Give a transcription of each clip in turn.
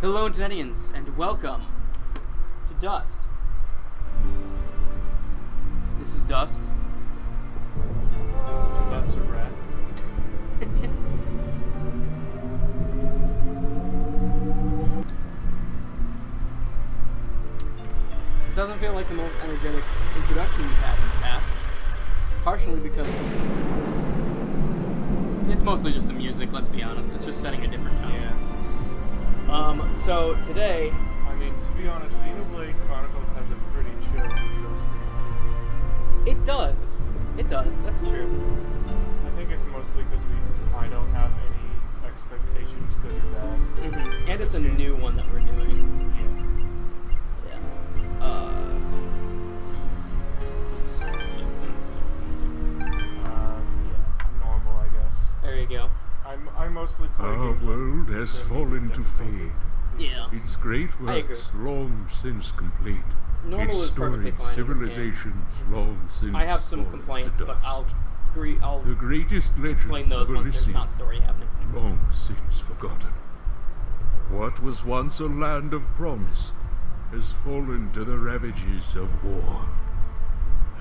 Hello, Internetians, and welcome to Dust. This is Dust. And that's a rat. This doesn't feel like the most energetic introduction we've had in the past. Partially because it's mostly just the music, let's be honest. It's just setting a different tone. Yeah. So today... I mean, to be honest, Xenoblade Chronicles has a pretty chill intro screen. It does. It does, that's true. I think it's mostly because I don't have any expectations, good or bad. Mm-hmm. And it's a new one that we're doing. Yeah. Normal, I guess. There you go. I mostly play Our games world on has the fallen to difficulty. fade. Yeah. Its great I agree. works long since complete. Normal its is perfectly storied fine in this game. civilizations long since I have some fallen complaints, to but dust. I'll The greatest explain legends those of once there's Elysian, not story happening. long since forgotten. What was once a land of promise has fallen to the ravages of war.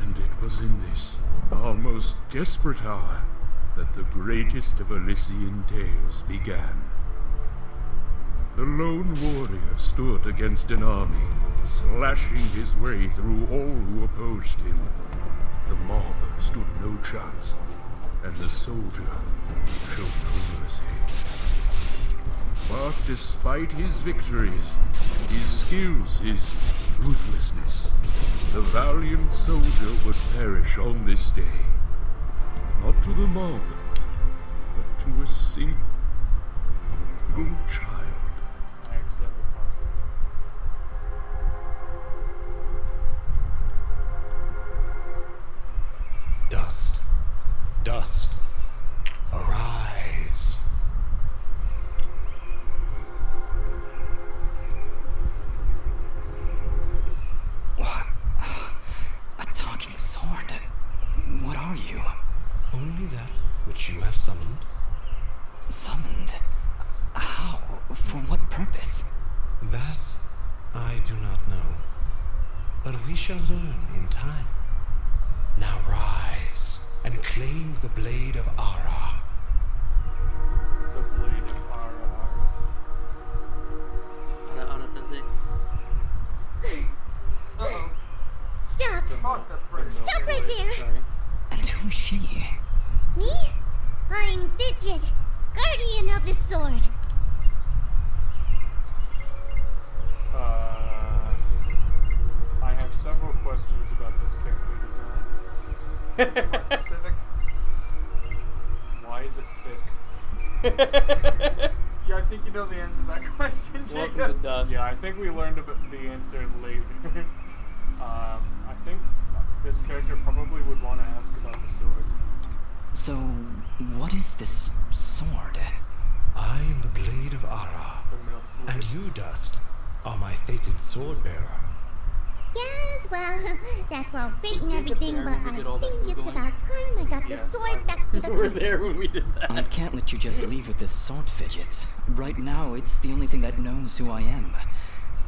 And it was in this, our most desperate hour, that the greatest of Elysian tales began. The lone warrior stood against an army, slashing his way through all who opposed him. The mob stood no chance, and the soldier showed no mercy. But despite his victories, his skills, his ruthlessness, the valiant soldier would perish on this day. Not to the mob, but to a single child. I accidentally paused it. Dust, dust, arise. What? A talking sword? What are you? Only that which you have summoned. Summoned? How? For what purpose? That I do not know. But we shall learn in time. Now rise and claim the blade of Ara. The blade of Ara. Uh-oh. Stop! Fuck, that's pretty Stop right there! Sorry. And who is she? Me? I'm Fidget, guardian of his sword. I have several questions about this character design. More specific. Why is it thick? Yeah, I think you know the answer to that question, Welcome Jacob. to Dust. Yeah, I think we learned about the answer later. I think this character probably would want to ask about the sword. So, what is this sword? I am the blade of Ara, The milk blade. and you, Dust, are my fated sword bearer. Yes, well, that's all great and Jacob everything, there but when we I did all that think it's Googling? about time I got Yes, the sword back to the We're there when we did that. I can't let you just leave with this sword, Fidget. Right now, it's the only thing that knows who I am.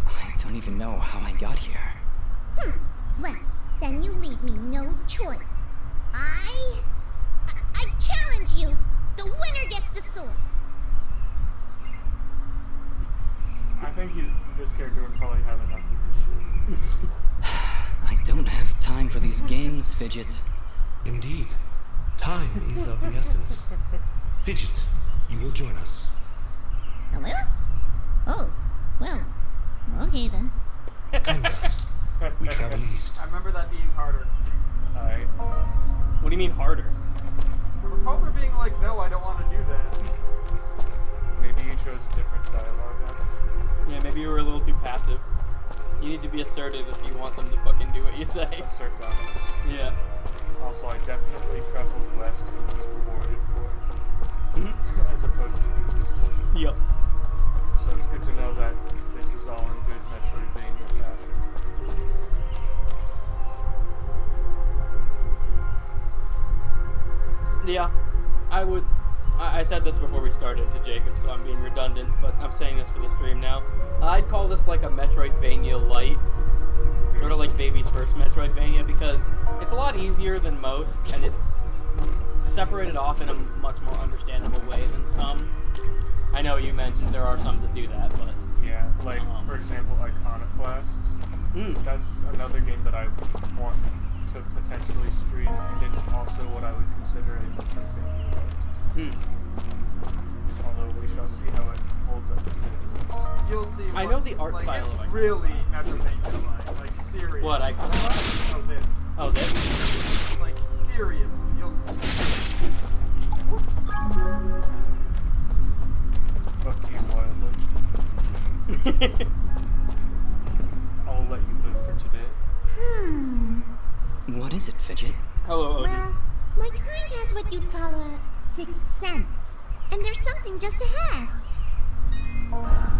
I don't even know how I got here. Well, then you leave me no choice. I challenge you. The winner gets the sword. I think this character would probably have enough of this shit. I don't have time for these games, Fidget. Indeed, time is of the essence. Fidget, you will join us. I will? Oh, well, okay then. Come, Dust. We travel east. I remember that being harder. Alright. What do you mean harder? I recall her being like, no, I don't want to do that. Maybe you chose a different dialogue option. Yeah, maybe you were a little too passive. You need to be assertive if you want them to fucking do what you say. Assert dominance. Yeah. Also, I definitely traveled west and was rewarded for it. As opposed to east. Yep. So it's good to know that this is all in good Metroidvania fashion. Yeah. I said this before we started to Jacob, so I'm being redundant, but I'm saying this for the stream now. I'd call this like a Metroidvania light, sort of like Baby's first Metroidvania, because it's a lot easier than most, and it's separated off in a much more understandable way than some. I know you mentioned there are some that do that, but... Yeah, like, for example, Iconoclasts. That's another game that I want to potentially stream, and it's also what I would consider a Metroidvania light. Although we shall see how it holds up. You'll see. I know the art like, style it's of it. really Metroidvania like serious. What, Iconoclast? Oh, this. Oh, this? Like serious. You'll see. Whoops. Fuck you, Wildlife. I'll let you live for today. What is it, Fidget? Hello, Odin. Well, my kind has what you'd call a sixth sense. And there's something just ahead.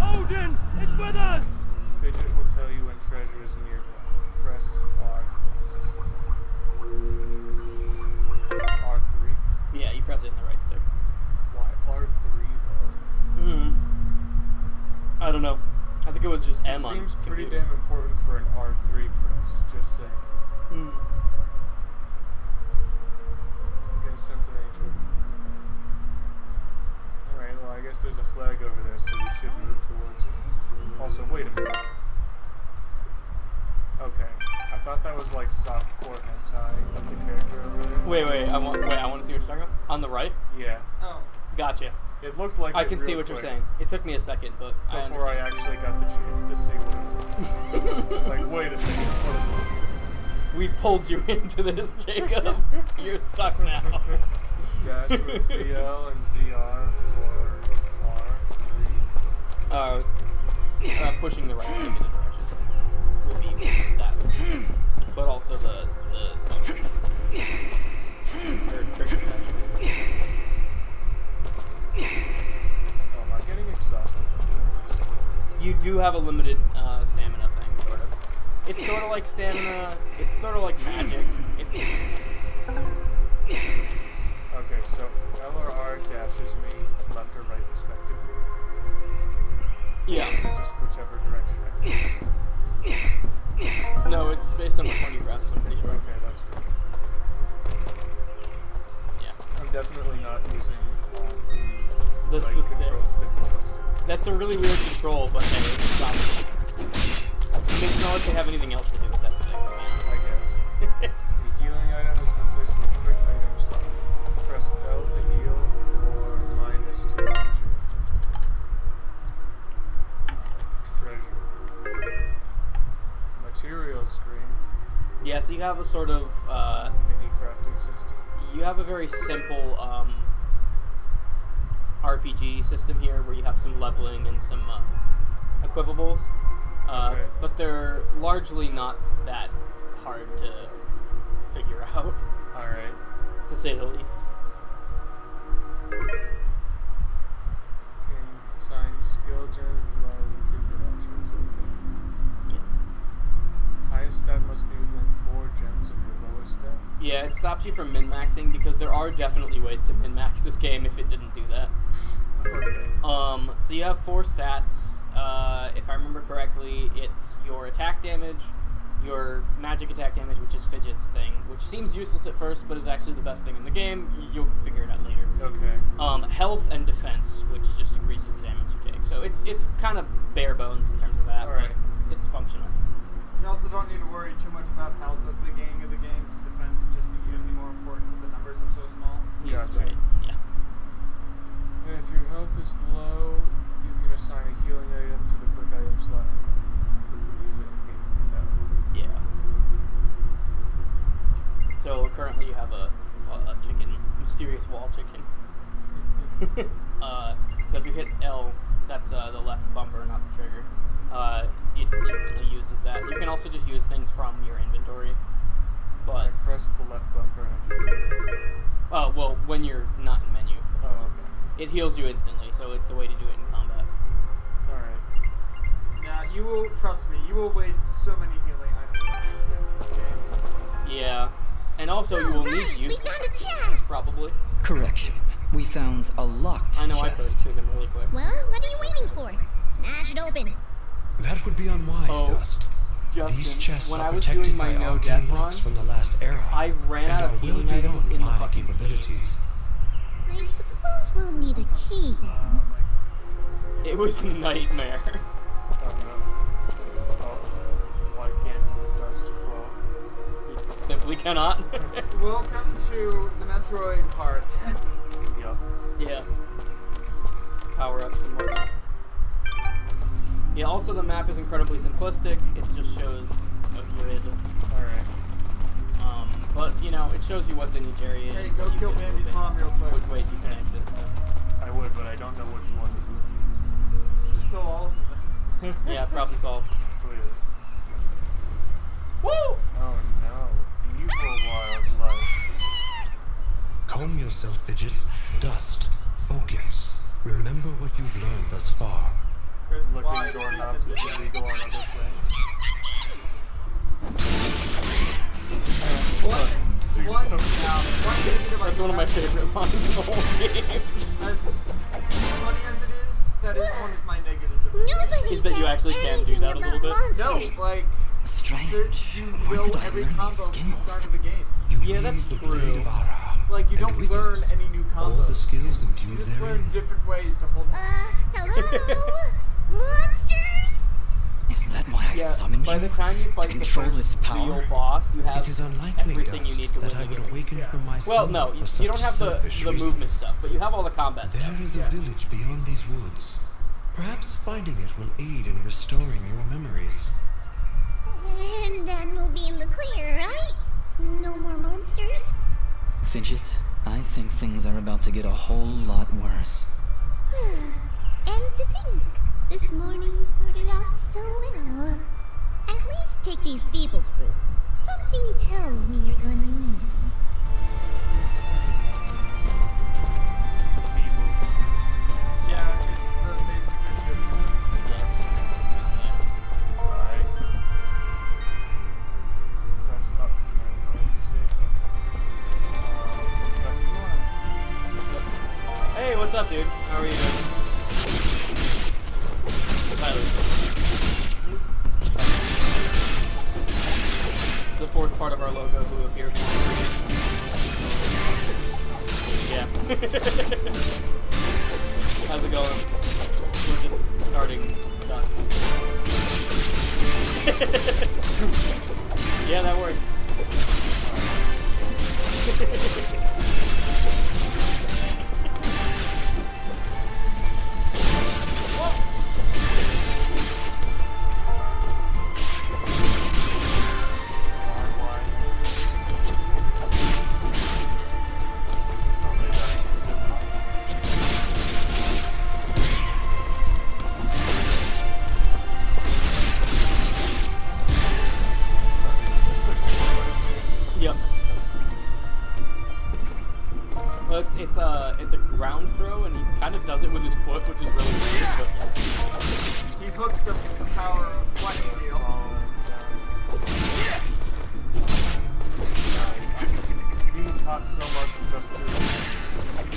Odin is with us! Fidget will tell you when treasure is nearby. Press R. R3? Yeah, you press it in the right stick. Why R3 though? I don't know. I think it was just It M on seems pretty computer. damn important for an R3 press, just saying. Just get a sense of nature. Alright, well I guess there's a flag over there, so we should move towards it. Also, wait a minute. Okay. I thought that was like softcore hentai of the character over there. Wait, I want to see what you're talking about. On the right? Yeah. Oh. Gotcha. It looked like I it can see real what you're quick saying. It took me a second, but before I actually got the chance to see what it was. Like, wait a second, what is this? We pulled you into this, Jacob. You're stuck now. Dash with CL and ZR or R3. Pushing the right stick in the direction would be that. But also the or trigger actually. Oh, am I getting exhausted from doing this? You do have a limited stamina thing, sort of. It's sort of like stamina. It's sort of like magic. It's Okay, so L or R dashes me left or right respectively. yeah. Or is it just whichever direction I press? No, it's based on which one you press. I'm pretty sure. Okay, that's good. Yeah. I'm definitely not using This the is the control stick. That's a really weird control, but hey, it's not. It's not like they have anything else to do with that stick, to be honest. I guess. The healing item has been placed in the quick item slot. Press L to heal or minus to manage your treasure. Material screen. Yeah, so you have a sort of, Mini crafting system. you have a very simple RPG system here where you have some leveling and some equipables. Okay. But they're largely not that hard to figure out, Alright. to say the least. Can assign skill gems below improve your actions. Okay. Yeah. Highest stat must be within 4 gems of your lowest stat. Yeah, it stops you from min-maxing because there are definitely ways to min-max this game if it didn't do that. Okay. So you have 4 stats. If I remember correctly, it's your attack damage, your magic attack damage, which is Fidget's thing, which seems useless at first, but is actually the best thing in the game. You'll figure it out later. Okay. Health and defense, which just increases the damage you take. So it's kind of bare bones in terms of that, Alright. but it's functional. You also don't need to worry too much about health at the beginning of the game, because defense is just immediately more important. The numbers are so small. He's Gotcha. right. Yeah. And if your health is low, you can assign a healing item to the quick item slot and use it in game from that. Yeah. So currently you have a chicken, mysterious wall chicken. So if you hit L, that's the left bumper, not the trigger. It instantly uses that. You can also just use things from your inventory. I But pressed the left bumper and it just... well, when you're not in menu, Oh, okay. it heals you instantly. So it's the way to do it in combat. Alright. Yeah, you will, trust me, you will waste so many healing items on accident in this game. Yeah, and also you will need to use We found a chest! probably. Correction. We found a locked I know I chest. put it to them really quick. Well, what are you waiting for? Smash it open. That would be unwise, Oh, Dust. Justin, These chests when are I was protected doing my by no arcane death run, locks from the last era, I ran and out are of well healing items beyond in the my fucking capabilities. I suppose we'll need a key then. It was a nightmare. Oh no. Oh, why can't Dust flow? You simply cannot. Welcome to the Metroid part. Yup. Yeah. Power-ups and whatnot. Yeah, also the map is incredibly simplistic. It just shows a grid. Alright. But, you know, it shows you what's in each area. Hey, and go what you kill can Bambi's move in, mom real quick. Which ways you can exit, so. I would, but I don't know which one to move. Just kill all of them. Yeah, problem solved. Clearly. Woo! Oh no. Evil wildlife. Calm yourself, Fidget. Dust. Focus. Remember what you've learned thus far. Chris, Looking why? doorknobs is illegal on other planes. One negative That's one of my favorite lines in the whole game. As funny as it is, that is one of my negatives. Of the game. Nobody Is that you said actually can do anything that a little about bit? No, monsters. like Strange. you Where know did I every learn combo these from the start skills? of the game. You Yeah, that's wield the true. blade of Ara. Like you and don't with learn it, any new all combos. the skills You imbued just learn therein. different ways to hold. Hello? Monsters? Is that why I Yeah, summoned by you? the time you to fight the control first this power? real boss, you have It is unlikely, everything you Dust, need to that win I the would game. awaken from my Well, slumber no, for you such don't have the selfish reasons. movement stuff, but you have all the combat stuff. There is a village beyond these woods. Perhaps finding it will aid in restoring your memories. And then we'll be in the clear, right? No more monsters? Fidget, I think things are about to get a whole lot worse. And to think, this morning started off so well. At least take these feeble fruits. Something tells me you're gonna need them. Yeah, it's the basic mission. Yes, yeah. Alright. Press up. I don't know what to say. Come on. Hey, what's up, dude? How are you doing? Tyler. The fourth part of our logo who appears on the screen. Yeah. How's it going? We're just starting Dust. Yeah, that works. Yep. Well, it's a ground throw, and he kind of does it with his foot, which is really weird. But He hooks the power of Flex Seal. Being taught so much in just 2 minutes.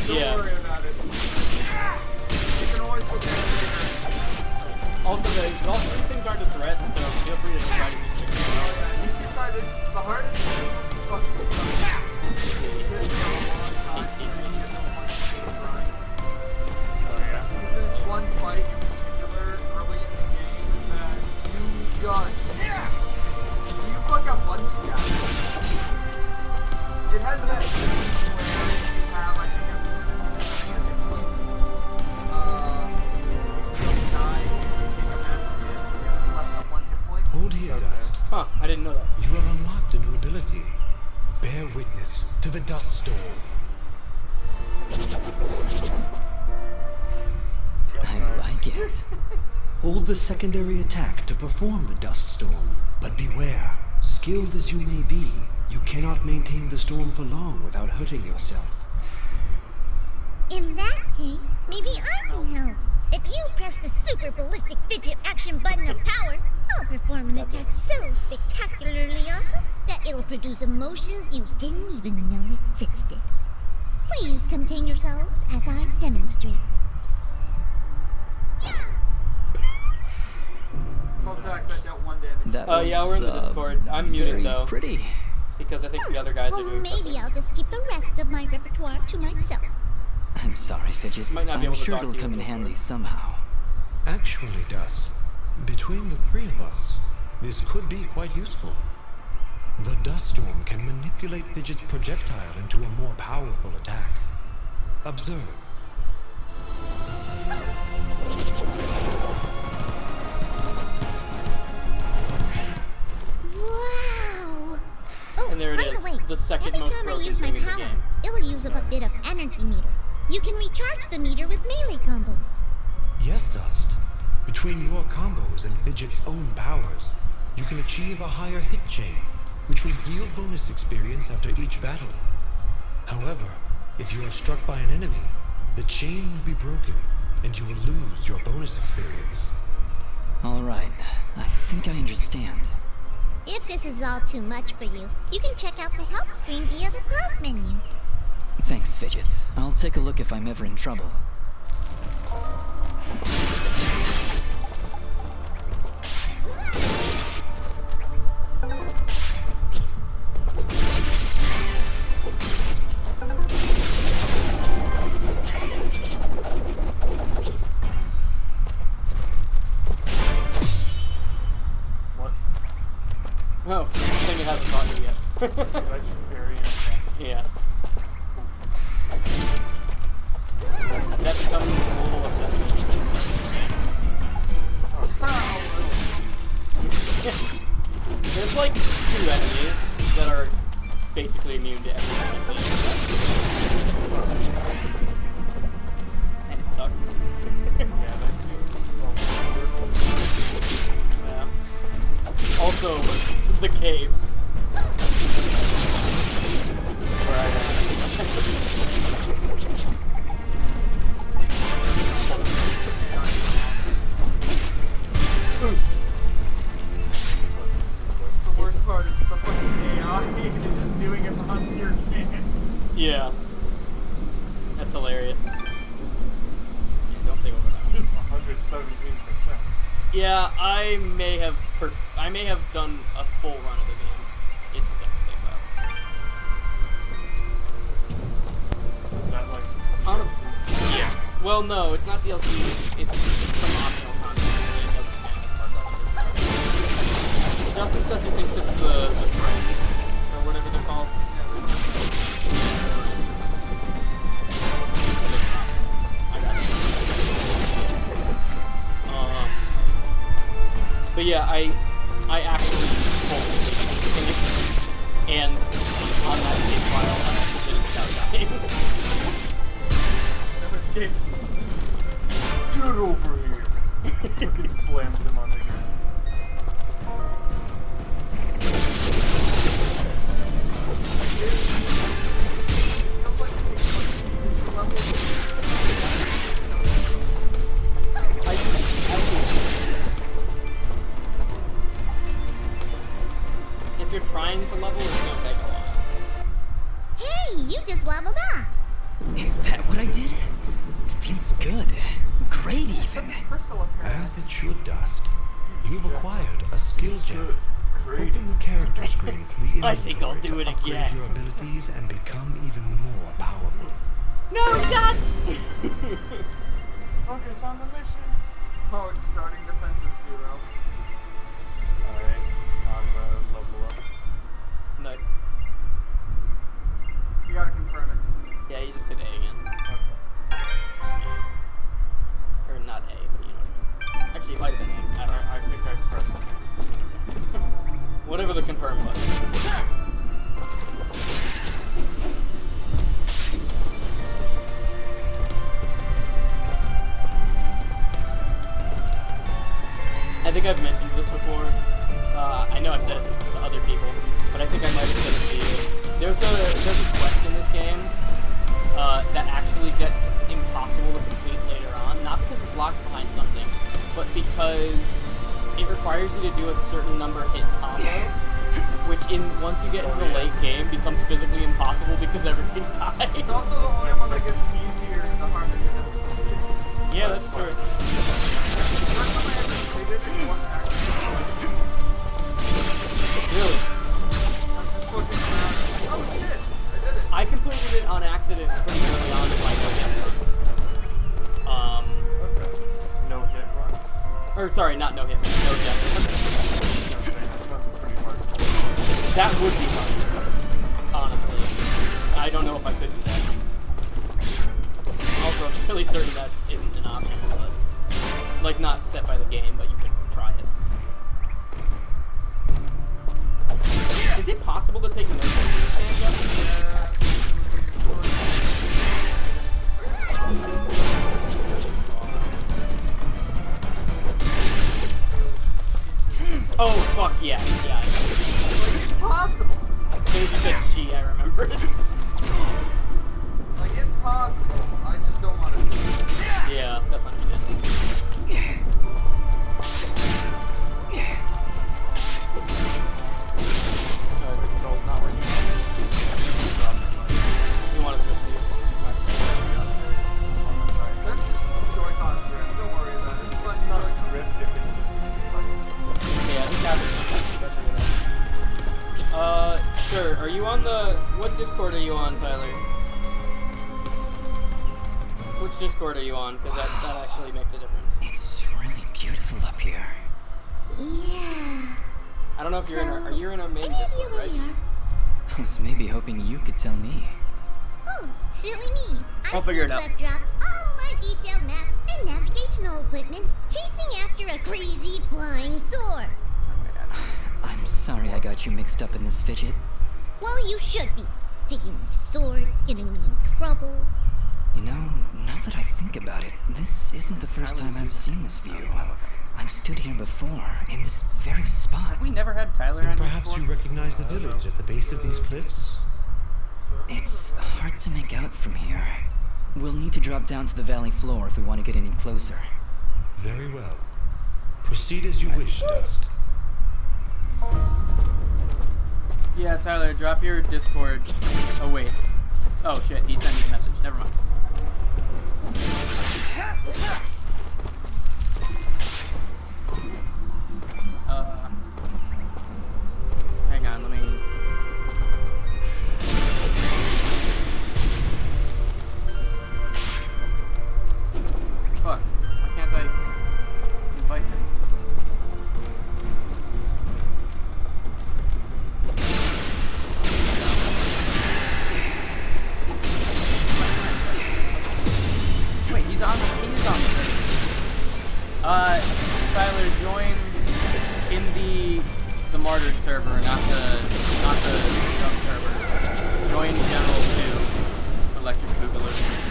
Don't yeah. worry about it. You can always put that in. Also, these things aren't a threat, so feel free to try to use them. Oh yeah, you should try the hardest thing fucking sucks. It takes a long time to get the grind. Oh yeah? There's one fight in particular early in the game that you fuck up once you got it. It has that thing where you have, I think, at least 50 hit points. You'll die if you take a massive hit. You just left up 1 hit point. Hold here, Dust. Huh, I didn't know that. You have unlocked a new ability. Bear witness to the dust storm. I like it. Hold the secondary attack to perform the dust storm. But beware, skilled as you may be, you cannot maintain the storm for long without hurting yourself. In that case, maybe I can help. If you press the super ballistic fidget action button of power, I'll perform an attack so spectacularly awesome that it'll produce emotions you didn't even know existed. Please contain yourselves as I demonstrate. Fun fact, that dealt 1 damage. That Yeah, we're in the Discord. I'm muted very though. pretty. Because I think the other guys are Well, doing maybe something. I'll just keep the rest of my repertoire to myself. I'm sorry, Fidget. Might not be I'm able to sure talk it'll to you come in in Discord. handy somehow. Actually, Dust, between the three of us, this could be quite useful. The dust storm can manipulate Fidget's projectile into a more powerful attack. Observe. Wow! Oh, And there it by is, the way, the second every most time I broken use my thing in the power, game. it'll use up a bit of energy meter. You can recharge the meter with melee combos. Yes, Dust. Between your combos and Fidget's own powers, you can achieve a higher hit chain, which will yield bonus experience after each battle. However, if you are struck by an enemy, the chain will be broken, and you will lose your bonus experience. All right, I think I understand. If this is all too much for you, you can check out the help screen via the pause menu. Thanks, Fidget. I'll take a look if I'm ever in trouble. What? Oh, I think it hasn't gotten you yet. Did I just parry and Yes. That becomes a little ascendant. There's like 2 enemies that are basically immune to everything. And it sucks. yeah, that seems a little... Yeah. Also, the caves. Where I The worst part is it's a fucking AI and it's just doing it on your hand. Yeah. That's hilarious. Yeah, don't say over that. 117%. Yeah, I may have done a full run of the game. It's the second save file. Is that like... Honestly, yeah. Well, no, it's not DLC. It's some optional content. It doesn't count as part of it. Justin says he thinks it's the friends or whatever they're called. But yeah, I actually pulled the save and on that save file I actually did it without dying. No escape. Get over here! Fucking slams him on the ground. If you're trying to level, it's gonna take a while. Hey, you just leveled up. Is that what I did? Feels good. Great, even. Crystal appearance. As it should, Dust. You've acquired a skill gem. Open the character screen from the I think I'll do inventory it to upgrade again. your abilities and become even more powerful. No, Dust! Focus on the mission! Oh, it's starting defensive 0. Alright, I'm level up. Nice. You gotta confirm it. Yeah, you just hit A again. Okay. Or not A, but you know what I mean. Actually, it might have been A. I don't know. I think I pressed it. Whatever the confirm was. I think I've mentioned this before. I know I've said it to other people, but I think I might have said it to you. There's a quest in this game that actually gets impossible to complete later on, not because it's locked behind something, but because it requires you to do a certain number hit combo, which once you get into the late game becomes physically impossible because everything dies. It's also the only one that gets easier the harder the difficulty. Yeah, that's true. The rest of my ever completed in one action. Really? I'm just looking around. Oh shit! I did it. I completed it on accident pretty early on in my Okay. No hit run? or sorry, not no hit, no death. That sounds pretty hard. That would be hard, honestly. I don't know if I could do that. Also, I'm fairly certain that isn't an option, but like not set by the game, but you could try it. Is it possible to take no stand up? Oh fuck yeah, yeah. Like, it's possible. As soon as you said she, I remembered. Like, it's possible. I just don't want to do it. Yeah, that's understood. Oh, is the controls not working? You want to switch seats? That's just Joy-Con drift. Don't worry about it. But It's not a drift if it's just Yeah, this happens. Sure. Are you on the... What Discord are you on, Tyler? Which Discord are you on? Because that actually makes a difference. It's really beautiful up here. Yeah. I don't know if you're in our... Are you in our main any idea Discord, where right? we are? I was maybe hoping you could tell me. Oh, silly me. I'll figure it out. I've dropped all my detailed maps and navigational equipment chasing after a crazy flying sword. I'm sorry I got you mixed up in this fidget. Well, you should be. Taking my sword, getting me in trouble. You know, now that I think about it, this isn't the first time I've seen this view. I've stood here before, in this very spot. Have we never had Tyler Then on perhaps before? you recognize the village at the base of these cliffs? It's hard to make out from here. We'll need to drop down to the valley floor if we want to get any closer. Very well. Proceed as you wish, Dust. Yeah, Tyler, drop your Discord. Oh, wait. Oh, shit, he sent me a message. Never mind. Hang on, let me... Fuck, why can't I invite him? Wait, he's on this. He's on this. Tyler, join in the martyred server, not the sub server. Join General 2, Electric Boogaloo.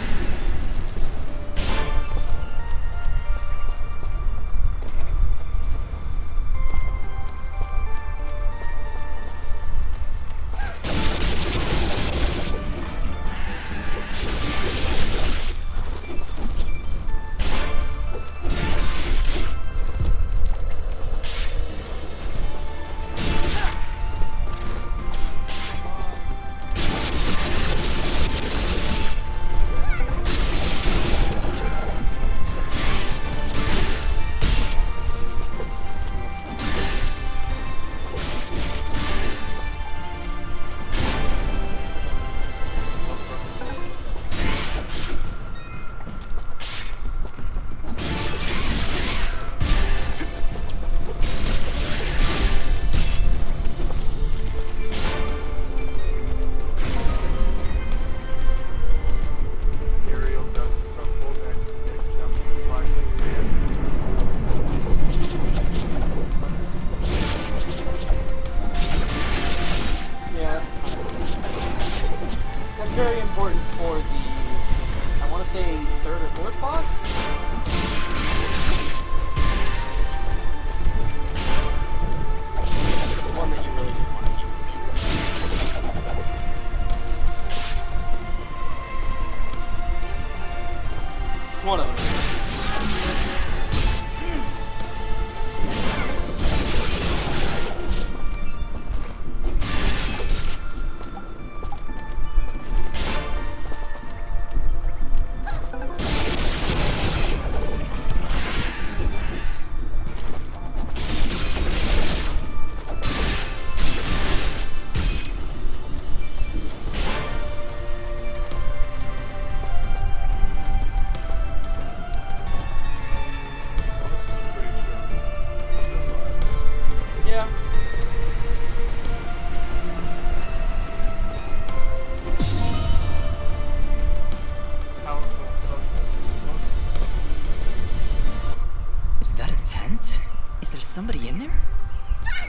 somebody in there?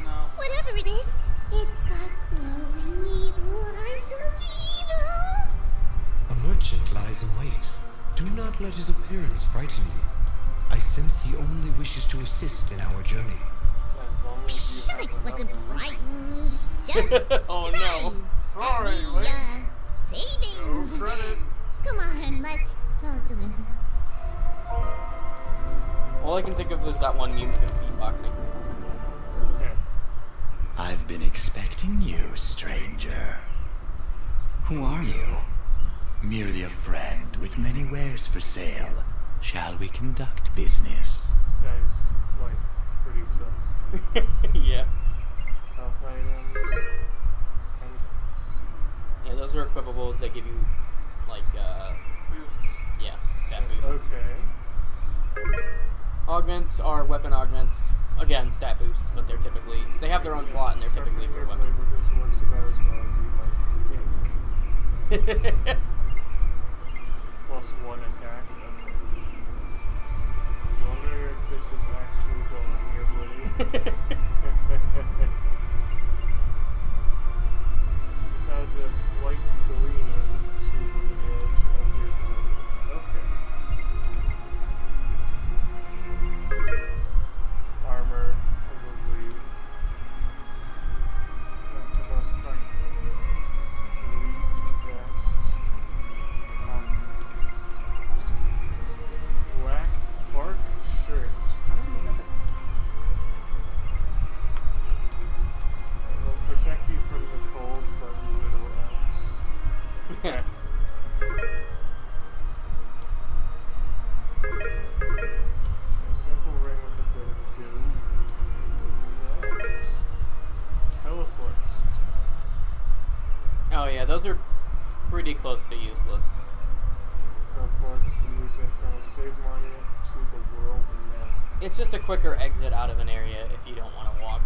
No. Whatever it is, it's got glowing evil eyes of evil. A merchant lies in wait. Do not let his appearance frighten you. I sense he only wishes to assist in our journey. As long as you I have wasn't enough frightened. Just Oh, no. surprised Sorry, at the, Link. savings. No credit. Come on, let's talk to him. All I can think of is that one meme of him beatboxing. Yeah. I've been expecting you, stranger. Who are you? Merely a friend with many wares for sale. Shall we conduct business? This guy's, like, pretty sus. Yeah. Health items. Pendants. Yeah, those are equipables that give you, like, Boosts. yeah, stat boosts. Okay. Augments are weapon augments. Again, stat boosts, but they're typically, they have their own slot and they're typically for weapons. This works about as well as you might think. Plus 1 attack. Okay. Wonder if this is actually going your way. This adds a slight gleam to the edge of your blade. Okay. Armor, probably not the most practical. Leaf vest. Black bark shirt. It will protect you from the cold, but little else. Okay. A simple ring with a bit of goo. Nice. Teleport stone. Oh yeah, those are pretty close to useless. Teleports the user from a save monument to the world map. It's just a quicker exit out of an area if you don't want to walk.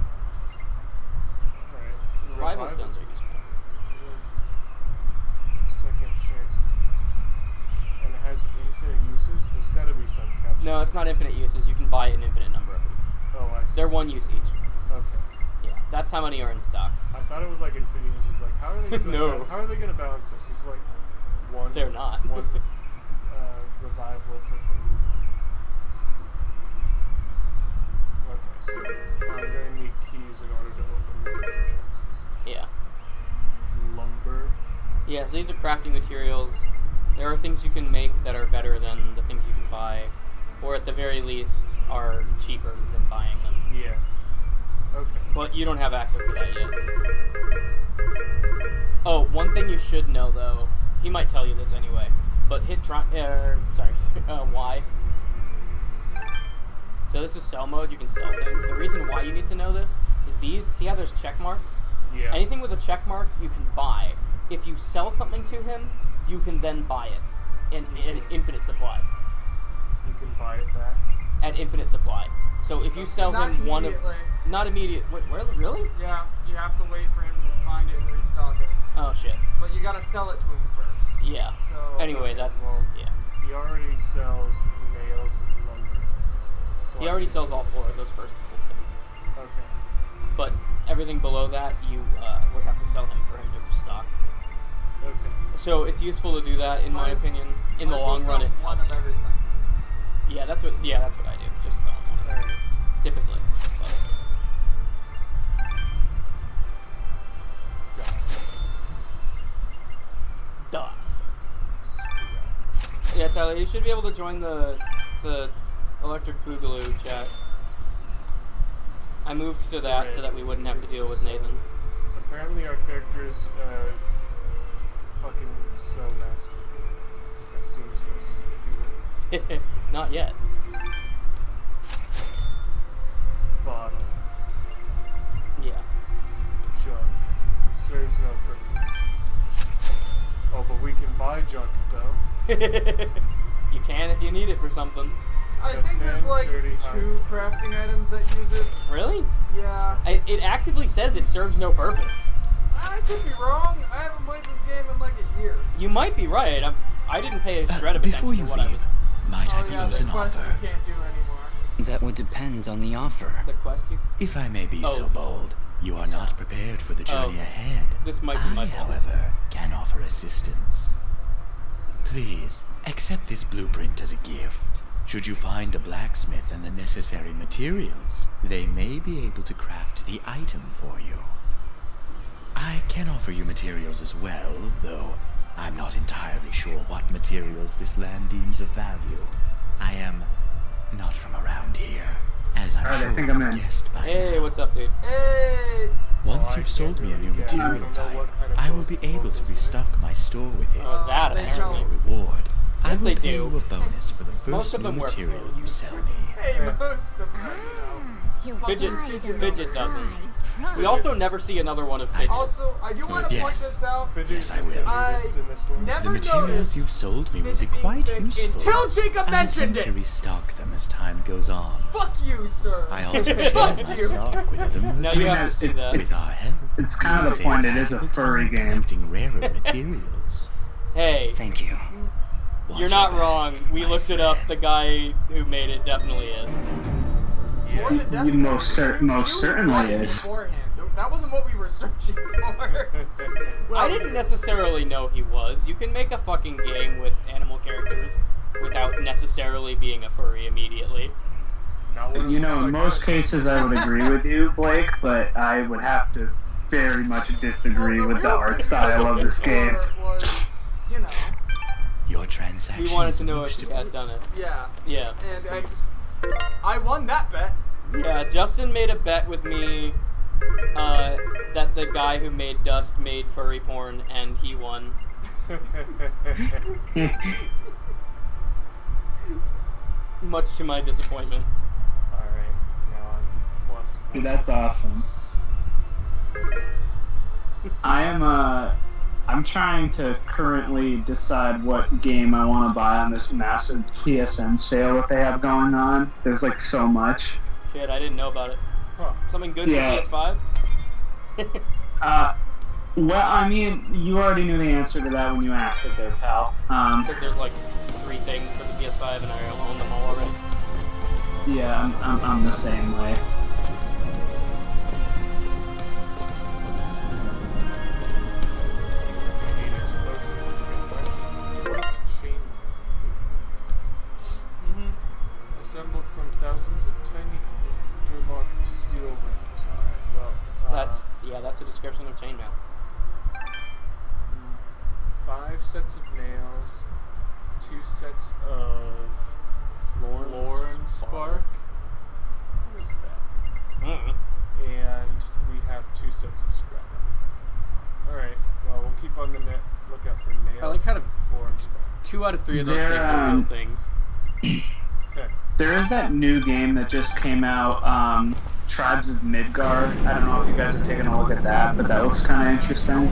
Alright. Revival stones are useful. Second chance. And it has infinite uses? There's gotta be some catch. No, it's not infinite uses. You can buy an infinite number of them. Oh, I see. They're one use each. Okay. Yeah, that's how many are in stock. I thought it was like infinite uses. Like, how are they gonna No. how are they gonna balance this? It's like one They're not. one revival per Okay, so I'm gonna need keys in order to open the treasure chests. Yeah. Lumber. Yeah, so these are crafting materials. There are things you can make that are better than the things you can buy, or at the very least are cheaper than buying them. Yeah. Okay. But you don't have access to that yet. Oh, one thing you should know though, he might tell you this anyway, but hit Y. So this is sell mode, you can sell things. The reason why you need to know this is these, see how there's check marks? Yeah. Anything with a check mark, you can buy. If you sell something to him, you can then buy it in infinite supply. You can buy it back. At infinite supply. So if you sell Not him one of... immediately. Not immediate... Wait, really? Yeah, you have to wait for him to find it and restock it. Oh, shit. But you gotta sell it to him first. Yeah. So Anyway, that's... well, yeah. He already sells nails and lumber. So He I already should- sells all 4 of those first 4 things. Okay. But everything below that, you would have to sell him for him to stock. Okay. So it's useful to do that, in my Might as- opinion. In the might as well long run, sell it one helps. of everything. Yeah, that's what I do. Just sell one of them. Alright. Typically. But duh. Yeah, Tyler, you should be able to join the Electric Boogaloo chat. I moved to that so that we wouldn't have to deal with Nathan. Apparently our character is fucking so nasty. A seamstress, if you will. Not yet. Bottle. Yeah. Junk. Serves no purpose. Oh, but we can buy junk, though. You can if you need it for something. I think there's like Dirty 2 crafting items that use it. Really? Yeah. It actively says it serves no purpose. I could be wrong. I haven't played this game in like a year. You might be right. I didn't pay a shred of Before attention you to what I leave, was... might I Oh yeah, propose the an quest offer? you can't do anymore. That would depend on the offer. The quest you... If I may be Oh. so bold, you are not prepared for the journey Oh. ahead. This might be my I, fault. however, can offer assistance. Please, accept this blueprint as a gift. Should you find a blacksmith and the necessary materials, they may be able to craft the item for you. I can offer you materials as well, though I'm not entirely sure what materials this land deems of value. I am not from around here, as I'm Alright, I sure think I'm you've in. guessed by Hey, now. what's up, dude? Hey! Once Oh, I you've sold can't me a really new guess. I material don't know type, what kind of I will be clothes able to they restock my store with it. Oh, that they As apparently. a reward, I Yes, will they pay do. you a bonus for the Most first of them new work material for you sell me. Hey, most of them, He'll Fidget- buy the Fidget doesn't. bride We also never see another one of Fidget. Also, I do want to point Yes. this out. Fidget Yes, I is the will. newest in this one. The Never materials noticed you've sold me will be Fidget being quite thick useful. until Jacob I mentioned intend to it. restock them as time goes on. Fuck you, sir. I also share Fuck my you. stock with other Now you have to merchants. see that. With our help, It's kind we of the save point. It is a valuable furry time game. collecting rarer materials. Hey, Thank you. Watch you're not your back, wrong. We my looked it up. friend. The guy who made it definitely is. More than definitely. most You certainly right is. beforehand. That wasn't what we were searching for. Well, I didn't necessarily know he was. You can make a fucking game with animal characters without necessarily being a furry immediately. Not what it You know, looks in like most us. cases I would agree with you, Blake, but I would have to very much disagree with the art style of this game. Was, you know, Your transaction We wanted is to know if most he had done it. yeah. Yeah. And I won that bet. Yeah, Justin made a bet with me that the guy who made Dust made furry porn, and he won. Much to my disappointment. Alright, now I'm plus one. Dude, that's awesome. I'm trying to currently decide what game I want to buy on this massive PSN sale that they have going on. There's like so much. Shit, I didn't know about it. Huh. Something good Yeah. for PS5? Well, I mean, you already knew the answer to that when you asked it there, pal. Because there's like 3 things for the PS5 and I own them all already. Yeah, I'm the same way. Assembled from thousands of tiny interlocked steel rings. Alright, well, That's a description of chainmail. 5 sets of nails, 2 sets of Florin spark. What is that? Mm. And we have 2 sets of scrap. Alright, well, we'll keep on the lookout for nails. I like kind of- Florin spark. 2 out of 3 of those They're, things are real things. Okay. There is that new game that just came out, Tribes of Midgard. I don't know if you guys have taken a look at that, but that looks kind of interesting.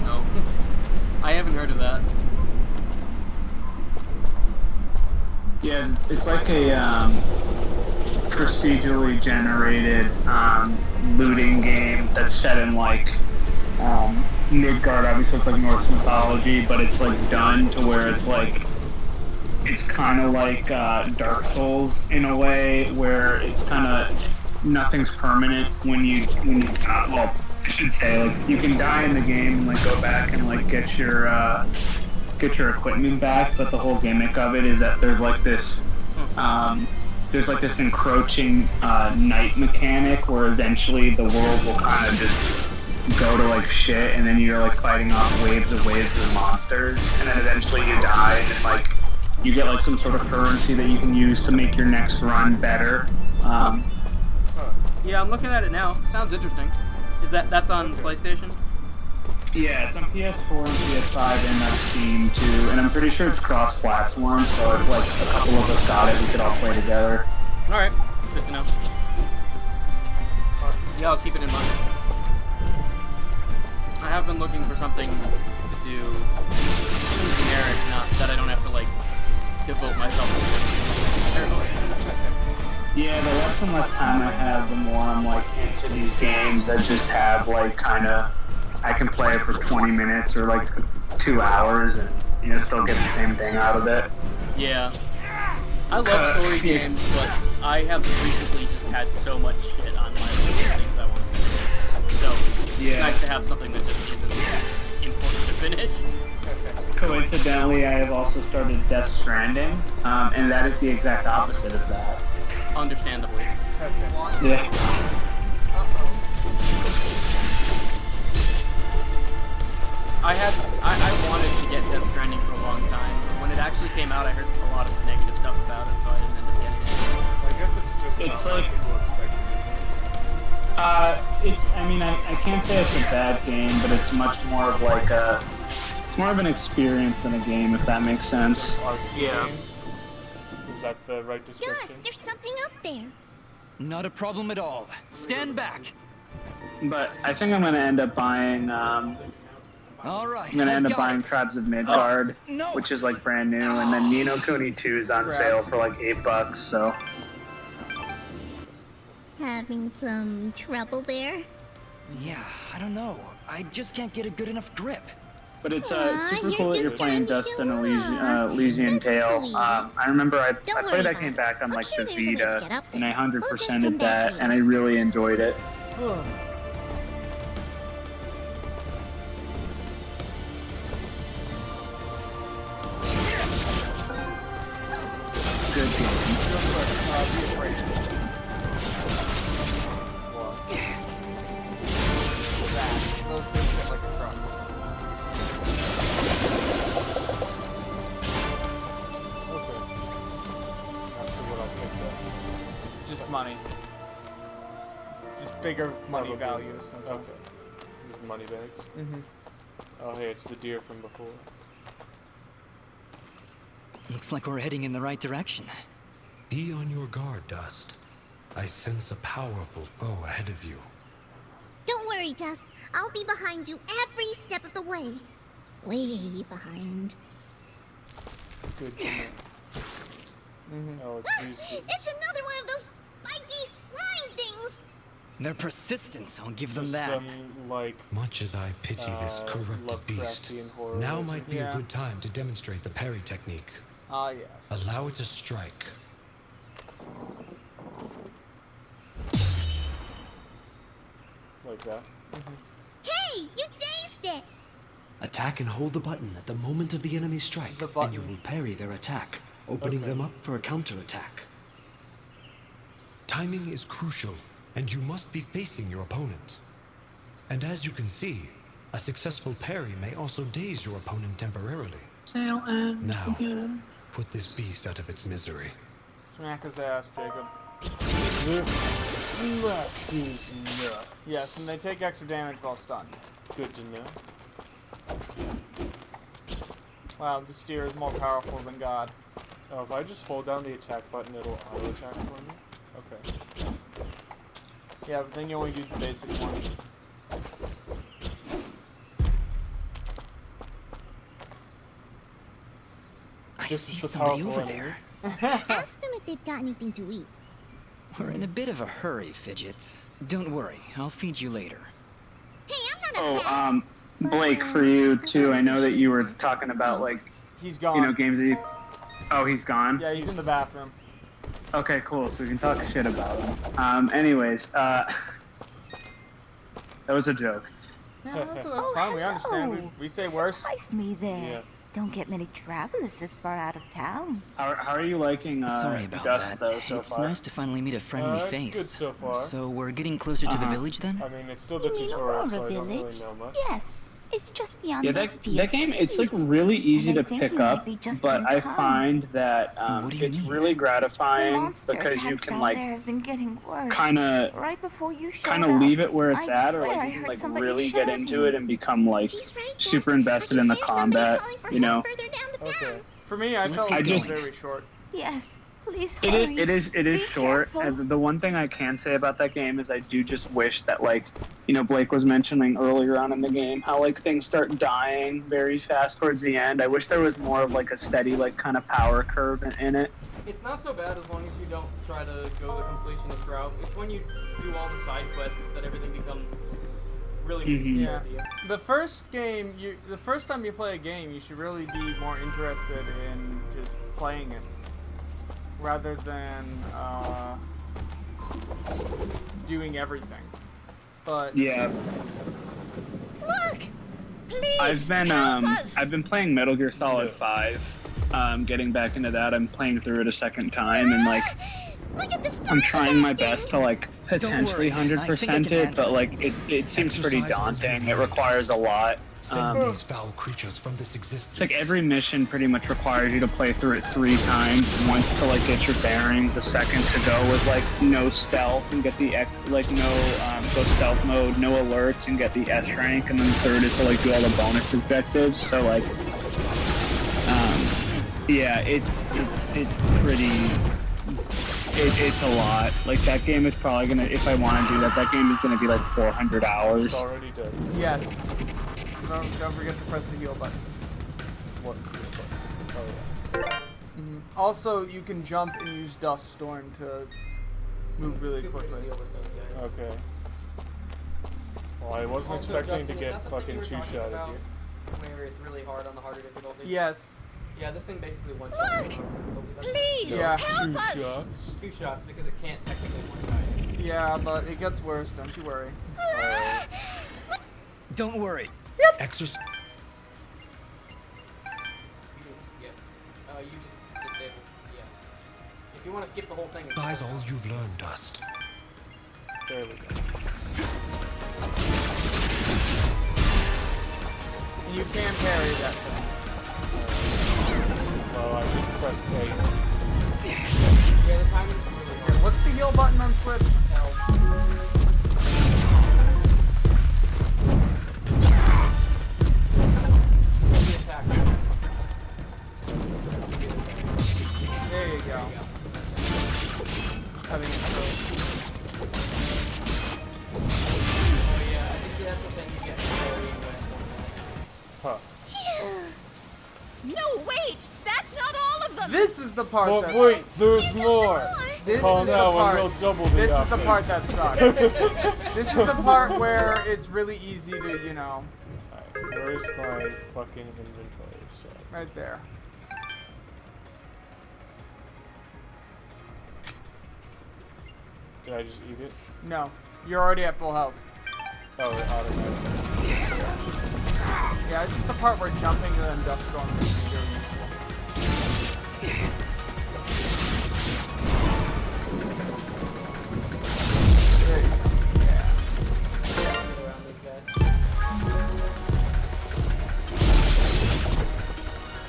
No. I haven't heard of that. Yeah, it's like a procedurally generated looting game that's set in like Midgard. Obviously, it's like Norse mythology, but it's like done to where it's like it's kind of like Dark Souls in a way, where it's kind of nothing's permanent when you well, I should say like you can die in the game and like go back and like get your equipment back, but the whole gimmick of it is that there's like this encroaching night mechanic where eventually the world will kind of just go to like shit, and then you're like fighting off waves of monsters, and then eventually you die, and then like you get like some sort of currency that you can use to make your next run better. Yeah, I'm looking at it now. Sounds interesting. Is that's on PlayStation? Yeah, it's on PS4 and PS5 and Steam too, and I'm pretty sure it's cross-platform, so if like a couple of us got it, we could all play together. Alright, good to know. Yeah, I'll keep it in mind. I have been looking for something to do something generic, not that I don't have to like devote myself to necessarily. Yeah, the less and less time I have, the more I'm like into these games that just have like kind of, I can play it for 20 minutes or like 2 hours and still get the same thing out of it. Yeah. I love story games, but I have recently just had so much shit on my list of things I want to finish. So it's nice to have something that just isn't important to finish. Coincidentally, I have also started Death Stranding, and that is the exact opposite of that. Understandably. Yeah. I wanted to get Death Stranding for a long time. When it actually came out, I heard a lot of negative stuff about it, so I didn't end up getting it. I guess it's just It's not like- what people expected it I can't say it's a bad game, but it's much more of like it's more of an experience than a game, if that makes sense. was. Artsy game? Is that the right Gus, description? there's something up there. Not a problem at all. Stand back. But I think I'm gonna end up buying. All right. I'm gonna end I've up got buying it. Tribes of Midgard, no. which is like brand new, and then Ni no Kuni 2 is on sale for like $8. So Having some trouble there? Yeah, I don't know. I just can't get a good enough grip. But it's Aw, super you're cool that you're just playing trying to Dustin show off. Elysian Tale. Sweet. I remember I Don't worry played that about game it. back on I'm like sure the there's a way to Vita, get up and I there. 100%ed come back that, later. and I really enjoyed it. Good game. Those things hit like a truck. Okay. Not sure what I'll pick though. Just money. Just bigger money Probably. values. That's all. Okay. These money bags. Mm-hmm. Oh, hey, it's the deer from before. Looks like we're heading in the right direction. Be on your guard, Dust. I sense a powerful foe ahead of you. Don't worry, Dust. I'll be behind you every step of the way. Way behind. Good to know. Oh, it's these. It's another one of those spiky slime things! Their persistence, I'll give them Just that. some, like, Much as I pity this corrupted beast, Lovecraftian horror. now might be Yeah. a good time to demonstrate the Parry Technique. Ah, yes. Allow it to strike. Like that. Hey, you dazed it! Attack and hold the button at the moment of the enemy's strike, The and you button. will parry their attack, opening them up for a counterattack. Timing is crucial, and you must be facing your opponent. And as you can see, a successful parry may also daze your opponent temporarily. Now, put this beast out of its misery. Smack his ass, Jacob. Smack his nuts. Yes, and they take extra damage while stunned. Good to know. Wow, this deer is more powerful than God. Oh, if I just hold down the attack button, it'll auto attack for me? Okay. Yeah, but then you only do the basic one. I This see is the somebody powerful over enemy. there. Ask them if they've got anything to eat. We're in a bit of a hurry, Fidget. Don't worry, I'll feed you later. Hey, I'm not a pet. Blake, for you too, I know that you were talking about like, He's gone. you know, games that you... Oh, he's gone? Yeah, he's in the bathroom. Okay, cool, so we can talk shit about him. Anyways, that was a joke. Yeah, that's fine. We understand. We say worse. Surprised me there. Yeah. Don't get many travelers this far out of town. How are you liking Sorry about Gus, that. though, so It's far? nice to finally meet a friendly It's face. good so far. So we're getting closer to the village then? I mean, it's still the You mean tutorial, Aurora so I don't really Village? know much. Yes, it's just beyond Yeah, those that fields game, to it's like the east. really easy And I to think pick we might up, be just but in I time. find that What do you it's mean? really The gratifying monster because you attacks can down like there have been getting worse. kinda right before you showed kind of up. leave it where it's I at, or swear I like you can heard like somebody really get shouting. into it and become like She's right, super Dust. invested I in can the hear somebody combat, calling for you know. help further down the Okay. path. For me, I Let's felt keep like it was going. very short. Yes, please It hurry. is Be short. careful. And the one thing I can say about that game is I do just wish that, like, you know, Blake was mentioning earlier on in the game how like things start dying very fast towards the end. I wish there was more of like a steady like kind of power curve in it. It's not so bad as long as you don't try to go the completionist route. It's when you do all the side quests that everything becomes really Yeah. to you. The first time you play a game, you should really be more interested in just playing it. rather than doing everything. But Yeah. Look! Please, I've been playing Metal Gear Solid 5. Getting back into that, I'm playing through it a second time, and like, look at the I'm trying my best to like potentially worry, I think I 100% can it, handle but like it seems pretty daunting. It requires a lot. Send these foul creatures from this existence. It's like every mission pretty much requires you to play through it 3 times. Once to like get your bearings, the second to go with like no stealth and get the go stealth mode, no alerts and get the S rank, and then the third is to like do all the bonus objectives. So like, yeah, it's pretty. It's a lot. Like that game is probably gonna, if I want to do that, that game is gonna be like 400 hours. It's already dead. yes. Don't forget to press the heal button. What? Oh yeah. Also, you can jump and use Dust Storm to move really quickly. Okay. Well, I wasn't Also, expecting Justin, to is get that the thing fucking you were talking two-shotted about? here. Where it's really hard on the harder difficulty. Yes. Yeah, this thing basically one Look! shots. on the difficulty. Please, Yeah. help Two us! shots. 2 shots because it can't technically one shot. Yeah, but it gets worse. Don't you worry. Alright. Don't worry. Exorcist. You can skip. You just disable. Yeah. If you want to skip the whole thing. it's Buys fine. all you've learned, Dust. There we go. You can parry that thing. Well, I just pressed A. Yeah, the timing's really hard. What's the heal button on Switch? The attack. There you go. I mean, Oh yeah, I think that's the thing you get. Huh. No, wait! That's not all of them! this is the part But that. wait, there's more! This Call is the now and part. we'll double the This is the effort. part that sucks. This is the part where it's really easy to, you know, Alright, where's my fucking inventory? So, right there. did I just eat it? No, you're already at full health. Oh, it automatically. Yeah, this is the part where jumping and then Dust Storm is really useful. There you go. Yeah. Get around these guys.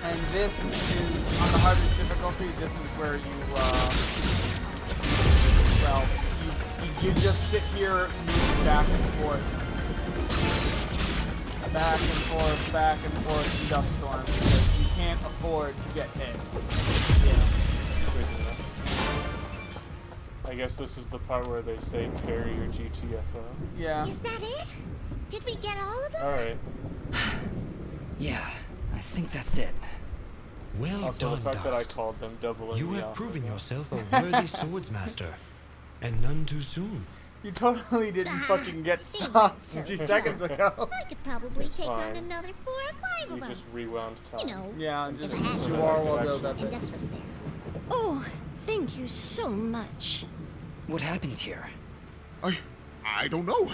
And this is, on the hardest difficulty, this is where you, well, you just sit here and move back and forth. Back and forth in Dust Storm, because you can't afford to get hit. Good enough. I guess this is the part where they say parry your GTFO. Yeah. Is that it? Did we get all of them? Alright. Yeah, I think that's it. Well Also, done, the fact that I Dust. called them doubling You the have offer. proven yourself a worthy swordsmaster, and none too soon. You totally didn't fucking get stopped 2 seconds ago. I could probably It's take on fine. another 4 or 5 You of them. just rewound time. You know, Yeah, if just I had so you that are I could while go actually- that and bit. Gus was there. Oh, thank you so much. What happened here? I don't know.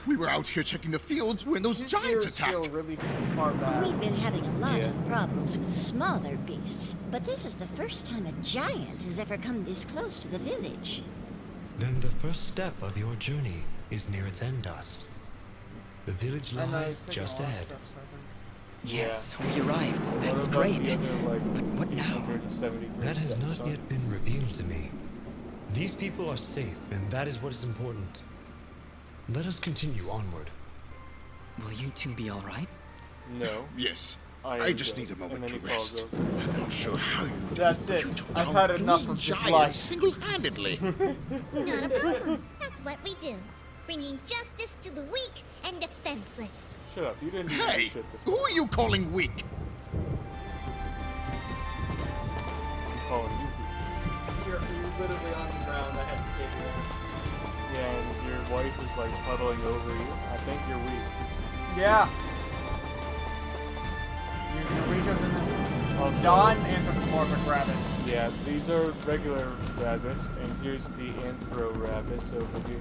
We were out here checking the fields when those His giants ears feel attacked. really far back. We've been having a lot Yeah. of problems with smaller beasts, but this is the first time a giant has ever come this close to the village. Then the first step of your journey is near its end, Dust. The village I know, lies it's taking just a lot of ahead. steps, I think. Yes, we arrived. What That's about great. the other, like, But what now? 873 That has steps, not huh? yet been revealed to me. These people are safe, and that is what is important. Let us continue onward. Will you two be alright? No. Yes. I I am just dead. need a moment And then to he falls rest. over. I'm not sure how you did That's but it. you took I've down had enough 3 of this giants life. single-handedly. Not a problem. That's what we do. Bringing justice to the weak and defenseless. Shut up, you didn't do Hey, that shit this who are you calling weak? I'm calling you. You're literally on the ground. I had to save you. Yeah, and your wife is like huddling over you. I think you're weak. Yeah. You're weaker than this Also, non-anthropomorphic rabbit. Yeah, these are regular rabbits, and here's the anthro rabbits over here.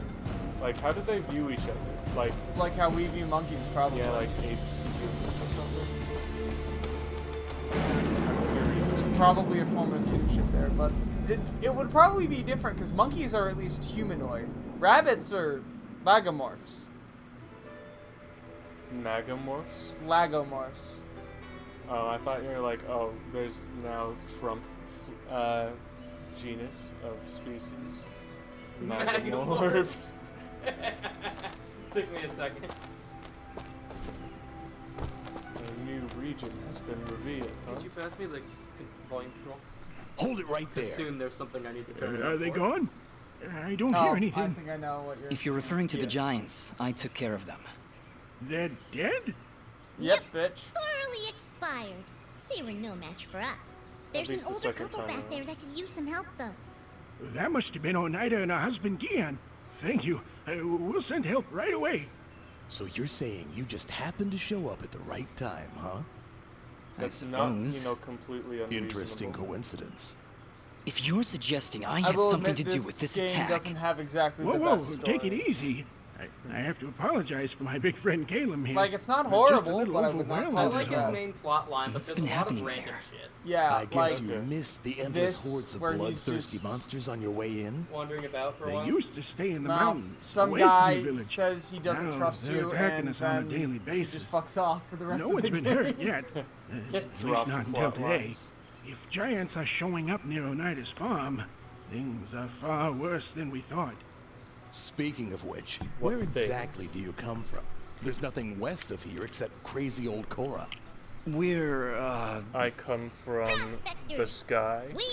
Like, how do they view each other? Like how we view monkeys, probably. Yeah, like apes to humans or something. I'm curious. There's probably a form of kinship there, but it would probably be different because monkeys are at least humanoid. Rabbits are lagomorphs. Nagamorphs? Lagomorphs. Oh, I thought you were like, oh, there's now Trump genus of species. Nagamorphs. Took me a second. A new region has been revealed, huh? Could you pass me the volume control? Hold it right there. Soon there's something I need to turn Are on they for. gone? I don't hear anything. I think I know what you're... If you're referring to the giants, I took care of them. They're dead? Yep, bitch. Thoroughly expired. They were no match for us. There's an least the older second couple time back around. there that could use some help, though. That must have been Oneida and her husband Gian. Thank you. We'll send help right away. So you're saying you just happened to show up at the right time, huh? That's not, suppose. completely unreasonable. Interesting coincidence. If you're suggesting I I had will something admit to do with this game attack, doesn't have exactly Whoa, the whoa, best take it story. easy. I have to apologize for my big friend Caleb here. Like, it's not I'm just a horrible, little but I would not overwhelmed I call like it his bad. main plot line, but What's there's a been lot of happening random there? shit. Yeah, I guess like, you Okay. missed the endless this, hordes of where he's bloodthirsty just- monsters on your way in. Wandering about for a They while. used to stay in the No, mountains, some away guy from the village. says he doesn't Now trust they're you, attacking and us on a then daily he basis. just fucks off for the rest No of one's the been game. hurt yet. At least Drop not the until plot today. lines. If giants are showing up near Oneida's farm, things are far worse than we thought. Speaking of which, What where things? exactly do you come from? There's nothing west of here except crazy old Cora. we're, I come from the Prospectors. sky. We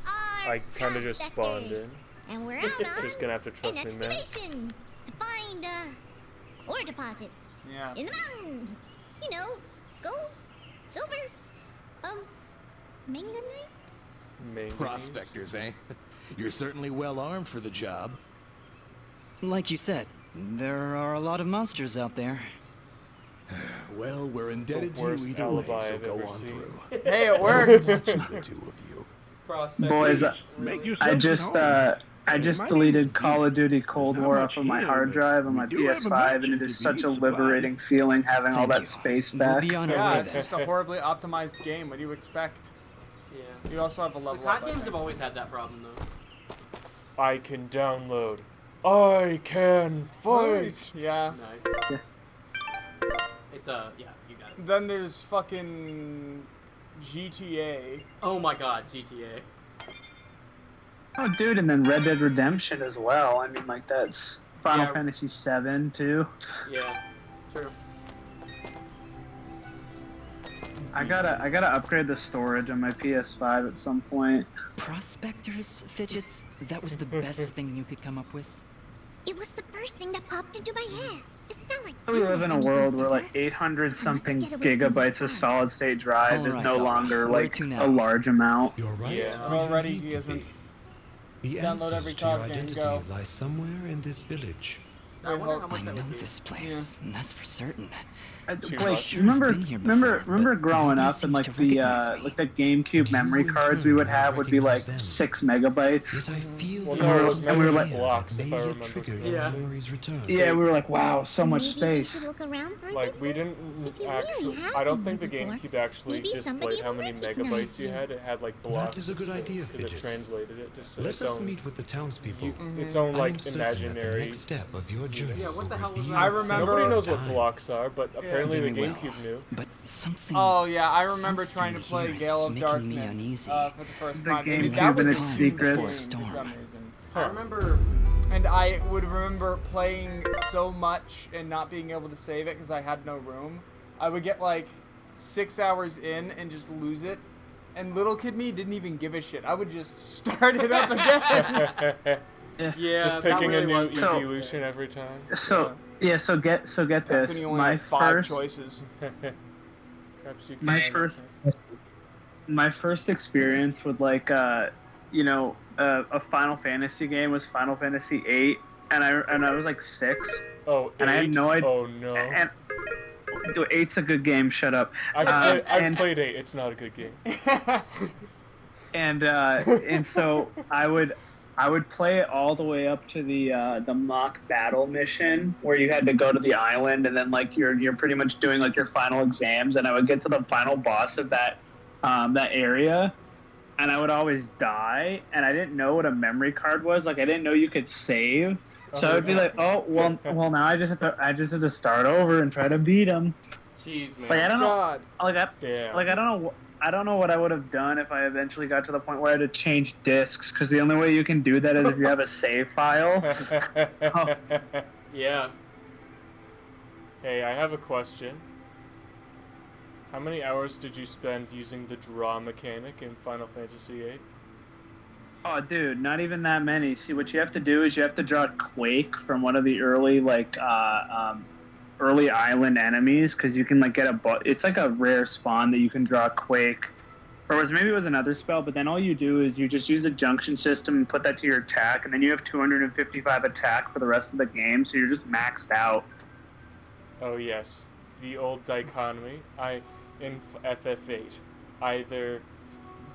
are I kind of just spawned prospectors, in. And we're out on Just gonna have to an trust me, man. expedition to find, ore deposits Yeah. in the mountains. You know, gold, silver, manganite? Manganese. Prospectors, eh? You're certainly well armed for the job. like you said, there are a lot of monsters out there. Well, we're indebted to you worst either way, alibi so I've go ever on seen. through. Hey, it worked! Between the two of you. Prospect. Boys, Make I yourselves just at home. I just My name is deleted Pete. Call of Duty Cold There's not War much off of my here, hard but drive on we my do have a PS5, and merchant it is if you such a need supplies. liberating feeling having all Thank that you. space We'll back. be on our Yeah, way it's then. just a horribly optimized game. What do you expect? Yeah. You also have a The level COD up. I games think. have always had that problem, though. I can download. I can fight. Yeah. Nice. It's yeah, you got it. Then there's fucking GTA. Oh my god, GTA. Oh, dude, and then Red Dead Redemption as well. I mean, like, that's Final Yeah. Fantasy VII, too. Yeah, true. I gotta upgrade the storage on my PS5 at some point. Prospectors, Fidgets? That was the best thing you could come up with? It was the first thing that popped into my head. It's not like We live in a world where like 800 something gigabytes of solid state drive is Alright, no Zara. longer Where like to now? a large amount. You're right. Yeah. where you Already need he to isn't. be. The Download answers every to your card game, identity go. lie somewhere in this village. I wonder how I much I that know would be. this place, and that's for certain. Too Blake, much. remember, Been here remember, before, remember but growing nobody up and seems like to the recognize me. like the GameCube Do memory you cards we would infer have would be like recognize them? 6 megabytes. Yet I feel Well, there no, is it was something memory like- here blocks, that if may I yet remember trigger correctly. your Yeah. memories return. Yeah, we were like, wow, so much Maybe we space. should look around for a Like, good we one. didn't If you actually. really have I don't been think the here GameCube before, actually maybe somebody displayed how will many recognize megabytes you you. had. It had like blocks. is a good idea, because it Fidget. translated it to its Let us own, meet with the townspeople. its own I am like certain that the imaginary. next step of your journey Yeah, what the hell was will that? reveal I itself remember- Nobody in knows what time. blocks are, but apparently the Very well. GameCube knew. But something. Oh yeah, I remember trying to something play here is Gale of making me Darkness uneasy. for the first The time. And GameCube that was and its in secrets. between for Storm. some reason. I remember. And I would remember playing so much and not being able to save it because I had no room. I would get like 6 hours in and just lose it. And little kid me didn't even give a shit. I would just start it up again. Yeah, Just that picking a really new was. So- evolution every time. So yeah, so get When this. you only My have 5 first choices. Perhaps you My can- first experience with like you know a Final Fantasy game was Final Fantasy VIII, and I was like 6, Oh, and I had 8? no idea. Oh no. And dude, 8's a good game. Shut up. I've and- played 8. It's not a good game. and so I would play it all the way up to the mock battle mission where you had to go to the island and then like you're pretty much doing like your final exams, and I would get to the final boss of that area, and I would always die, and I didn't know what a memory card was. Like I didn't know you could save, so I would be like, oh well now I just have to start over and try to beat him. Jeez, man. Like I don't know. God. I don't know what I would have done if I eventually got to the point where I had to change discs, because the only way you can do that is if you have a save file. Oh. Yeah. Hey, I have a question. How many hours did you spend using the draw mechanic in Final Fantasy VIII? Oh, dude, not even that many. See, what you have to do is you have to draw Quake from one of the early, early island enemies, because you can like get it's like a rare spawn that you can draw Quake, or maybe it was another spell, but then all you do is you just use a junction system and put that to your attack, and then you have 255 attack for the rest of the game, so you're just maxed out. Oh yes, the old dichotomy. In FF8, either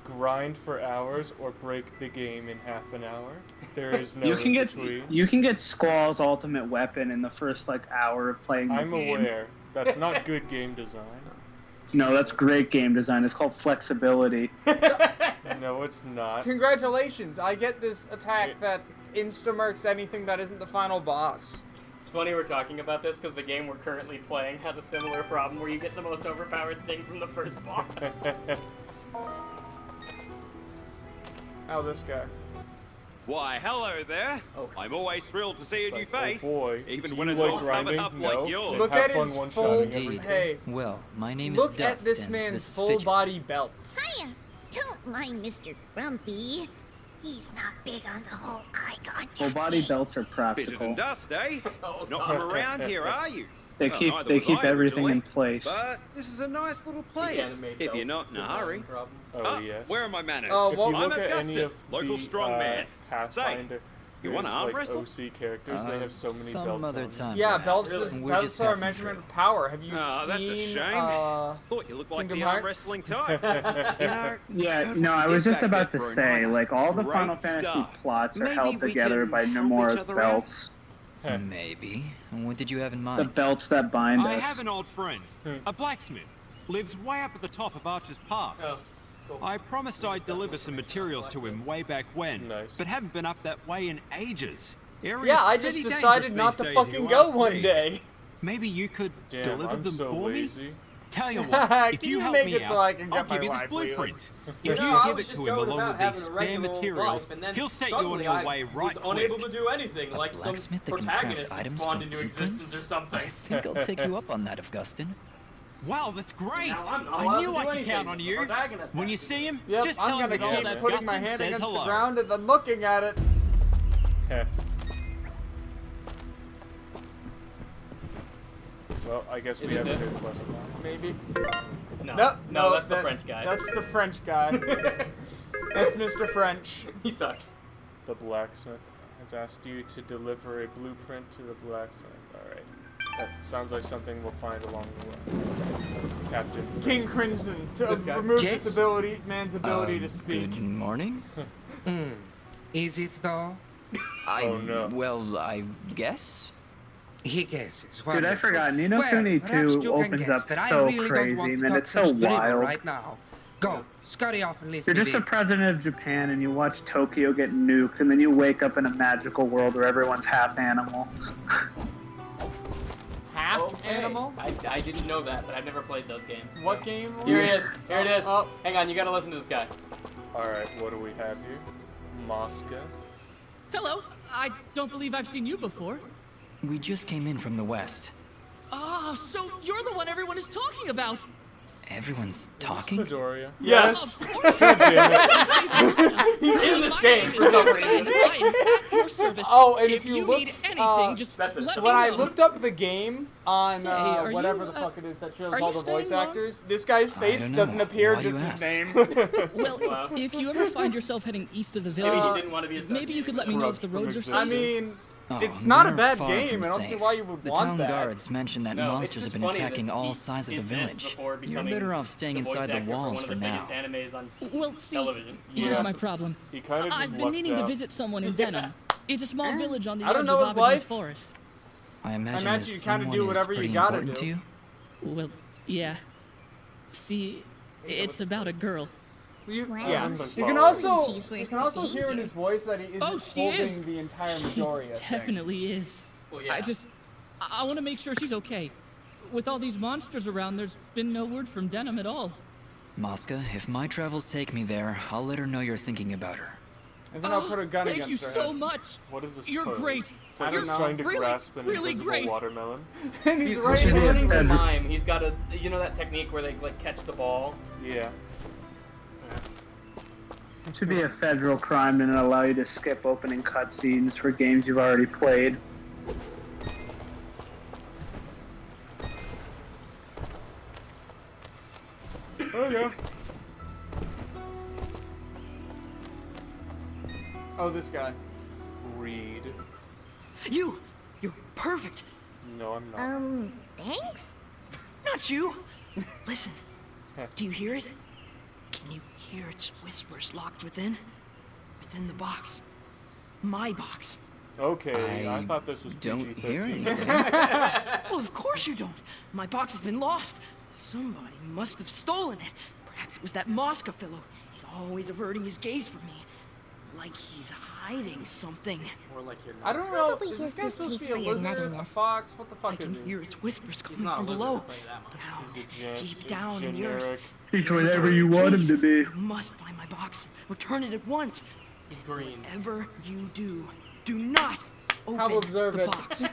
grind for hours or break the game in half an hour. There is no in between. You can get Squall's ultimate weapon in the first hour of playing the game. I'm aware. That's not good game design. No, that's great game design. It's called flexibility. No, it's not. Congratulations, I get this attack that insta-mercs anything that isn't the final boss. It's funny we're talking about this because the game we're currently playing has a similar problem where you get the most overpowered thing from the first boss. Oh, this guy. Why, hello there. Oh. I'm always thrilled to see a new face, oh boy. even Do when you it's like all grinding? covered up No. like yours. Look Have at fun his one-shotting full... everything. Hey, Well, my name is look Dust, at this and man's this full fidget. body belts. Hiya! Don't mind Mr. Grumpy. He's not big on the whole eye contact. Full body belts are Fidget practical. and dust, eh? Not from around here, are you? They Well, keep neither they was keep I everything in originally, place. But this is a nice little place, Animate if belt you're not in a design hurry. problem. Oh yes. Where are my manners? Oh, If well, you I'm look at any Augustus, of local the strongman. Pathfinder, You want to arm wrestle? OC characters, they have so many Some belts other on them. time. Yeah, perhaps. belts, We're belts just are a passing measurement through. of power. Have you Oh, that's a seen, shame. Thought you looked like Kingdom the arm Hearts? wrestling type. You know, Yeah, heard no, when I you was get just back about there to for a say, night. like, all the Great Final Fantasy stuff. plots are Maybe held we together can by help each Nomura's other belts. Maybe. What did you have in The mind? belts that bind I us. have an old friend, a blacksmith. Lives way up at the top of Archer's Pass. Oh, cool. I promised I'd deliver some materials to him way back when, Nice. but haven't been up that way in ages. Area's Yeah, I just pretty decided dangerous not these to days, fucking you go ask one me. day. Maybe you could Damn, deliver I'm them so for lazy. me? Tell you what, if Can you you help make me it out, so I can I'll get my give you this life wheel? blueprint. You If know, you I give was it just to him going along about with these having a spare regular old materials, life, and then he'll set you on suddenly your I way was right unable quick. to do anything, like some blacksmith that can protagonist craft that items spawned from into existence or blueprints? something. I think I'll take you up on that, Augustine. Wow, that's great! Now I'm not I allowed knew to I do could anything. count on The you. protagonist When you has to. see him, Yep, just I'm tell him gonna that all keep that putting my Augustine hand says against hello. the ground and then looking at it. Heh. Well, I guess we Is have this a it? new quest now. Maybe. No, No, no, that's the that- French guy. That's the French guy. That's Mr. French. He sucks. The blacksmith has asked you to deliver a blueprint to the blacksmith. Alright. That sounds like something we'll find along the way. Captain King Crimson to This guy. remove Yes. this ability, man's ability to speak. Good morning. Is it though? Oh, no. Well, I guess. He guesses. Dude, I Wonderful. forgot. Nino Well, Kuni perhaps 2 you can opens guess up that I so really don't want crazy, to man. talk It's so such drivel wild. right now. Go, scurry off and leave You're me just the be. president of Japan and you watch Tokyo get nuked and then you wake up in a magical world where everyone's half animal. Half Okay. animal? I didn't know that, but I've never played those games. What so. game? Here it is. Here it is. Oh. Hang on, you gotta listen to this guy. Alright, what do we have here? Mosca. Hello. I don't believe I've seen you before. We just came in from the west. Oh, so you're the one everyone is talking about. Everyone's talking? Midoriya. Yes. Of course. He's in this game for some reason. I'm at your service. Oh, and if you you look, need anything, just That's it. let me when I know. looked up the game on Say, are whatever you, the fuck it is that shows are all you the voice staying long? actors, this guy's I face don't know. doesn't appear, Why just you his ask? name. Well, if you ever find yourself heading east of the So village, he didn't want to be associated. maybe you could let me know if the roads are Scrubbed I from safe. mean, Oh, It's not a they're bad far game. from I don't see safe. why you would the want town that. guards mentioned that No, it's monsters have just been funny attacking that all he sides of the did this village. before You're becoming better off staying the voice inside the actor for walls one of for the now. biggest animes on Well, see, television. here's my problem. He kind of just I've been lucked meaning to out. visit someone in Denham. It's a small village on the I edge don't know of his Aberdeen's life. forest. I imagine, imagine you kinda someone do is whatever you pretty gotta important do. to you? Well, yeah. See, it's about a girl. Yeah. Well, You can she's also hear in his voice that he isn't Oh, she holding is. the entire She majority of things. definitely is. Well, yeah. I want to make sure she's okay. With all these monsters around, there's been no word from Denham at all. Mosca, if my travels take me there, I'll let her know you're thinking about her. And then I'll put a gun Thank against you her so head. much. What is this You're pose? great. It's like You're he's trying to really, grasp an really invisible great. watermelon. And He's right he's in learning to it. mime. He's got a, you know that technique where they like catch the ball. Yeah. It should be a federal crime to not allow you to skip opening cutscenes for games you've already played. Oh yeah. Oh, this guy. Read. You're perfect. No, I'm not. Thanks? Not you. Listen, do you hear it? Can you hear its whispers locked within the box? My box. Okay, I thought this was Don't PG-13. hear anything. Well, of course you don't. My box has been lost. Somebody must have stolen it. Perhaps it was that Mosca fellow. He's always averting his gaze from me. Like he's hiding something. Or like you're I don't know. Probably Is this his guy supposed to distaste be a for your lizard, a nuttiness. fox? What the I fuck is can he? hear its whispers coming not a from lizard, below. I'll tell you that much. Now, He's a deep down in the earth. generic. He's whatever you want him to be. You must find my box. Return it at once. He's green. Whatever you do, do not How open the observant. box.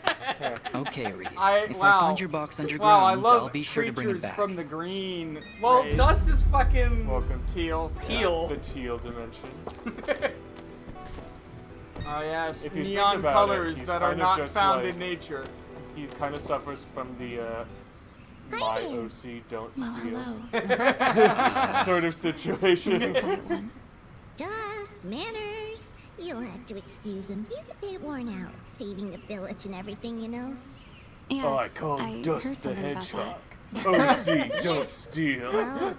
Okay, Reed. If wow. I find your box underground, Wow, I love I'll be sure to bring it creatures back. from the green. Well, race. dust is fucking Welcome teal. teal. The teal dimension. Oh yes, If you think neon about it, colors he's that are kind of not just found like- in nature. He kind of suffers from the my OC don't steal sort of situation. Dust, manners. You'll have to excuse him. He's a bit worn out, saving the village and everything, you know? Oh, I call him Dust the something about Hedgehog. OC don't steal.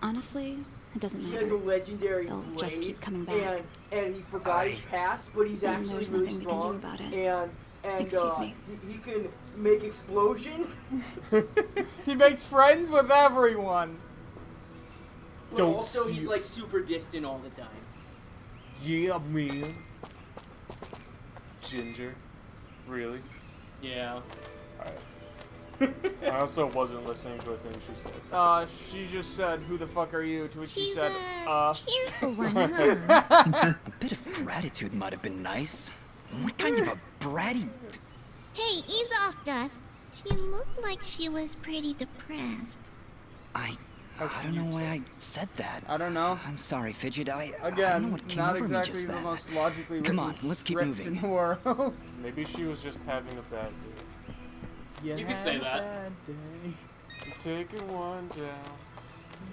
Honestly, it doesn't He matter. has a legendary They'll blade, just keep coming back. and he forgot his past, but he's And actually there's really nothing we can do strong. about it. And Excuse me. he can make explosions. He makes friends with everyone. But Don't also, steal. he's like super distant all the time. Yeah, man. Ginger. Really? Yeah. I also wasn't listening to a thing she said. She just said, "Who the fuck are you?" To which he She's said, a cheerful one, huh? A bit of gratitude might have been nice. What kind of a bratty... Hey, ease off, Dust. She looked like she was pretty depressed. I don't know why I said that. I don't know. I'm sorry, Fidget. I don't know Again, what came not over me exactly just the then. most logically Come written on, let's keep script moving. in the world. Maybe she was just having a bad day. You could say that. Taking one down.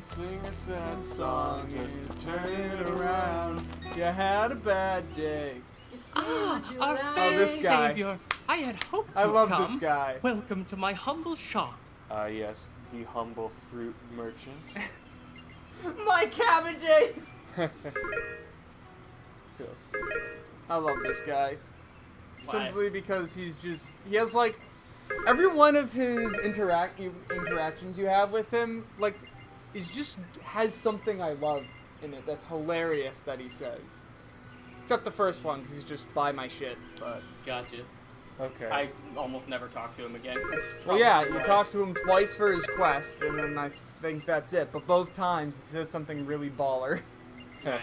Sing a sad song just to turn it around. You had a bad day. Our Oh, fair this guy. savior. I had hoped I you'd love come. this guy. Welcome to my humble shop. Yes, the humble fruit merchant. My cabbages! Cool. I love this guy. Why? Simply because he has like every one of his interactions you have with him, like, is just has something I love in it that's hilarious that he says. Except the first one, because he's just buy my shit, but... Gotcha. Okay. I almost never talked to him again. Well, yeah, you talk to him twice for his quest, and then I think that's it. But both times, he says something really baller. Nice.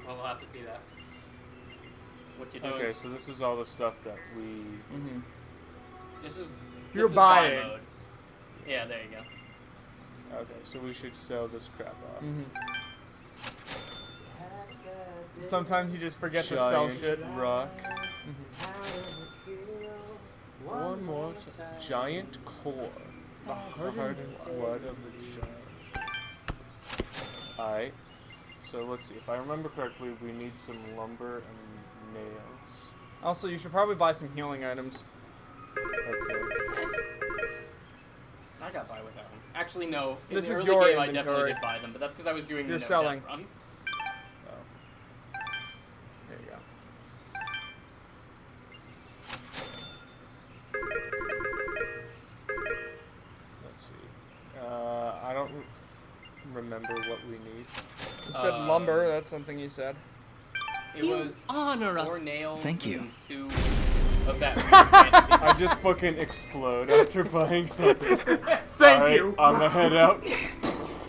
Well, we'll have to see that. What you doing? Okay, so this is all the stuff that we... Mm-hmm. This is You're this is buy buying. mode. Yeah, there you go. Okay, so we should sell this crap off. Sometimes you just forget to sell Giant shit. rock. One more giant core. The hardened blood of the giant. Alright. So let's see. If I remember correctly, we need some lumber and nails. Also, you should probably buy some healing items. Okay. I got by without them. Actually, no. In This the is early your game, I definitely inventory. did buy them, but that's because I was doing You're the selling. no-death run. There you go. Let's see. I don't remember what we need. You said lumber. That's something you said. It was honor 4 nails. Thank you. And 2 of that weird fantasy. I just fucking explode after buying something. Thank Alright, you. I'm gonna head out.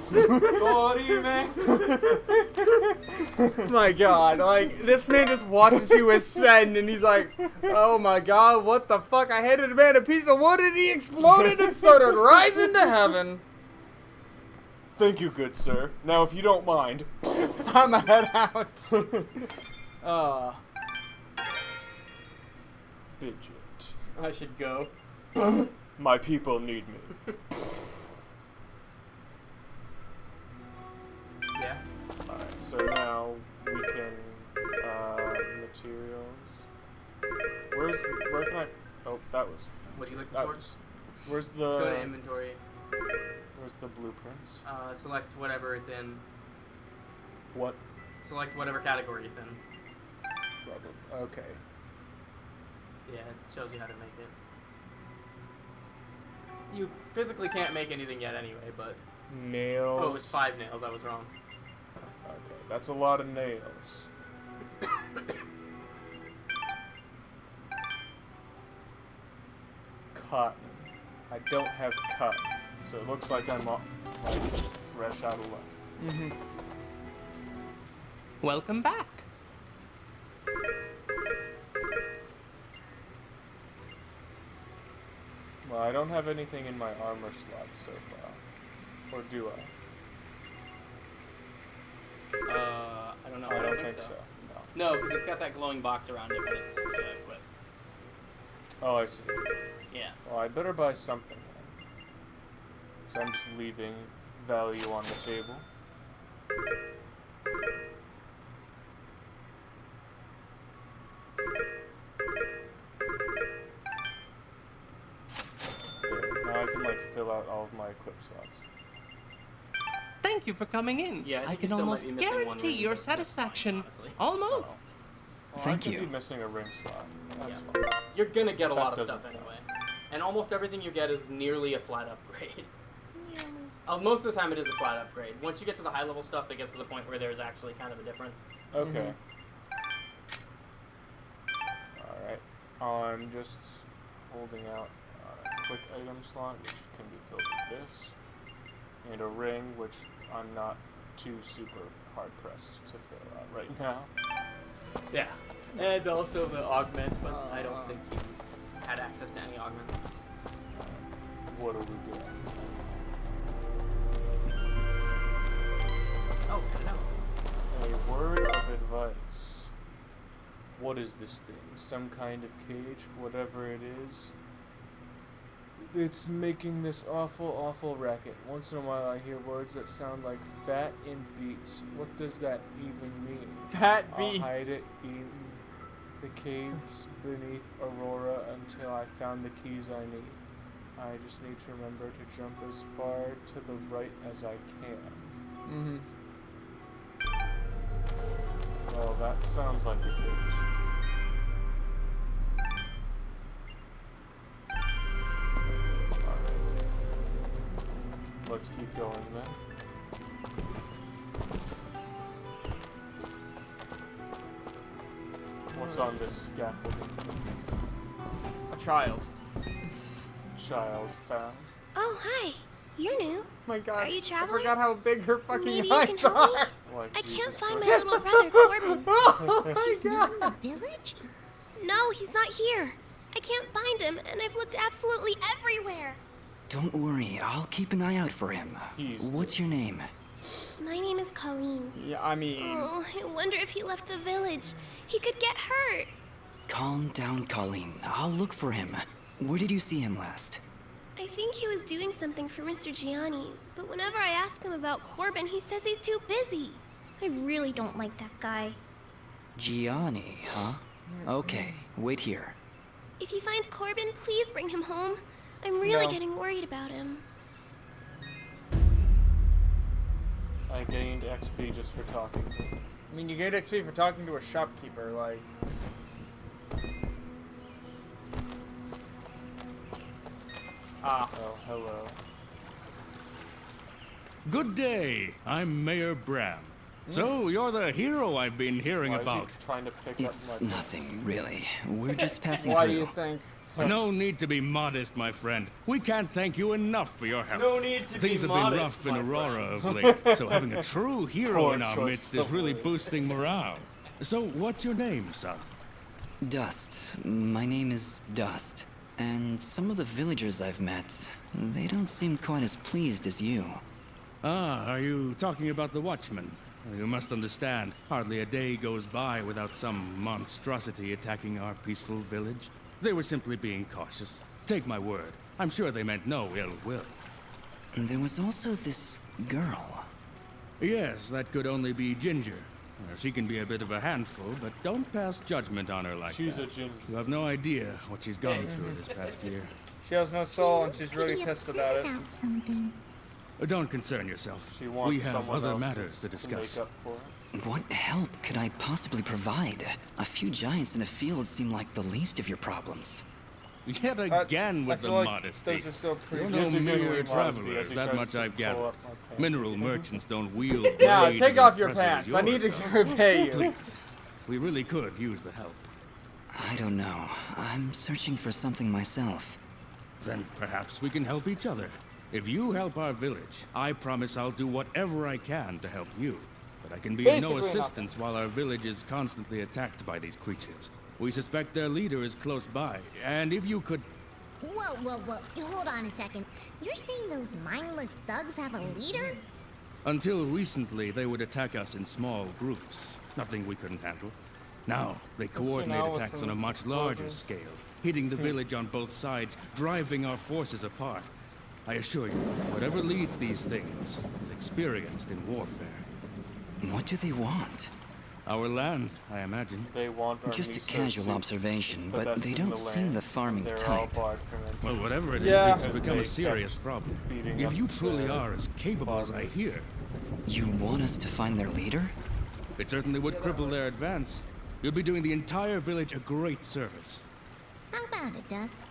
Sorry, man. My God, like this man just watches you ascend, and he's like, "Oh my God, what the fuck? I handed a man a piece of wood, and he exploded and started rising to heaven." Thank you, good sir. Now, if you don't mind, I'm gonna head out. Fidget. I should go. My people need me. Yeah. Alright, so now we can, materials. Where can I, oh, that was, What are you looking that for? was, where's the, Go to inventory. where's the blueprints? Select whatever it's in. What? Select whatever category it's in. Probably, okay. Yeah, it shows you how to make it. You physically can't make anything yet anyway, but... Nails. Oh, it's 5 nails. I was wrong. Okay, that's a lot of nails. Cotton. I don't have cotton, so it looks like I'm like fresh out of luck. Welcome back. Well, I don't have anything in my armor slots so far. Or do I? I don't know. I I don't think think so. No. No, because it's got that glowing box around it when it's equipped. Oh, I see. Yeah. Well, I better buy something then. So I'm just leaving value on the table. There. Now I can like fill out all of my equip slots. Thank you for coming in. Yeah, I I think can you still might almost be missing one guarantee ring, your but that's fine, satisfaction. honestly. Almost. Well, Thank I you. could be missing a ring slot. That's Yeah. fine. You're gonna get a That lot of doesn't stuff count. anyway. And almost everything you get is nearly a flat upgrade. Most of the time it is a flat upgrade. Once you get to the high level stuff, it gets to the point where there's actually kind of a difference. Okay. Alright. I'm just holding out a quick item slot, which can be filled with this. And a ring, which I'm not too super hard pressed to fill out right now. Yeah. And also the augment, but I don't think you had access to any augments. What do we get? Oh, I don't know. A word of advice. What is this thing? Some kind of cage? Whatever it is. It's making this awful racket. Once in a while I hear words that sound like fat and beats. What does that even mean? Fat I'll beats. hide it in the caves beneath Aurora until I found the keys I need. I just need to remember to jump as far to the right as I can. Well, that sounds like a cage. Let's keep going then. What's on this scaffolding? A child. Child found. Oh, hi. You're new. My God. Are you I travelers? forgot how big her fucking Maybe you can eyes help are. me? Like I can't Jesus find my Christ. little brother, Corbin. Oh my He's God. not in the village? No, he's not here. I can't find him, and I've looked absolutely everywhere. Don't worry, I'll keep an eye out for him. What's your name? My name is Colleen. Yeah, I mean... Oh, I wonder if he left the village. He could get hurt. Calm down, Colleen. I'll look for him. Where did you see him last? I think he was doing something for Mr. Gianni, but whenever I ask him about Corbin, he says he's too busy. I really don't like that guy. Gianni, huh? Okay, wait here. If you find Corbin, please bring him home. I'm really No. getting worried about him. I gained XP just for talking to him. I mean, you get XP for talking to a shopkeeper, like. Oh, hello. Good day. I'm Mayor Bram. So, you're the hero I've been hearing Why is he about. trying to pick It's up my nothing, really. We're just passing Why through. do you think? No need to be modest, my friend. We can't thank you enough for your help. No need to Things be have been modest, rough in my Aurora friend. of late, so having a true hero Poor in our choice midst is of really word. boosting morale. So, what's your name, son? Dust. My name is Dust. And some of the villagers I've met, they don't seem quite as pleased as you. Ah, are you talking about the Watchmen? You must understand, hardly a day goes by without some monstrosity attacking our peaceful village. They were simply being cautious. Take my word, I'm sure they meant no ill will. There was also this girl. Yes, that could only be Ginger. She can be a bit of a handful, but don't pass judgment on her like She's that. a ginger. You have no idea what she's gone through this past year. She has no soul and she's really Pretty pissed upset about it. about something. Don't concern yourself. She wants We have someone other else matters to discuss. make up for it. What help could I possibly provide? A few giants in a field seem like the least of your problems. Yet again with I the feel like modesty. those are still pretty You're good no to do mere with modesty travelers, as he that tries much to I've pull gathered. up my pants. Mineral merchants don't wield Yeah, blades take as off your impressive as pants. I need to yours, repay you. Please, we really could use the help. I don't know. I'm searching for something myself. Then perhaps we can help each other. If you help our village, I promise I'll do whatever I can to help you. But I can be of no Basically assistance while our village is constantly attacked by these creatures. We suspect their leader is close by, and if you could... Whoa, whoa, whoa. Hold on a second. You're saying those mindless thugs have a leader? Until recently, they would attack us in small groups. Nothing we couldn't handle. Now, they coordinate now with attacks on a some much larger closure. scale, hitting the village on both sides, driving our forces apart. I assure you, whatever leads these things is experienced in warfare. What do they want? Our land, I imagine. They want our Just a resources. casual observation, It's the but best they in don't the seem land. the farming They're type. all barred from it. Well, whatever it is, Yeah. it's Because become they a serious kept problem. beating If up you truly the are as capable as I farmers. hear, You want us to find their leader? it certainly would cripple their advance. You'd be doing the entire village a great service. How about it, Dust?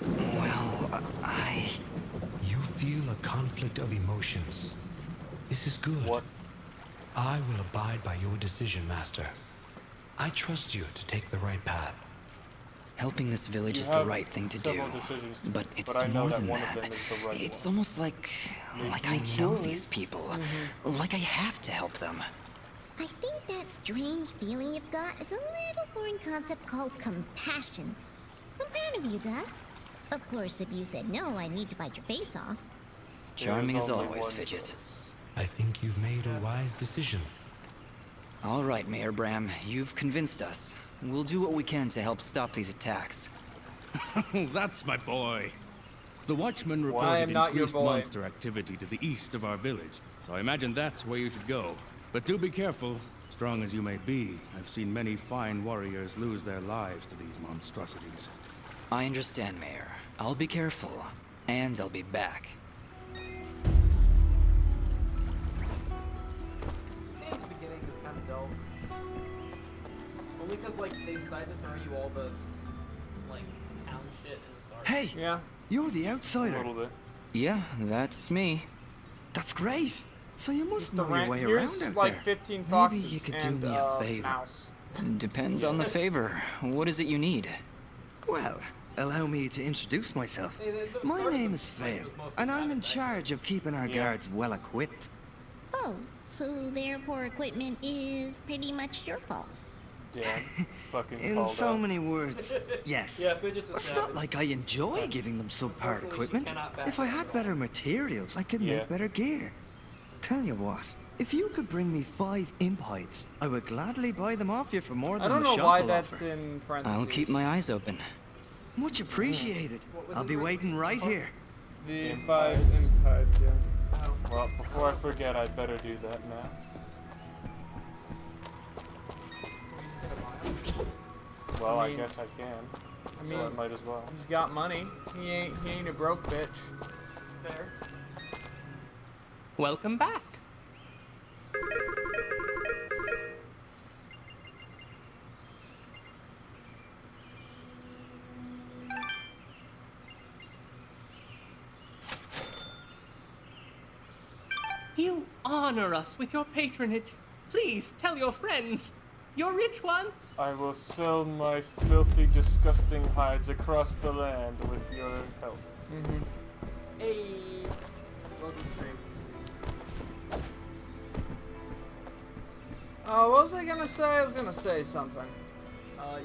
Well, You feel a conflict of emotions. This is good. What? I will abide by your decision, Master. I trust you to take the right path. Helping this village You is the have right thing to do. several decisions to But make, it's but I know more that than one of that. them is the right It's one. almost like Make I you know choose. these people. Mm-hmm. Like I have to help them. I think that strange feeling you've got is a little foreign concept called compassion. I'm proud of you, Dust. Of course, if you said no, I'd need to bite your face off. Charming as only always, one Fidget. choice. I think you've made a wise decision. All right, Mayor Bram, you've convinced us. We'll do what we can to help stop these attacks. That's my boy. The Watchmen I reported am not your increased boy. monster activity to the east of our village, so I imagine that's where you should go. But do be careful. Strong as you may be, I've seen many fine warriors lose their lives to these monstrosities. I understand, Mayor. I'll be careful. And I'll be back. This game's beginning is kind of dull. Only because, like, they decided to throw you all the, like, town shit in the start. Hey! Yeah. You're the outsider. A little bit. Yeah, that's me. That's great. So you must The know your rent way here's around out like there. 15 Maybe foxes you could and, do me a favor. mouse. Depends on the favor. What is it you need? Well, allow me to introduce myself. My name is Fail, and I'm in charge of keeping our guards well equipped. Oh, so their poor equipment is pretty much your fault. Damn. Fucking In called so out. many words, yes. Yeah, Fidget's a It's savage. not like I enjoy giving them subpar equipment. If I had better materials, I could Yeah. make better gear. Tell you what, if you could bring me 5 imp hides, I would gladly buy them off you for more I than don't the know shop why will that's offer. in parentheses. I'll keep my eyes open. Much appreciated. I'll be waiting right here. The Imp 5 hides. imp hides, yeah. Well, before I forget, I'd better do that now. Well, I mean- I guess I can. I mean, so I might as well. He's got money. He ain't a broke bitch. Fair. Welcome back. You honor us with your patronage. Please tell your friends, your rich ones. I will sell my filthy, disgusting hides across the land with your help. Mm-hmm. Hey. Welcome to stream. What was I gonna say? I was gonna say something.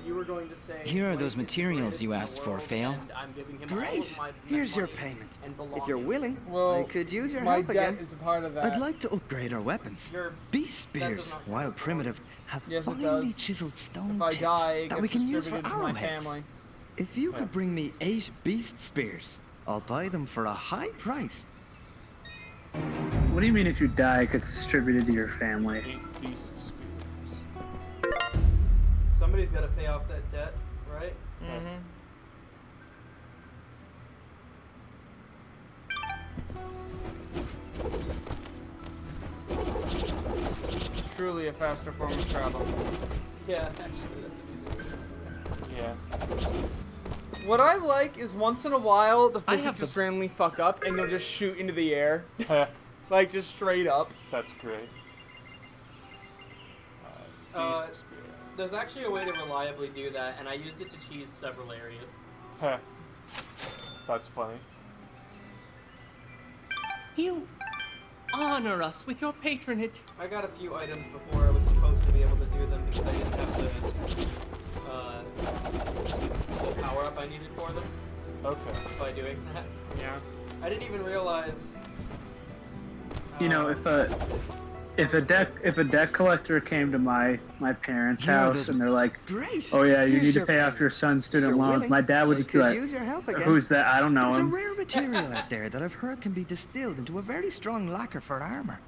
You were going to say. Here are those materials you asked for, Fail. I'm giving him all Great. of my Here's your money payment. and If you're willing, Well, I could use your my help debt again. is a part of that. I'd like to upgrade our weapons. Your Beast debt does spears, not while primitive, have Yes, it finely does. chiseled stone If I tips die, it that we gets can use for distributed to my arrowheads. family. If you could bring me 8 beast spears, I'll buy them for a high price. What do you mean if you die, it gets distributed to your family? 8 beast spears. Somebody's got to pay off that debt, right? Mm-hmm. Truly a faster form of travel. Yeah, actually, that's a decent. Yeah. What I like is once in a while the I have physics the- just randomly fuck up and they'll just shoot into the air. Like just straight up. That's great. Beast spear. There's actually a way to reliably do that, and I used it to cheese several areas. Heh. That's funny. You honor us with your patronage. I got a few items before I was supposed to be able to do them because I didn't have the full power up I needed for them Okay. by doing that. Yeah. I didn't even realize. You know, if a debt collector came to my parents' Here are house those- and they're like, Great. "Oh yeah, you Here's need to your pay off payment. your son's student If you're loans," willing, my dad would I just be could like, use your help again. "Who's that? I don't know There's a him." rare material out there that I've heard can be distilled into a very strong lacquer for armor.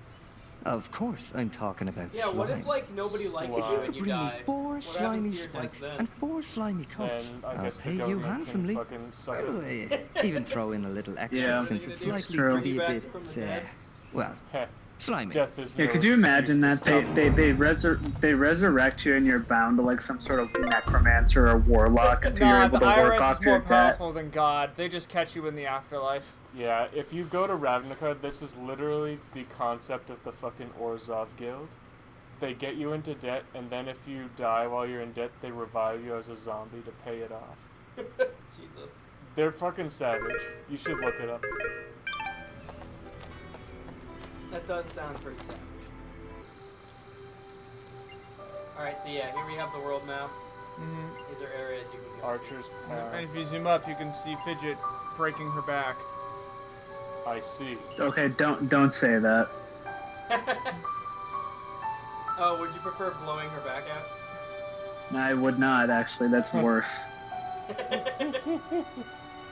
Of course, I'm talking about Yeah, what if slime. like nobody likes If you you and could you bring die? me 4 What slimy happens to your spikes debt then? and 4 slimy coats, Then I I'll guess the pay you government handsomely. can fucking suck Well, it. even throw in a little extra Yeah. since it's True. likely True. to be a Back bit, from the dead. well, Heh. slimy. Death is Yeah, no could you imagine excuse that to they resurrect you and you're bound to like some sort of necromancer or warlock until you're Nah, able the to work IRS off is your more debt? powerful than God. They just catch you in the afterlife. Yeah, if you go to Ravnica, this is literally the concept of the fucking Orzhov Guild. They get you into debt, and then if you die while you're in debt, they revive you as a zombie to pay it off. Jesus. They're fucking savage. You should look it up. That does sound pretty savage. Alright, so yeah, here we have the world map. Mm-hmm. These are areas you can go. Archer's And Pass. if you zoom up, you can see Fidget breaking her back. I see. Okay, don't say that. Oh, would you prefer blowing her back out? I would not actually. That's worse.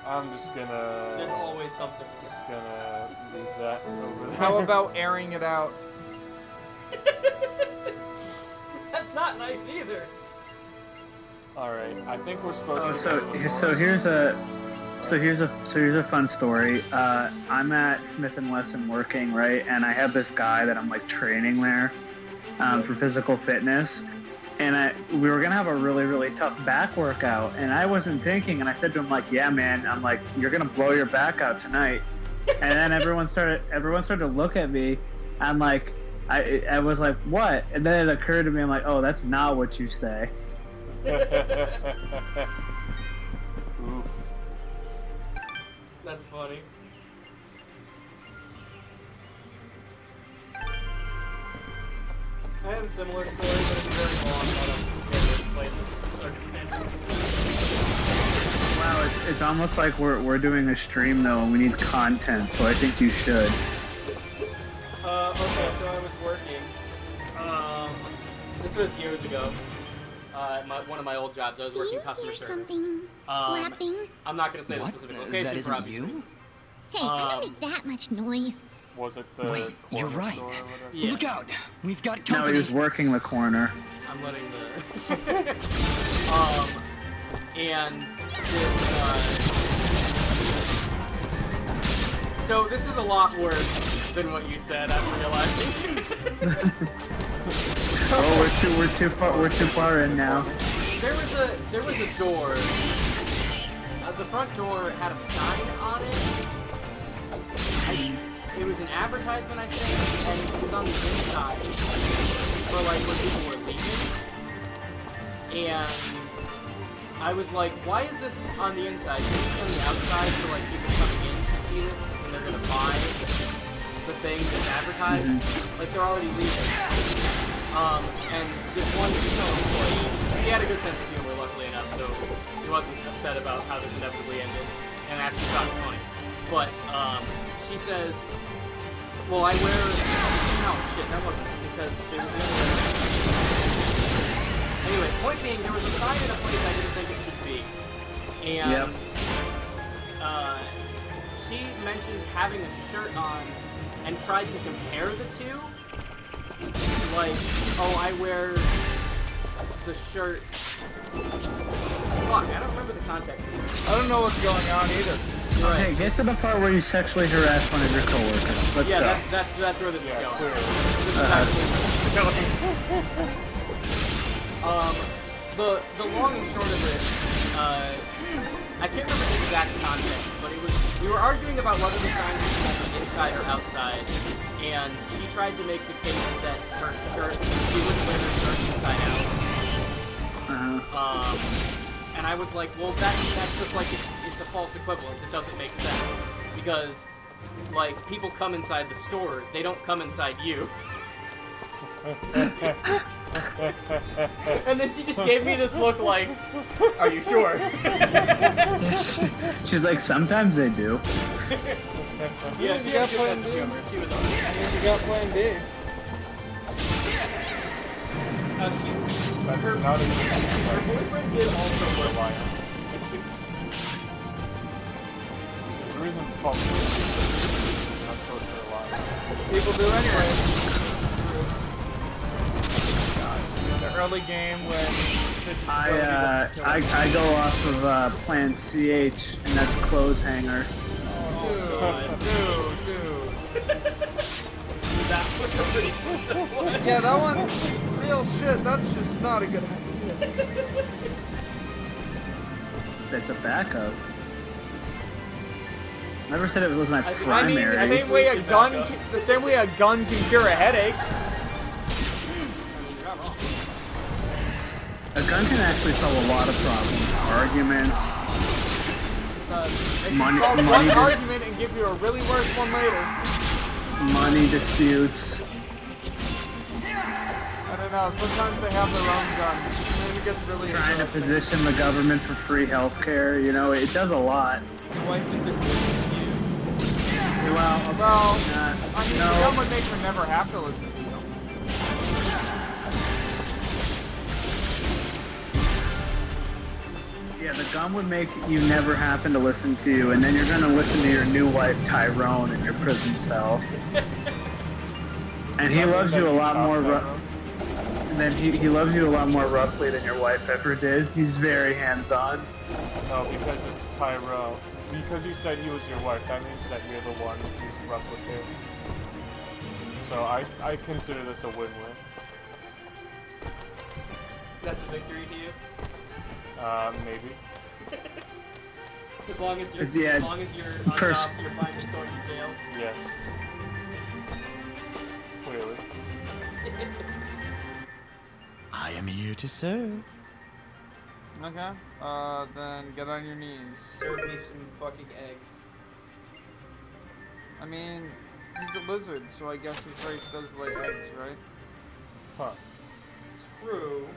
I'm just gonna... There's always something. Just gonna leave that over there. How about airing it out? That's not nice either. Alright, I think we're supposed Oh, to... so here's a fun story. I'm at Smith & Wesson working, right, and I have this guy that I'm like training there for physical fitness, and we were gonna have a really tough back workout, and I wasn't thinking, and I said to him like, "Yeah, man," I'm like, "You're gonna blow your back out tonight," and then everyone started to look at me. I'm like, I was like, "What?" And then it occurred to me, I'm like, "Oh, that's not what you say." Oof. That's funny. I have a similar story, but it's very long. I don't care to explain the circumstances. Wow, it's almost like we're doing a stream though, and we need content, so I think you should. Okay, so I was working. This was years ago. One of my old jobs, I was working customer service. Lapping? I'm not gonna say the What? specific That location for isn't obvious you? reasons. Hey, I don't make that much noise. Was it the Wait, you're corner right. store or whatever? Yeah. Look out! We've got No, company. he was working the corner. I'm letting the And so this is a lot worse than what you said, I'm realizing. Oh, we're too far in now. There was a door. The front door had a sign on it. It was an advertisement, I think, and it was on the inside for like where people were leaving. And I was like, why is this on the inside? This is on the outside for like people coming in to see this, and they're gonna buy the thing that's advertised. Like they're already leaving. And this one employee, he had a good sense of humor, luckily enough, so he wasn't upset about how this inevitably ended, and actually thought it funny. But she says, well, I wear... No, shit, that wasn't because it was the other way. Anyway, point being, there was a sign in a place I didn't think it should be. And she mentioned having a shirt on and tried to compare the two. Like, oh, I wear the shirt... Fuck, I don't remember the context. I don't know what's going on either. Right. Okay, get to the part where you sexually harass one of your coworkers. Let's go. That's where this is going. This is the long and short of it, I can't remember the exact context, but it was, we were arguing about whether the sign was inside or outside, and she tried to make the case that her shirt, she wouldn't wear her shirt inside out. And I was like, well, that's just like, it's a false equivalence. It doesn't make sense. Because, like, people come inside the store. They don't come inside you. And then she just gave me this look like, are you sure? She's like, sometimes they do. Yeah, she got plan B. She was on. You got plan B. That's her boyfriend did also wear wire. There's a reason it's called it's not close to the line. People do anyway. The early game when I go off of plan CH, and that's clothes hanger. Dude. Yeah, that one, real shit, that's just not a good idea. That's a backup. Never said it was my primary. I mean, the same way a gun can cure a headache. A gun can actually solve a lot of problems. Arguments. It can solve one argument and give you a really worse one later. Money disputes. I don't know, sometimes they have their own gun. And it gets really Trying to position the government for free healthcare, you know, it does a lot. Your wife just dismisses you. Well, I mean, the gun would make her never have to listen to you. Yeah, the gun would make you never happen to listen to you, and then you're gonna listen to your new wife Tyrone in your prison cell. And he loves you a lot more. Then he loves you a lot more roughly than your wife ever did. He's very hands-on. No, because it's Tyrell. Because you said he was your wife, that means that you're the one who's rough with him. So I consider this a win-win. That's a victory to you? Maybe. As long as you're, as long as you're on top, you're fine just going to jail? Yes. Clearly. I am here to serve. Okay, then get on your knees. Serve me some fucking eggs. I mean, he's a lizard, so I guess his race does lay eggs, right? Huh. True.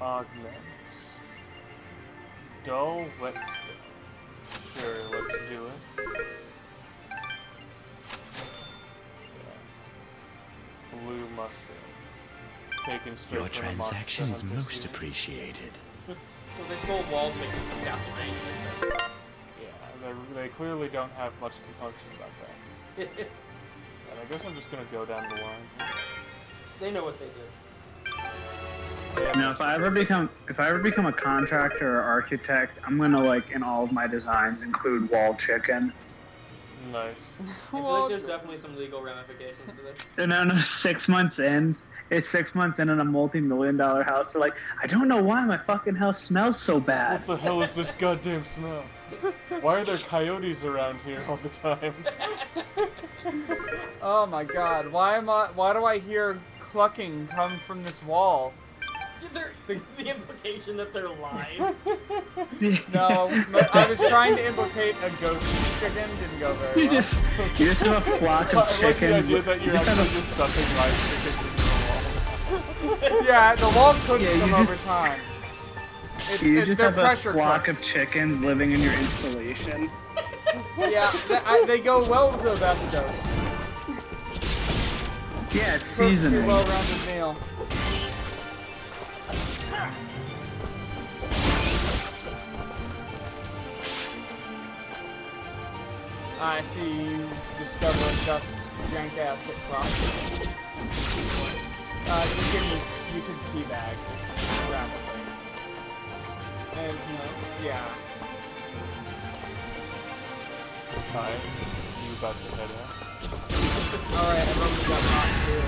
Augments. Dull whetstone. Sure, let's do it. Yeah. Blue mushroom. Taken straight Your from the transaction is monster most hunter series. appreciated. Well, they stole wall chicken from Castlevania. They clearly don't have much compunction about that. And I guess I'm just gonna go down the line. They know what they do. No, if I ever become a contractor or architect, I'm gonna like in all of my designs include wall chicken. Nice. I feel like there's definitely some legal ramifications to this. And then 6 months in, it's 6 months in a multi-million-dollar house. They're like, I don't know why my fucking house smells so bad. What the hell is this goddamn smell? Why are there coyotes around here all the time? Oh my god, why do I hear clucking come from this wall? The implication that they're lying. No, I was trying to implicate a ghost chicken, didn't go very well. You just have a flock of I like the chickens. idea that you're actually just stuffing live chickens into the wall. Yeah, the wall cooks Yeah, them you over just- time. You just They're have a pressure flock cooked. of chickens living in your installation. Yeah, they go well with the asbestos. Yeah, it's Supposed to be a seasoning. well-rounded meal. I see you discovered Dust's jank ass hit crop. You can teabag rapidly. And yeah. Hi. You about to head out? Alright, everyone's got hot too.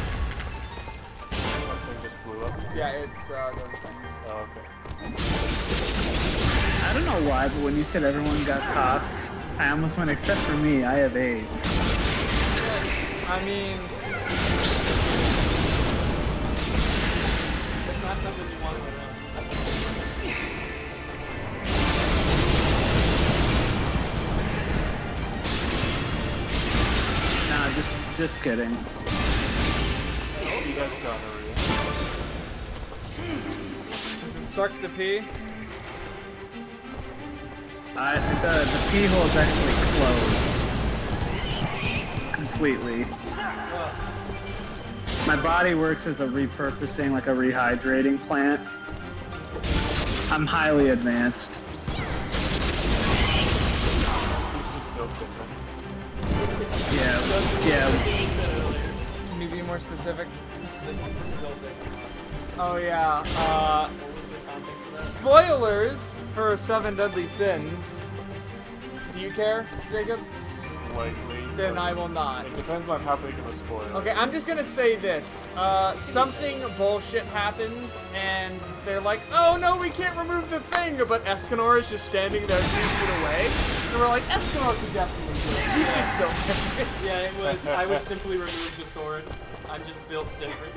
Something just blew up? Yeah, it's those things. Oh, okay. I don't know why, but when you said everyone got cops, I almost went, except for me, I have AIDS. I mean, It's not something you want to know. Nah, just kidding. You guys gonorrhea. does it suck to pee? The pee hole is actually closed. Completely. My body works as a repurposing, like a rehydrating plant. I'm highly advanced. He's just built different. Yeah. Can you be more specific? Oh yeah, spoilers for 7 Deadly Sins. Do you care, Jacob? Slightly. Then I will not. It depends on how big of a spoiler. Okay, I'm just gonna say this. Something bullshit happens, and they're like, oh no, we can't remove the thing, but Escanor is just standing there 2 feet away. And we're like, Escanor could definitely do it. He's just built different. Yeah, it was. I would simply remove the sword. I'm just built different.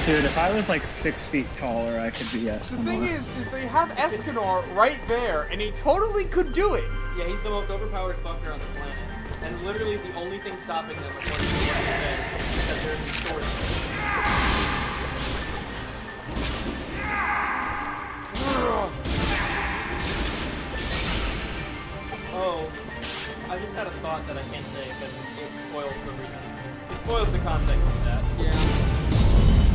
Dude, if I was like 6 feet taller, I could be Escanor. The thing is they have Escanor right there, and he totally could do it. Yeah, he's the most overpowered fucker on the planet. And literally the only thing stopping them, according to what he said, is that there's a sword. Oh, I just had a thought that I can't say because it spoils the reason. It spoils the context of that. Yeah.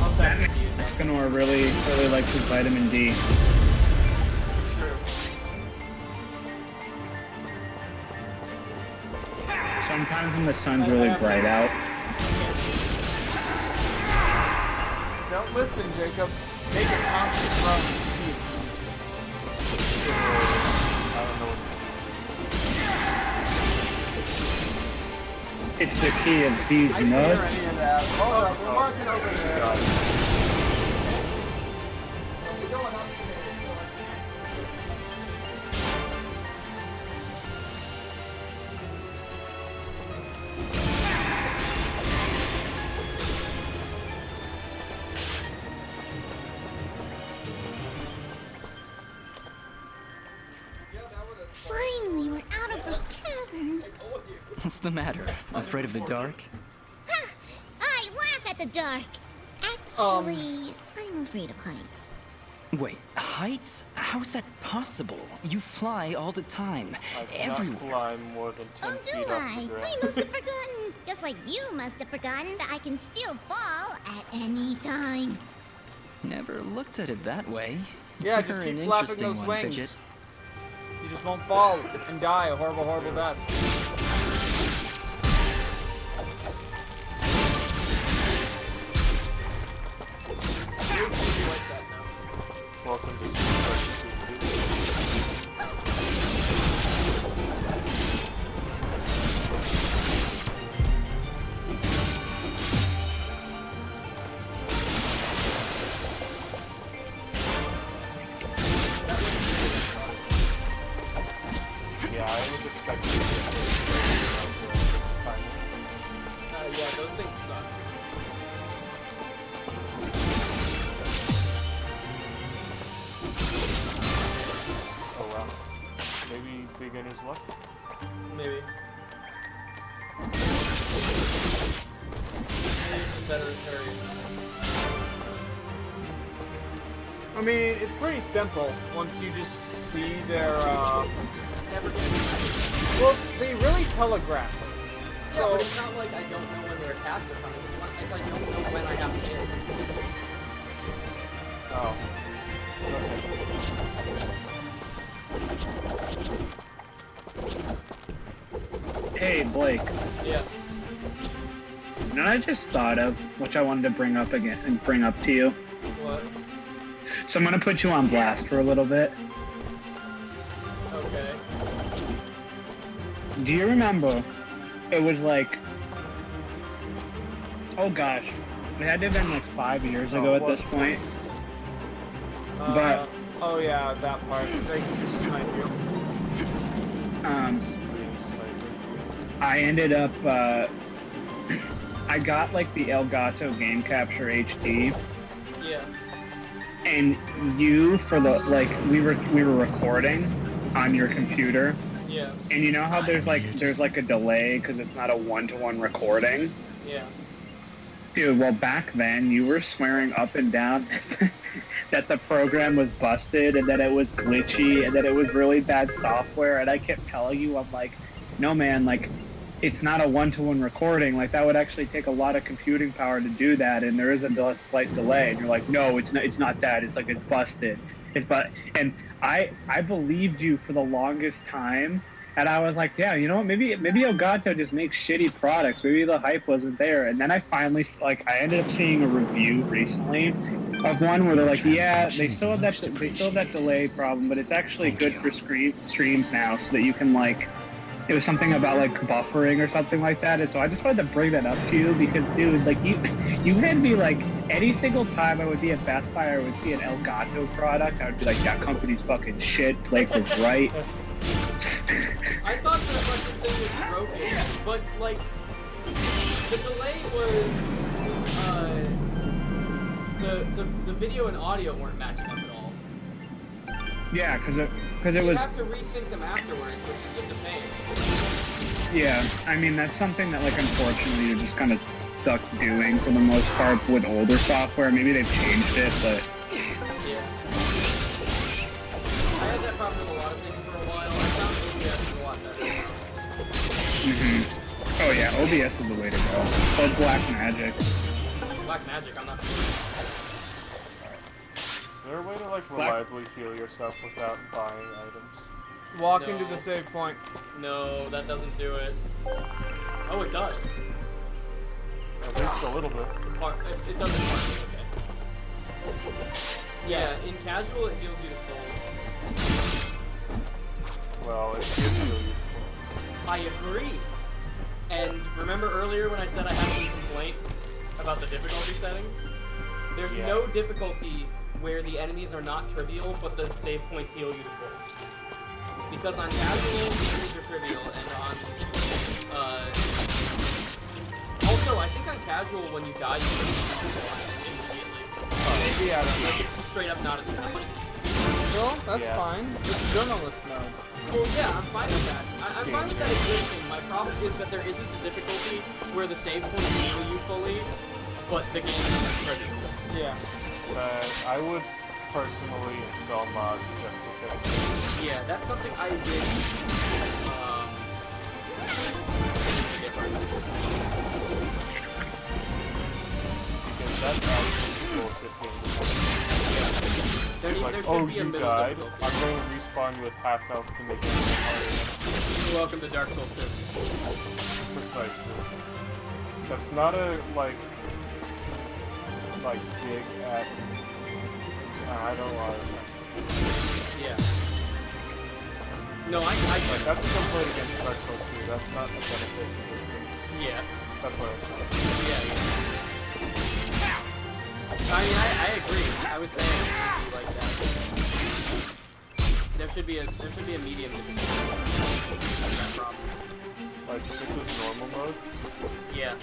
I'll text it to you. Escanor really likes his vitamin D. True. Sometimes when the sun's really bright out. Don't listen, Jacob. Make a conscious run. I don't know what It's the key of these I didn't hear nuts. any of that. Hold up, we're marking over there. We're going upstairs. Finally, we're out of those caverns. What's the matter? Afraid of the dark? I laugh at the dark. Actually, I'm afraid of heights. Wait, heights? How's that possible? You fly all the time. I cannot Everywhere. fly more than 10 Oh, do feet off I? the ground. I must have forgotten. Just like you must have forgotten that I can still fall at any time. Never looked at it that way. Yeah, just You're keep an flapping interesting those one, wings. Fidget. You just won't fall and die a horrible, horrible death. Welcome to Super. Yeah, I was expecting to get this time. Yeah, those things suck. Oh wow. Maybe beginner's luck? Maybe. Maybe it's better than Parry. I mean, it's pretty simple once you just see their, Never get well, they really telegraph it. Yeah, So, but it's not like I don't know when their attacks are coming. It's like I don't know when I have to hit. Oh. Hey, Blake. Yeah. You know what I just thought of, which I wanted to bring up again and bring up to you? What? So I'm gonna put you on blast for a little bit. Okay. Do you remember? It was like, oh gosh, it had to have been like 5 years ago at this point. But oh yeah, that part. They can just snipe you. I ended up, I got like the Elgato Game Capture HD. Yeah. And you, for the, like, we were recording on your computer. Yeah. And you know how there's like a delay because it's not a one-to-one recording? Yeah. Dude, well, back then you were swearing up and down that the program was busted and that it was glitchy and that it was really bad software. And I kept telling you, I'm like, no, man, like, it's not a one-to-one recording. Like, that would actually take a lot of computing power to do that, and there is a slight delay. And you're like, no, it's not that. It's like, it's busted. And I believed you for the longest time. And I was like, yeah, you know what? Maybe Elgato just makes shitty products. Maybe the hype wasn't there. And then I finally, like, I ended up seeing a review recently of one where they're like, yeah, they still have that delay problem, but it's actually good for streams now, so that you can, like, it was something about like buffering or something like that. And so I just wanted to bring that up to you because, dude, like you had me like any single time I would be at Best Buy, I would see an Elgato product, I would be like, that company's fucking shit. Blake was right. I thought the fucking thing was broken, but like the delay was the video and audio weren't matching up at all. Yeah, because it was. You have to resync them afterwards, which is just a pain. Yeah, I mean that's something that like unfortunately you're just kind of stuck doing for the most part with older software. Maybe they've changed it, but. Yeah. I had that problem with a lot of things for a while. I found OBS is a lot better now. Mm-hmm. Oh yeah, OBS is the way to go. Or Black Magic. Black Magic, I'm not. Is there a way to like reliably heal yourself without buying items? Walk into the save point. No, that doesn't do it. Oh, it does. At least a little bit. It doesn't work. Okay. Yeah, in casual it heals you to full. Well, it should heal you. I agree. And remember earlier when I said I had some complaints about the difficulty settings? There's no difficulty where the enemies are not trivial, but the save points heal you to full. Because on casual, enemies are trivial, and on, also, I think on casual, when you die, you can immediately. Maybe, I don't know. Like, it's just straight up not a funny. Well, that's fine. It's journalist mode. Well, yeah, I'm fine with that. I'm fine with that existing. My problem is that there isn't the difficulty where the save points heal you fully, but the game is trivial. Yeah. I would personally install mods just to fix it. Yeah, that's something I wish different. Because that's actually bullshit game. There Like, should oh, be a you middle died? difficulty. I'm going to respawn with half health to make it harder. You're welcome to Dark Souls 2. Precisely. That's not a, like dig at... I don't want to... Yeah. No, I like, that's a complaint against Dark Souls 2. That's not a benefit to this game. Yeah. That's what I was trying to say. Yeah. I mean, I agree. I was saying it should be like that. There should be a medium difficulty. That's that problem. Like, this is normal mode? Yeah.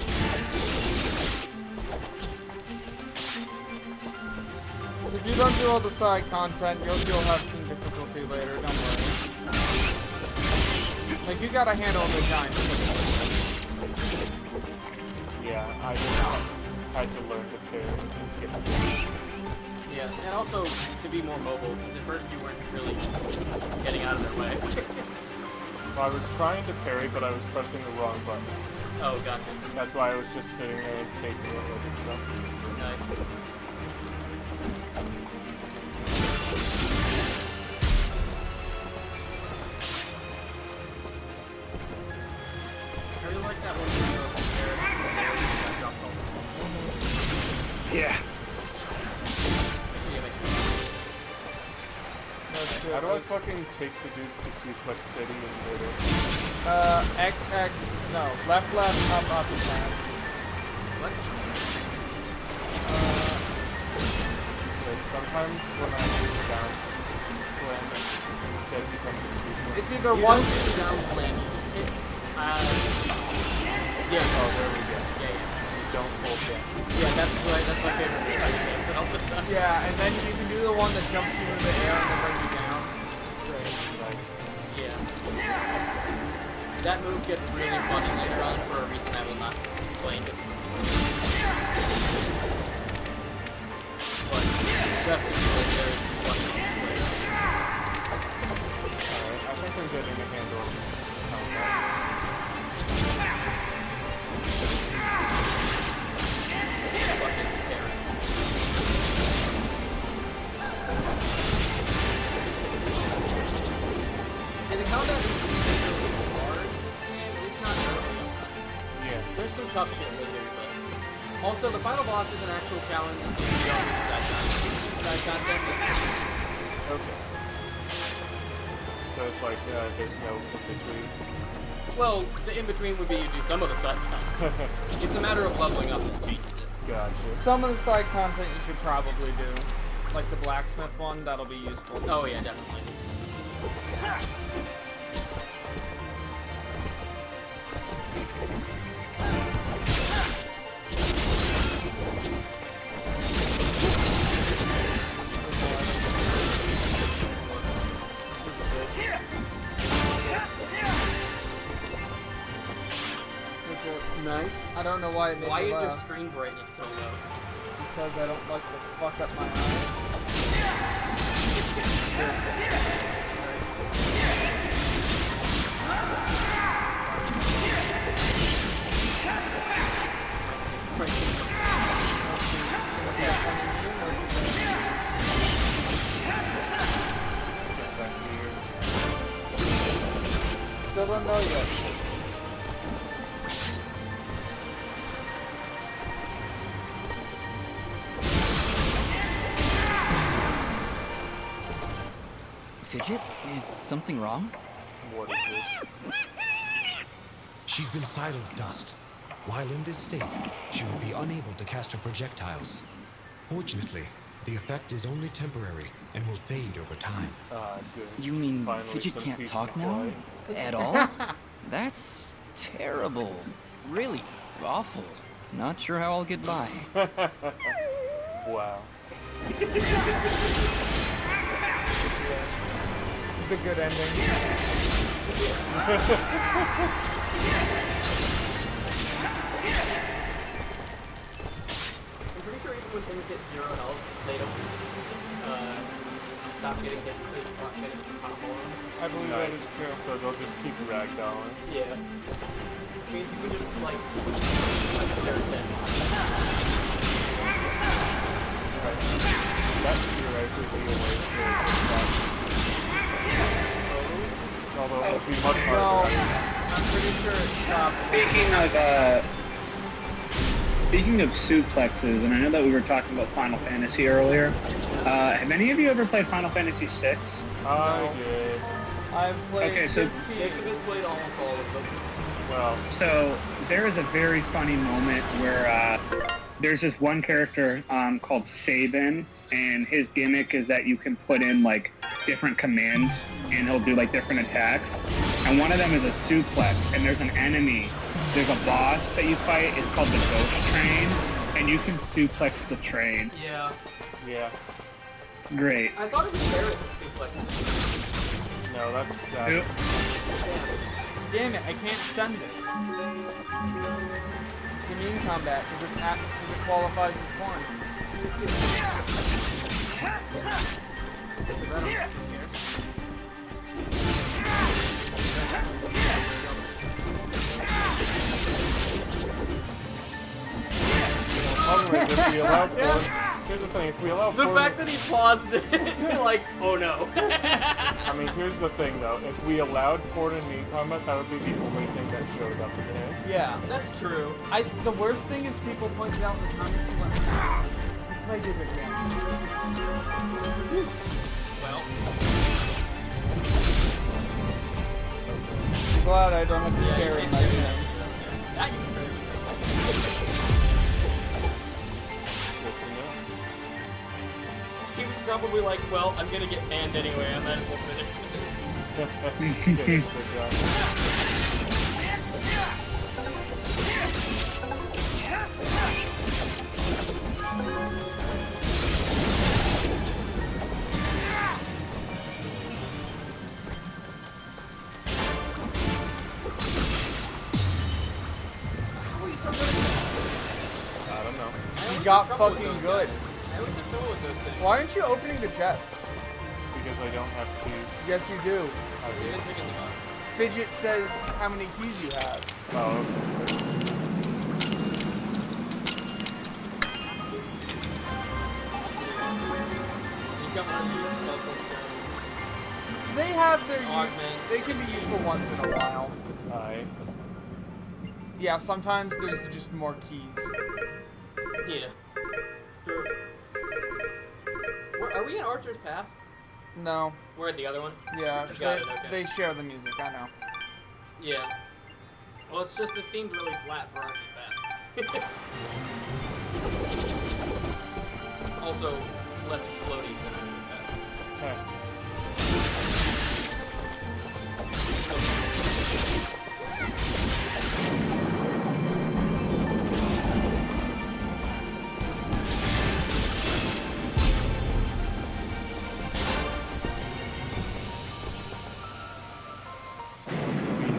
If you don't do all the side content, you'll have some difficulty later, don't worry. Like, you gotta handle the giant. Yeah, I just had to learn to pair and get it. Yeah, and also to be more mobile, because at first you weren't really getting out of their way. Well, I was trying to parry, but I was pressing the wrong button. Oh, gotcha. That's why I was just sitting there and taking it with and stuff. Nice. I really like that one video of that jumps over. Yeah. How do I fucking take the dudes to Suplex City and murder? XX, no, left, up, you can. What? Because sometimes when I do down slam, it instead becomes a suplex. It's either you one... don't do down slam, you just hit, yeah. Oh, there we go. Yeah. You don't hold down. Yeah, that's my favorite thing I say all the time. Yeah, and then you can do the one that jumps you in the air and then brings you down. Nice. Yeah. That move gets really funny later on for a reason I will not explain it. But just to show there's one later. Alright, I think I'm getting a handle on combat. Fucking Parry. And the combat is really hard in this game, at least not early on. Yeah. There's some tough shit later, but... Also, the final boss is an actual challenge beyond side content. Okay. So it's like, there's no in-between. Well, the in-between would be you do some of the side content. It's a matter of leveling up that changes it. Gotcha. Some of the side content you should probably do. Like the blacksmith one, that'll be useful. Oh yeah, definitely. Nice. I don't know why it made Why me is your laugh. screen brightness so low? Because I don't like to fuck up my eyes. Still don't know yet. Fidget, is something wrong? What is this? She's been silenced, Dust. While in this state, she will be unable to cast her projectiles. Fortunately, the effect is only temporary and will fade over time. Good. You mean Finally Fidget some can't peace talk and now? quiet. At all? That's terrible. Really awful. Not sure how I'll get by. Wow. The good ending. I'm pretty sure even when things hit 0 health, they don't stop getting hit until you can't finish the combo. I believe that is Nice. true. So they'll just keep ragdolling. Yeah. Which means you can just, like they're dead. Right. that theoretically be a way to although it would be much No, harder. I'm pretty sure it stopped. Speaking of suplexes, and I know that we were talking about Final Fantasy earlier. Have any of you ever played Final Fantasy VI? I did. I've played. Okay, so Jacob has played almost all of them. Well, so there is a very funny moment where there's this one character called Sabin, and his gimmick is that you can put in like different commands, and he'll do like different attacks. And one of them is a suplex, and there's an enemy. There's a boss that you fight. It's called the Ghost Train, and you can suplex the train. Yeah. Yeah. It's great. I thought it was Barrett that suplexed. No, that's Who? Damn it! I can't send this. It's immune combat because it qualifies as porn. If we allow porn, here's the thing, if we allow The porn, fact that he paused it, you're like, oh no. I mean, here's the thing though, if we allowed porn in Mean Combat, that would be the only thing that showed up in it. Yeah, that's true. The worst thing is people pointed out in the comments and went, "You played it again." Well. I'm glad I don't have to carry my thing. That you can carry. He was probably like, well, I'm gonna get banned anyway, I might as well finish Finish the job. I don't know. You got fucking good. I always have trouble with those things. Why aren't you opening the chests? Because I don't have keys. Yes, you do. I do. Fidget says how many keys you have. Oh, They have their they can be used for once in a while. Aye. Yeah, sometimes there's just more keys. Yeah. True. Are we in Archer's Pass? No. We're at the other one? Yeah, Got it, okay. they share the music, I know. Yeah. Well, it's just, this seemed really flat for Archer's Pass. Also, less exploding than Archer's Pass. Hey.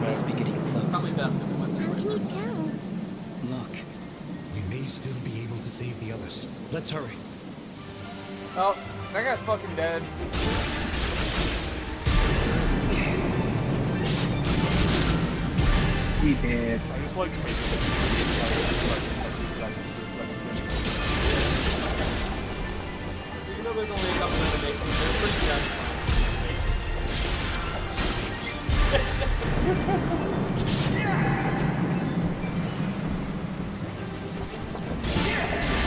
Must be getting close. Probably best if we went this How way. can you tell? Look. We may still be able to save the others. Let's hurry. Oh, that guy's fucking dead. He did. I just like taking it. Even though there's only a couple animations, they're pretty satisfying.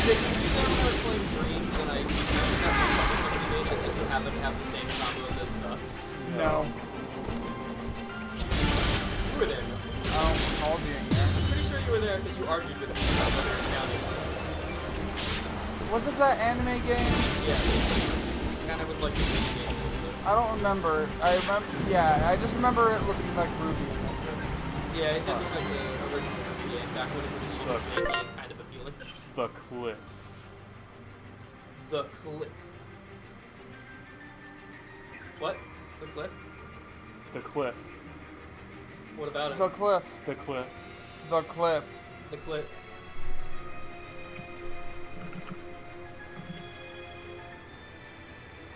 Playing Dreams, and I just so happen to have the same combos as Dust. No. You were there. Oh, all being there. I'm pretty sure you were there because you argued with me about whether it counted. Was it that anime game? Yeah. Kind of was like a game. I don't remember. Yeah, I just remember it looking like Ruby. And that's it. Yeah, it did look like the original Ruby game back when it was even janky and kind of appealing. The cliff. The cliff. What? The cliff? The cliff. What about it? The cliff. The cliff. The cliff. The cliff.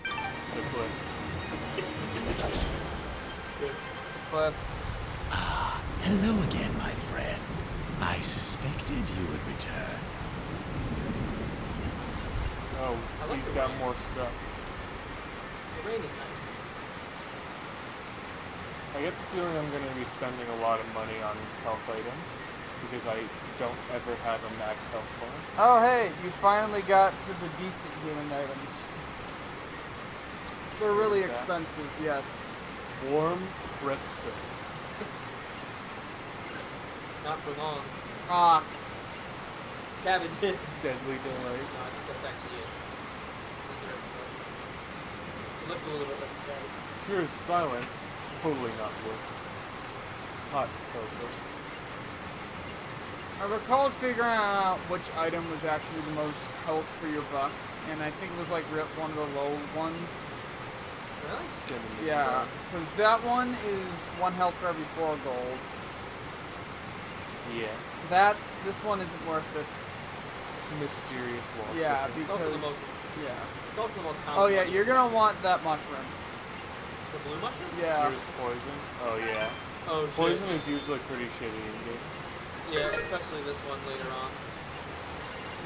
The cliff. Cliff. Ah, hello again, my friend. I suspected you would return. Oh, I like he's the got rain. more stuff. The rain is nice. I get the feeling I'm going to be spending a lot of money on health items because I don't ever have a max health bar. Oh, hey, you finally got to the decent healing items. They're really Like that. expensive, yes. Warm pretzel. Not for long. Ah, Cabbage. Deadly delight. No, I think that's actually it. These are everywhere. It looks a little bit like a cabbage. Sure as silence. Totally not worth. Hot cocoa. I recalled figuring out which item was actually the most health for your buck, and I think it was like one of the low ones. Really? Cinnamon Yeah, bun. because that one is 1 health for every 4 gold. Yeah. This one isn't worth it. Mysterious wall. Yeah, chicken. It's also the most. Yeah. It's also the most common. Oh yeah, one. you're gonna want that mushroom. The blue mushroom? Yeah. Here's poison. Oh yeah. Oh, shit. Poison is usually pretty shitty in games. Yeah, especially this one later on.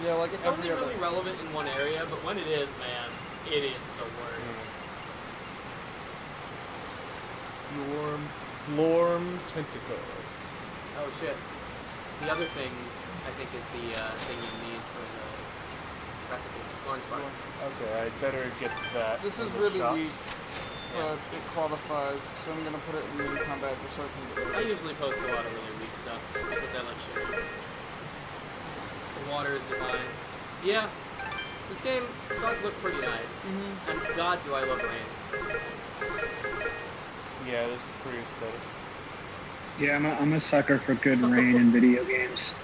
Yeah, like It's every only other. really relevant in one area, but when it is, man, it is the worst. Florm tentacle. Oh shit. The other thing, I think, is the thing you need for the recipe. Orange bark. Okay, I'd better get that. This in is the really shop. weak, but it qualifies, so I'm gonna put it in melee combat just so I can get I it. usually post a lot of really weak stuff because I like sharing. The water is divine. Yeah, this game does look pretty nice. And God, do I love rain. Yeah, this is pretty aesthetic. Yeah, I'm a sucker for good rain in video games.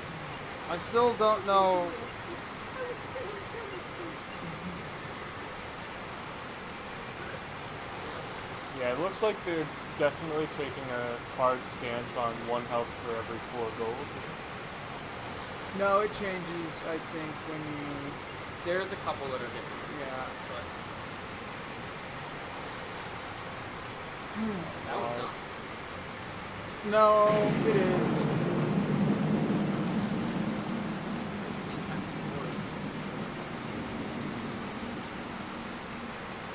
I still don't know. Yeah, it looks like they're definitely taking a hard stance on 1 health for every 4 gold. No, it changes, I think, when you... There's a couple that are different. Yeah. But that one's not. No, it is.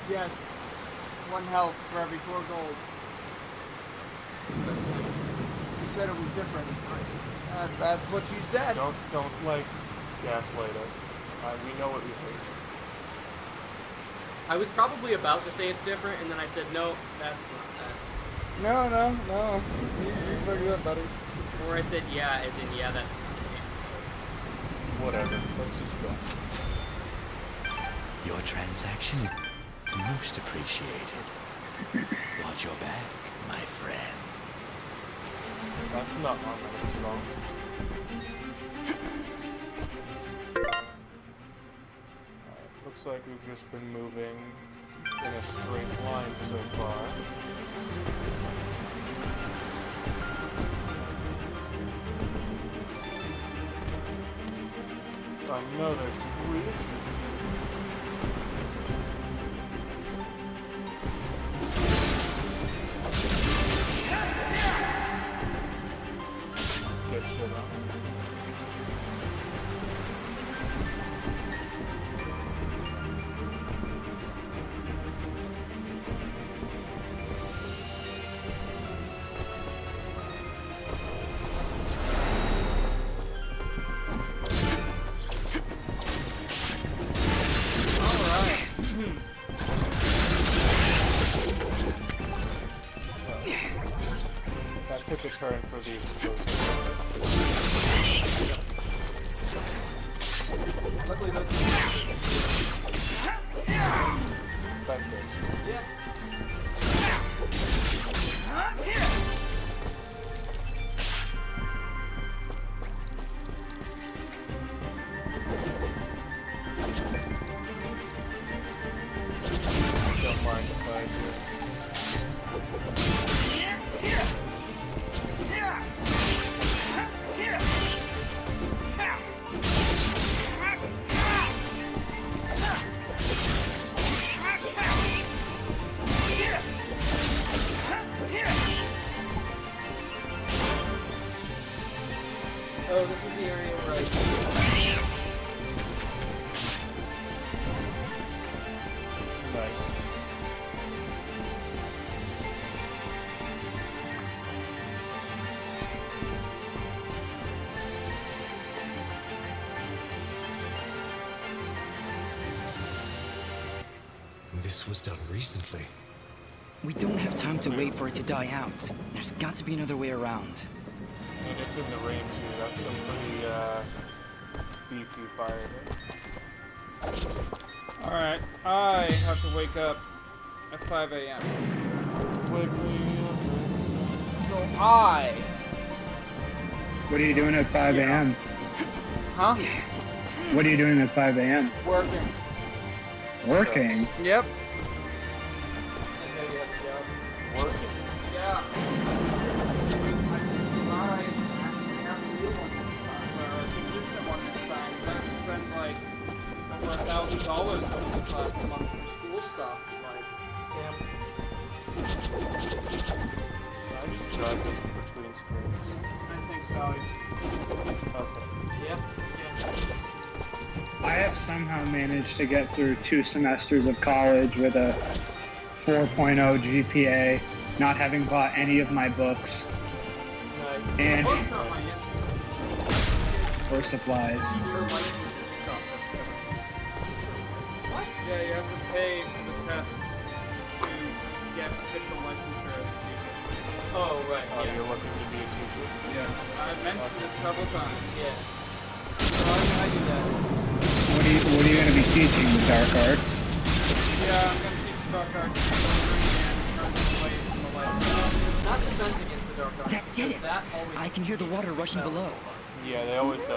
Yes. 1 health for every 4 gold. You said it was different. That's what you said. Don't like gaslight us. We know what we hate. I was probably about to say it's different, and then I said, no, that's not that. No. You figured it out, buddy. Or I said, yeah, as in, yeah, that's the same. Whatever. Let's just go. Your transaction is most appreciated. Watch your back, my friend. That's not ominous at all. Looks like we've just been moving in a straight line so far. Another treat. Get shit on. That took a turn for the explosive. Luckily, those Like this. Yeah. Don't mind if I do. Oh, this is the area where I... this was done recently. We don't have time to wait for it to die out. There's got to be another way around. And it's in the rain too. That's some pretty beefy fire there. Alright, I have to wake up at 5 a.m. Wake me up. So I... What are you doing at 5 a.m.? Huh? What are you doing at 5 a.m.? Working. Working? Yep. Working. Yeah. Consistent one this time. I have to spend like over $1,000 over this last month for school stuff. Like, damn. I just tried this between screens. I think so. Okay. Yep. I have somehow managed to get through 2 semesters of college with a 4.0 GPA, not having bought any of my books. Nice. And Books are my issue. or supplies. Teacher licensure stuff. What? Yeah, you have to pay for the tests to get official licensure as a teacher. Oh, right. Oh, Yeah. you're looking to be a teacher? Yeah. I've mentioned this several times. Yeah. So how can I do that? What are you going to be teaching? The dark arts? Yeah, I'm going to teach the dark arts and turn this away from the light. Not defense against the dark arts. That did it! That always I can hear the water rushing below. Yeah, they always do.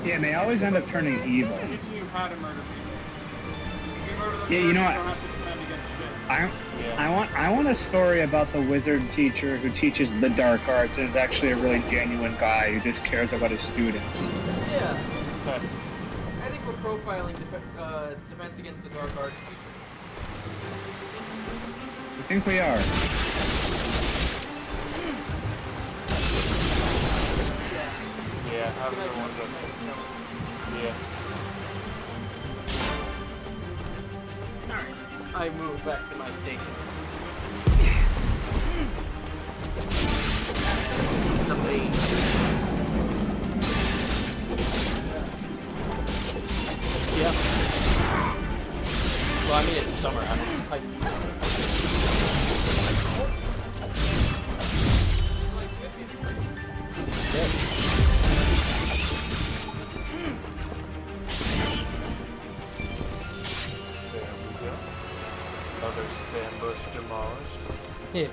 Yeah, and they always end up turning evil. Teaching you how to murder people. If you murder them Yeah, you first, know what? don't have to defend against shit. I want a story about the wizard teacher who teaches the dark arts and is actually a really genuine guy who just cares about his students. Yeah. I think we're profiling defense against the dark arts teacher. I think we are. Yeah, having the ones that's... Yeah. Alright. I move back to my station. The main. Yeah. Well, I mean, it's summer. I'm There we go. Other spam bush demolished. Yeah.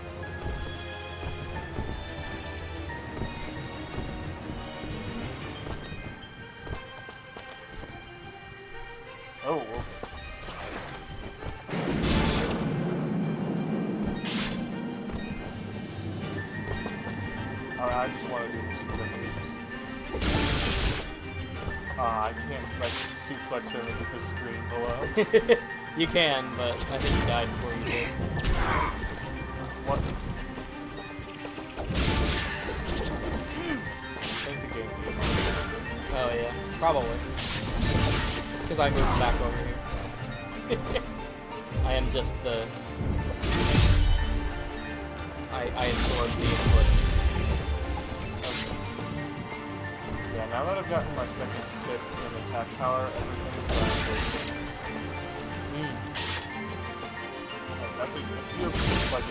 Oh, well. I just want to do this for the memes. I can't, like, suplex him into the screen below. You can, but I think you died before you did. What? I think the game did. Oh yeah, probably. It's because I moved back over here. I am just the... I absorb the input. Yeah, now that I've gotten my second hit in attack power, everything is going great. That's a, it feels just like a...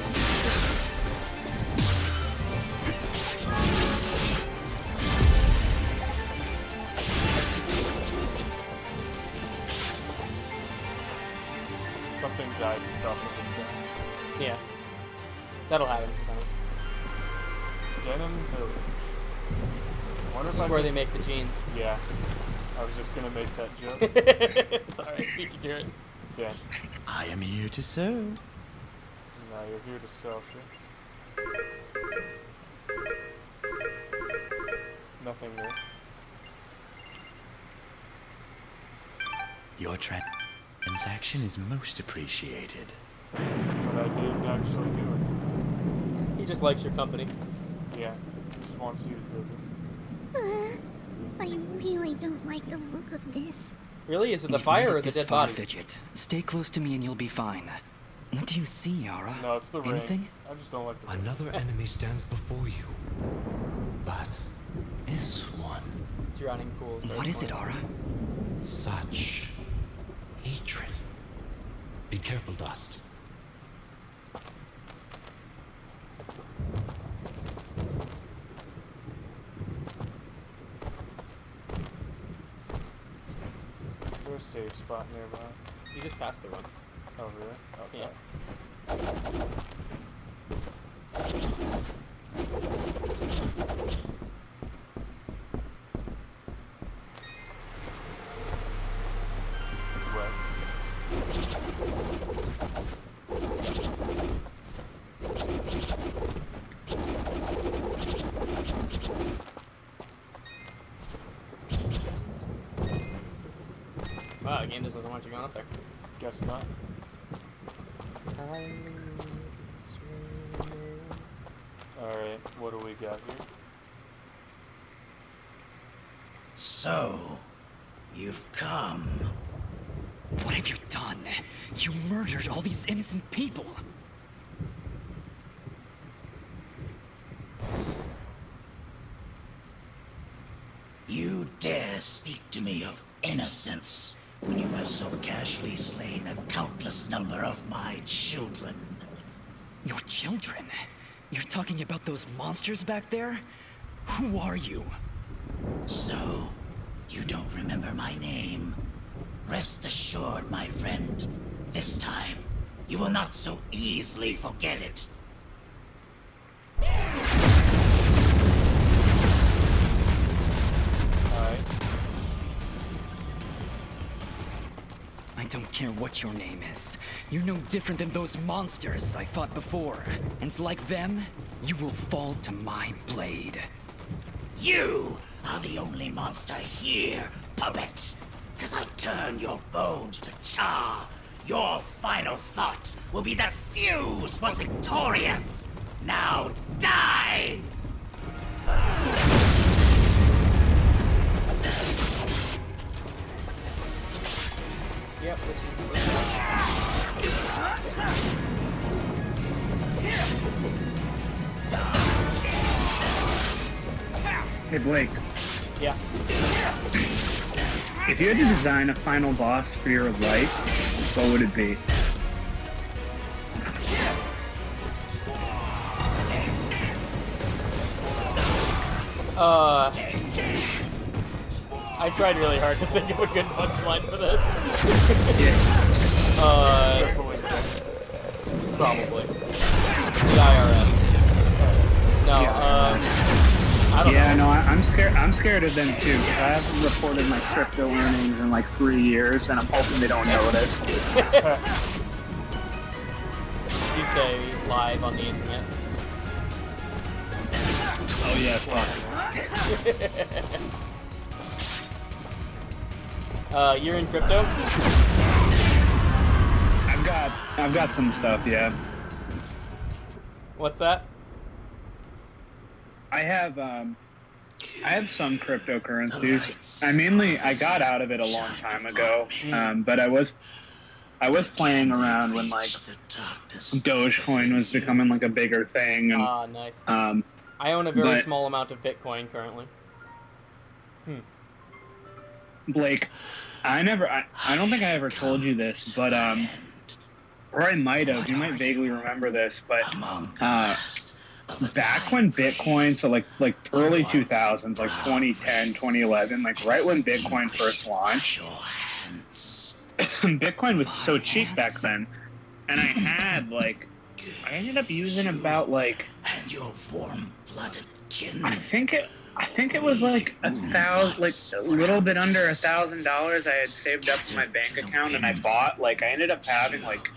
Something died off of this guy. Yeah. That'll happen sometimes. Denim Village. This is where they make the jeans. Yeah. I was just gonna make that joke. Sorry, beat you to it. Yeah. I am here to serve. Now you're here to sell shit. Nothing new. Your transaction is most appreciated. But I didn't actually do it. He just likes your company. Yeah. He just wants you to feel good. I really don't like the look of this. Really? Is it the You've fire made or it the this dead far, bodies? Fidget. Stay close to me and you'll be fine. What do you see, Yara? No, it's the rain. Anything? I just don't like the rain. Another enemy stands before you. But this one... Drowning pools. What is it, Aura? Such hatred. Be careful, Dust. Is there a safe spot nearby? You just passed the one. Oh, really? Okay. Yeah. Wow, the game just doesn't want you going up there. Guess not. Alright, what do we got here? So, you've come. What have you done? You murdered all these innocent people. You dare speak to me of innocence when you have so casually slain a countless number of my children. Your children? You're talking about those monsters back there? Who are you? So, you don't remember my name? Rest assured, my friend, this time, you will not so easily forget it. Alright. I don't care what your name is. You're no different than those monsters I fought before. And like them, you will fall to my blade. You are the only monster here, puppet. As I turn your bones to char, your final thought will be that Fuse was victorious. Now die! Yep, this is Hey, Blake. Yeah. If you had to design a final boss for your life, what would it be? I tried really hard to think of a good punchline for this. Probably. The IRS. No, I don't know. Yeah, no, I'm scared. I'm scared of them too. I haven't reported my crypto earnings in like 3 years, and I'm hoping they don't notice. You say live on the internet. Oh yeah, fuck. You're in crypto? I've got some stuff, yeah. What's that? I have some cryptocurrencies. I got out of it a long time ago, but I was playing around when like Dogecoin was becoming like a bigger thing. And, nice. I own a very small amount of Bitcoin currently. Blake, I don't think I ever told you this, but or I might have. You might vaguely remember this, but back when Bitcoin, so like early 2000s, like 2010, 2011, like right when Bitcoin first launched, Bitcoin was so cheap back then, and I ended up using about like, I think it was like a little bit under $1,000 I had saved up in my bank account, and I ended up having like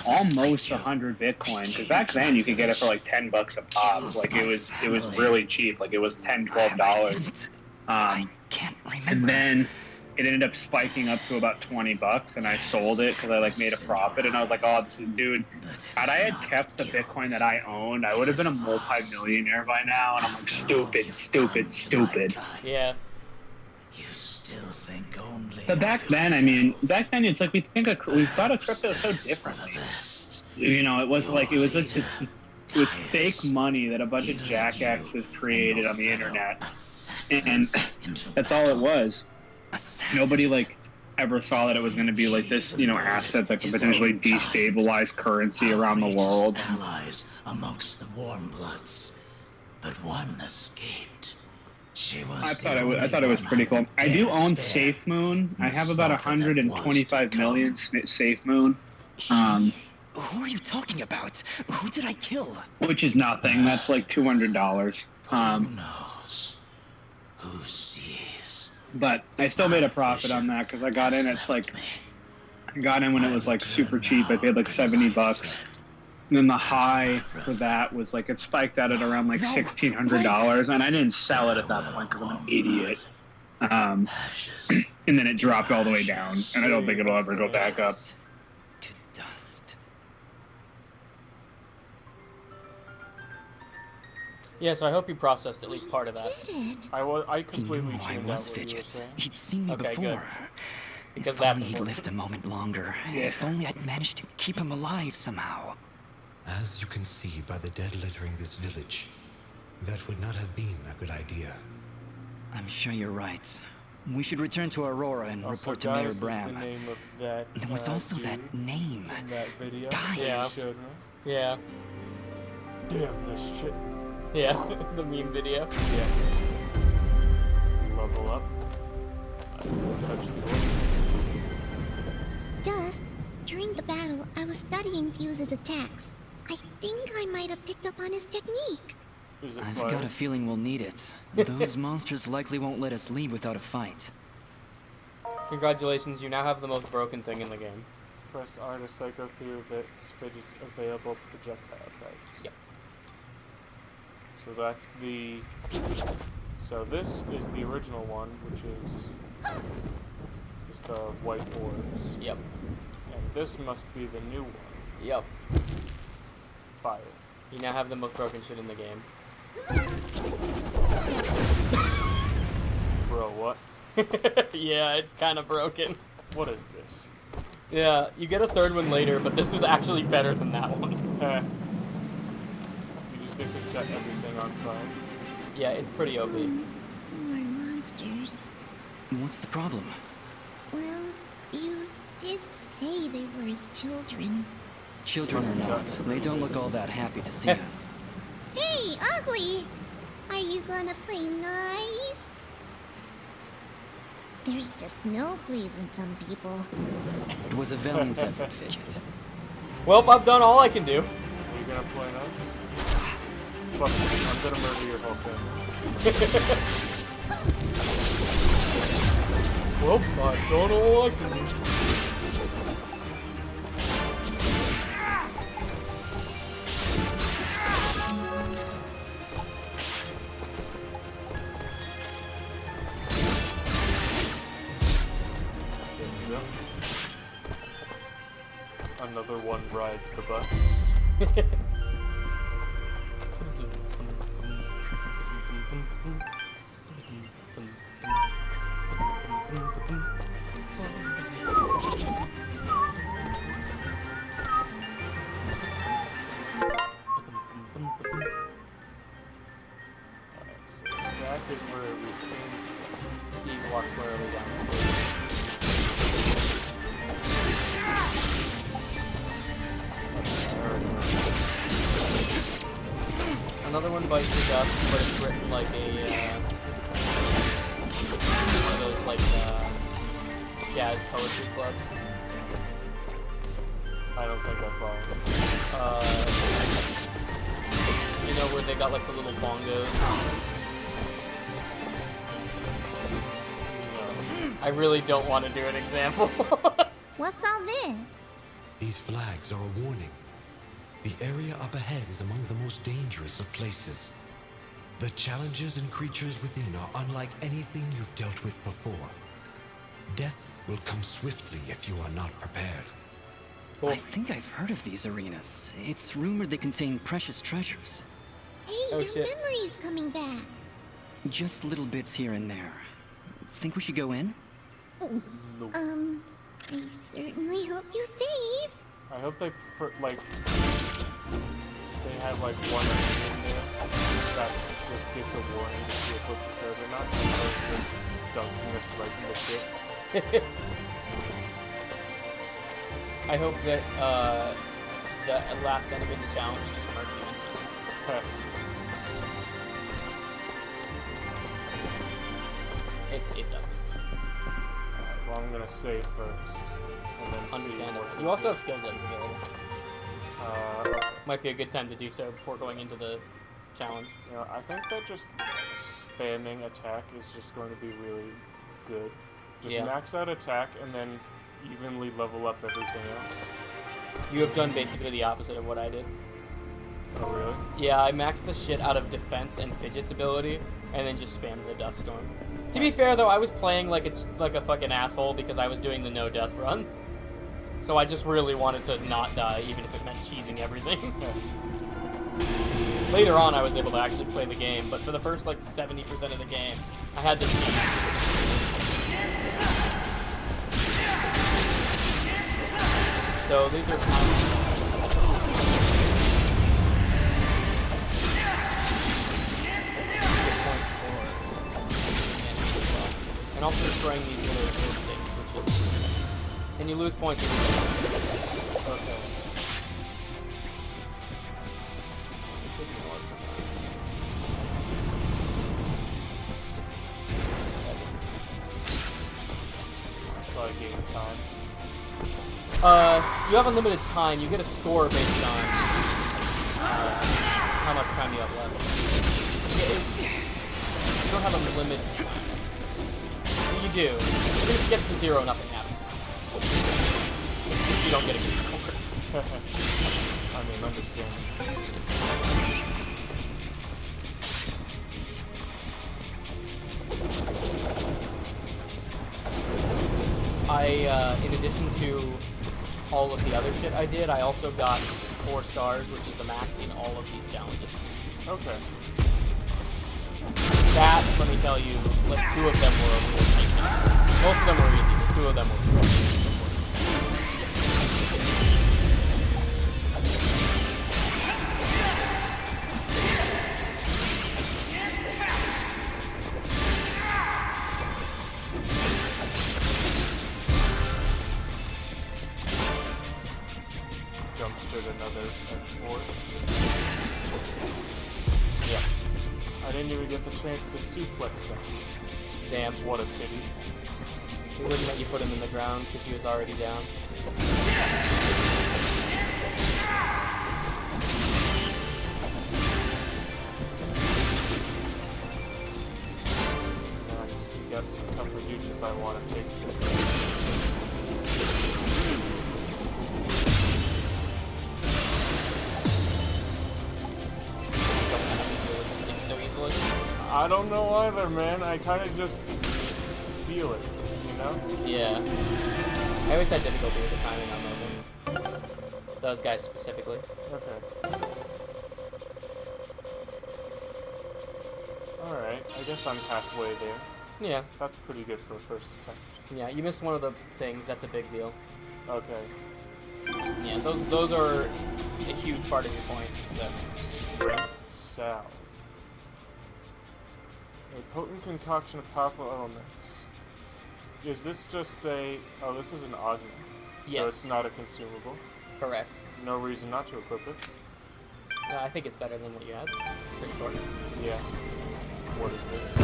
almost 100 Bitcoin, because back then you could get it for like $10 a pop. Like it was really cheap. Like it was $10-12. I can't remember. And then it ended up spiking up to about $20, and I sold it because I like made a profit, and I was like, oh, dude, had I had kept the Bitcoin that I owned, I would have been a multi-millionaire by now. And I'm like, stupid. Yeah. But back then, it's like we thought of crypto so differently. You know, it was like this it was fake money that a bunch of jackasses created on the internet, and that's all it was. Nobody ever thought that it was going to be like this, you know, asset that could potentially destabilize currency around the world. Allies amongst the warm bloods, but one escaped. She was I thought it was pretty cool. I do own Safe Moon. I have about 125 million Safe Moon. Who are you talking about? Who did I kill? Which is nothing. That's like $200. Who knows? Who sees? But I still made a profit on that because I got in. It's like I got in when it was like super cheap. I paid like $70. And then the high for that was like it spiked out at around like $1,600, and I didn't sell it at that point because I'm an idiot. And then it dropped all the way down, and I don't think it'll ever go back up. Yeah, so I hope you processed at least part of that. I completely tuned out what you were Fidget. saying. He'd seen me Okay, before. good. Because If that's only he'd important. lived a moment longer. If only I'd managed to keep him alive somehow. As you can see by the dead littering this village, that would not have been a good idea. I'm sure you're right. We should return to Aurora and Also, report to Mayor Guys is Bram. the name of that, There was also dude that name. in that video. Guys. Yeah. You showed me. Yeah. Damn this shit. Yeah, the meme video. Yeah. Level up. I will touch the door. Just during the battle, I was studying Fuse's attacks. I think I might have picked up on his technique. Is it I've fire? got a feeling we'll need it. Those monsters likely won't let us leave without a fight. Congratulations, you now have the most broken thing in the game. Press R to cycle through Fidget's available projectile types. Yep. So that's the... So this is the original one, which is just the white orbs. Yep. And this must be the new one. Yep. Fire. You now have the most broken shit in the game. Bro, what? Yeah, it's kind of broken. What is this? Yeah, you get a third one later, but this is actually better than that one. You just get to set everything on fire. Yeah, it's pretty OP. More monsters. What's the problem? Well, Fuse did say they were his children. Children or not, they don't look all that happy to see us. Hey, Ugly! Are you gonna play nice? There's just no pleasing some people. It was a valiant effort, Fidget. Well, I've done all I can do. Are you gonna play nice? Fuck you, I'm gonna murder your whole family. Well, I've done all I can do. Another one rides the bus. That is where we came from. Steve walks warily down the stairs. Another one bites the dust, but it's written like a, one of those, like, jazz poetry clubs. I don't think I follow. You know where they got, like, the little bongos? I really don't want to do an example. What's all this? These flags are a warning. The area up ahead is among the most dangerous of places. The challenges and creatures within are unlike anything you've dealt with before. Death will come swiftly if you are not prepared. I think I've heard of these arenas. It's rumored they contain precious treasures. Hey, your memory's coming back. Just little bits here and there. Think we should go in? I certainly hope you saved. I hope they prefer, like, they have like one enemy in there that just gives a warning to see if we're prepared or not, or just dunking us right in the shit. I hope that the last enemy in the challenge just murks you instantly. It doesn't. Alright, well, I'm gonna save first. And then Understandable. see You also have skill gems available. Okay. Might be a good time to do so before going into the challenge. You know, I think that just spamming attack is just going to be really good. Just max out attack and then evenly level up everything else. You have done basically the opposite of what I did. Oh, really? Yeah, I maxed the shit out of defense and Fidget's ability, and then just spammed the Dust Storm. To be fair, though, I was playing like a fucking asshole because I was doing the no death run. So I just really wanted to not die, even if it meant cheesing everything. Later on, I was able to actually play the game, but for the first like 70% of the game, I had this. So these are and also destroying these little things, which is. And you lose points. Okay. So I gain time. You have unlimited time. You get a score based on how much time you have left. You don't have a limit. You do. If you get to 0, nothing happens. You don't get a good score. I mean, understandable. In addition to all of the other shit I did, I also got 4 stars, which is the max in all of these challenges. Okay. That, let me tell you, like 2 of them were a real nightmare. Most of them were easy, but 2 of them were real Dumpstered another port. Yeah. I didn't even get the chance to suplex them. Damn. What a pity. He wouldn't let you put him in the ground because he was already down. Now I just got some tougher dudes if I want to take So easily. I don't know either, man. I kind of just feel it, you know? Yeah. I always had difficulty with the timing on those ones. Those guys specifically. Okay. Alright, I guess I'm halfway there. Yeah. That's pretty good for a first attempt. Yeah, you missed one of the things. That's a big deal. Okay. Yeah, those are a huge part of your points. So. Strength salve. A potent concoction of powerful elements. Is this just a... Oh, this is an augment. So Yes. it's not a consumable. Correct. No reason not to equip it. I think it's better than what you had. Pretty short. Yeah. What is this?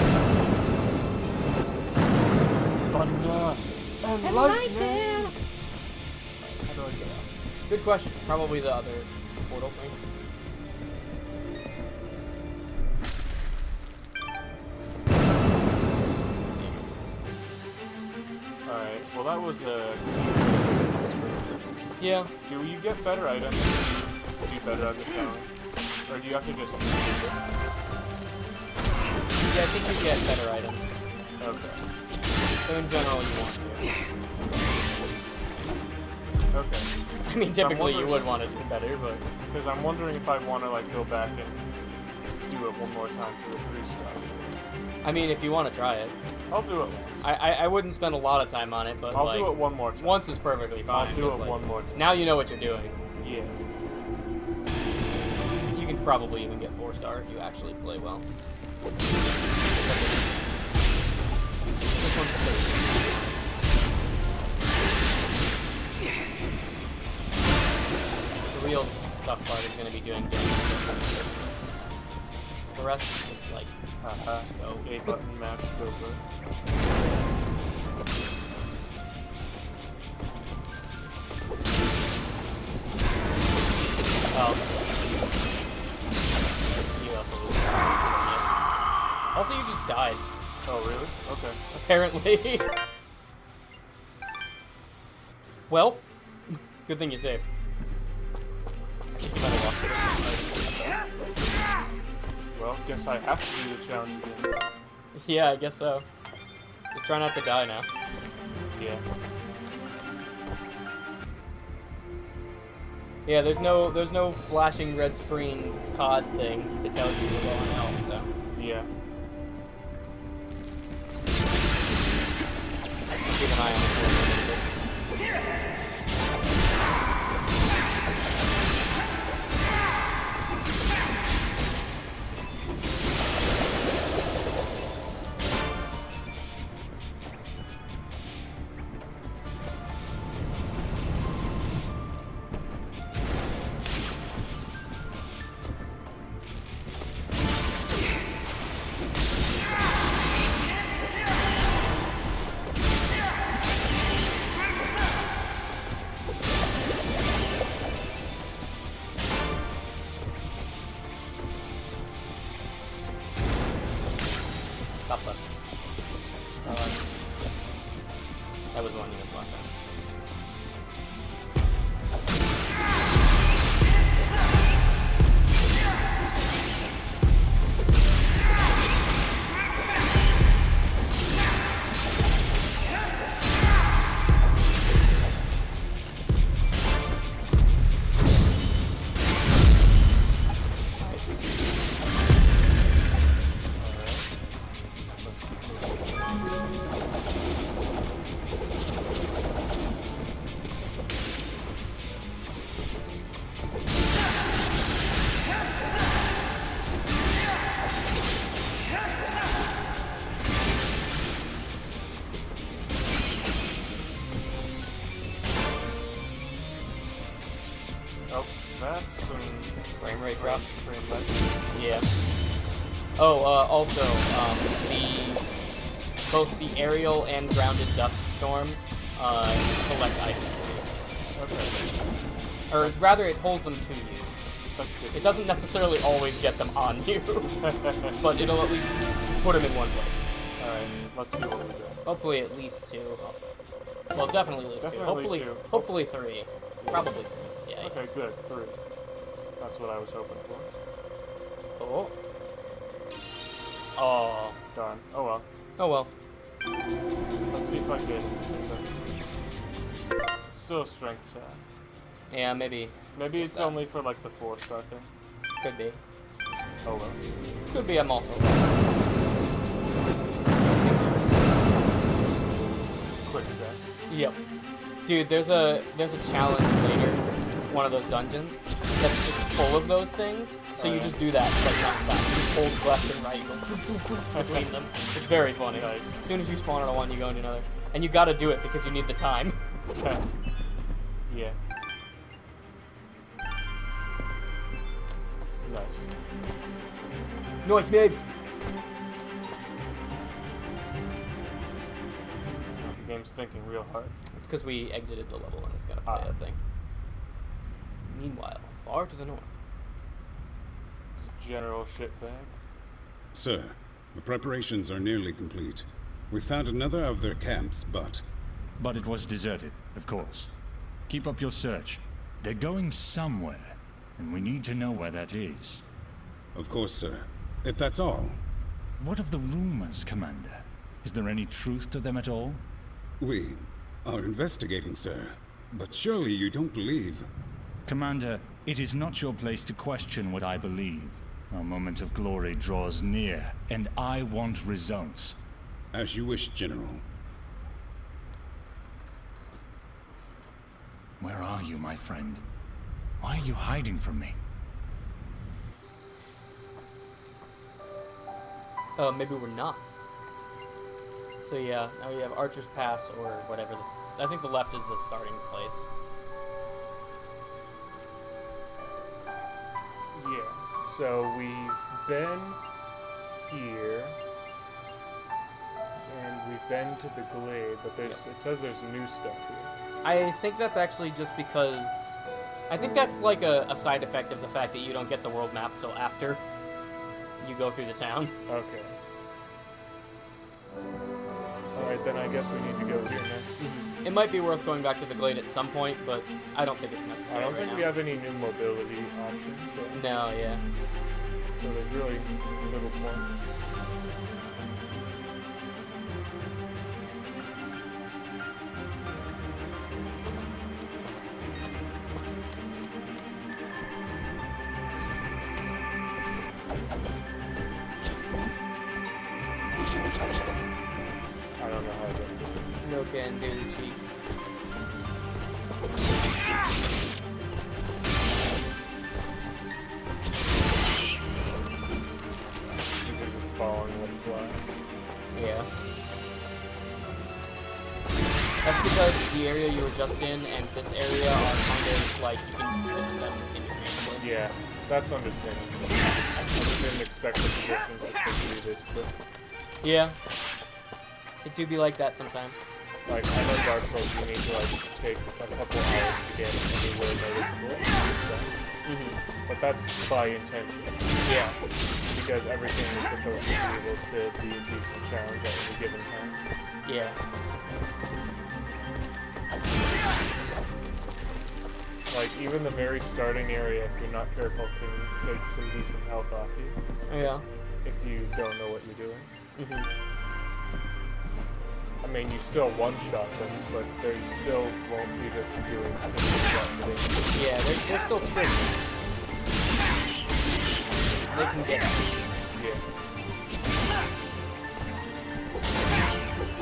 Thunder and lightning! How do I get out? Good question. Probably the other portal thing. Alright, well that was a... Yeah. Do you get better items if you do better at the challenge? Or do you have to just... Yeah, I think you get better items. Okay. So in general, you want to. Okay. I mean, typically you would want it to be better, but... Because I'm wondering if I want to, like, go back and do it one more time for the 3-star. I mean, if you want to try it. I'll do it once. I wouldn't spend a lot of time on it, but I'll like, do it one more time. Once is perfectly fine. I'll do it like, one more time. Now you know what you're doing. Yeah. You can probably even get 4-star if you actually play well. This one's the real tough part is going to be doing damage. The rest is just like, let's go. A button mashed over. Oh. You also lose. Also, you just died. Oh, really? Okay. Apparently. Well, good thing you saved. I should try to watch it. Well, guess I have to do the challenge again. Yeah, I guess so. Just try not to die now. Yeah. Yeah, there's no flashing red screen COD thing to tell you you're low on health, so. Yeah. Keep an eye on the Stop us. That was the one you missed last time. Oh, that's some frame rate drop. Frame rate. Yeah. Oh, also, both the aerial and grounded dust storm collect items for you. Okay. Or rather, it pulls them to you. That's good. It doesn't necessarily always get them on you, but it'll at least put them in one place. Alright, let's see what we do. Hopefully at least 2. Well, definitely at least Definitely 2. two. Hopefully 3. Probably 3. Yeah. Okay, good. 3. That's what I was hoping for. Oh. Oh. Darn. Oh well. Oh well. Let's see if I get anything. Still a strength set. Yeah, maybe. Maybe it's only for like the 4-star thing. Could be. Oh well. Could be. I'm also. Quick stress. Yep. Dude, there's a challenge later, one of those dungeons, that's just full of those things. So you just do that like non-stop. You just hold left and right between them. It's very funny. Nice. As soon as you spawn on one, you go into another, and you gotta do it because you need the time. Yeah. Nice. Nice moves. The game's thinking real hard. It's because we exited the level and it's gotta play a thing. Meanwhile, far to the north. It's a general shitbag. Sir, the preparations are nearly complete. We found another of their camps, but it was deserted, of course. Keep up your search. They're going somewhere, and we need to know where that is. Of course, sir. If that's all. What of the rumors, Commander? Is there any truth to them at all? We are investigating, sir. But surely you don't believe... Commander, it is not your place to question what I believe. Our moment of glory draws near, and I want results. As you wish, General. Where are you, my friend? Why are you hiding from me? Maybe we're not. So yeah, now we have Archer's Pass or whatever. I think the left is the starting place. So we've been here, and we've been to the glade, but it says there's new stuff here. I think that's actually just because... I think that's like a side effect of the fact that you don't get the world map till after you go through the town. Okay. Alright, then I guess we need to go here next. It might be worth going back to the glade at some point, but I don't think it's necessary. I don't think right we now. have any new mobility options, so... No, yeah. So there's really little point. I don't know how to do it. No can do, chief. They're just falling like flies. Yeah. That's because the area you were just in and this area are kind of like you can visit them interchangeably. Yeah, that's understandable. I just didn't expect the position system to be this quick. Yeah. It do be like that sometimes. Like, I know Dark Souls, you need to, like, take a couple hours to get anywhere noticeable distance. But that's by intention. Yeah. Because everything is supposed to be able to be a decent challenge at any given time. Yeah. Like, even the very starting area, if you're not careful, can take some decent health off you. Yeah. If you don't know what you're doing. I mean, you still one-shot them, but they still won't be just doing things. Yeah, they're still tricky. They can get Yeah.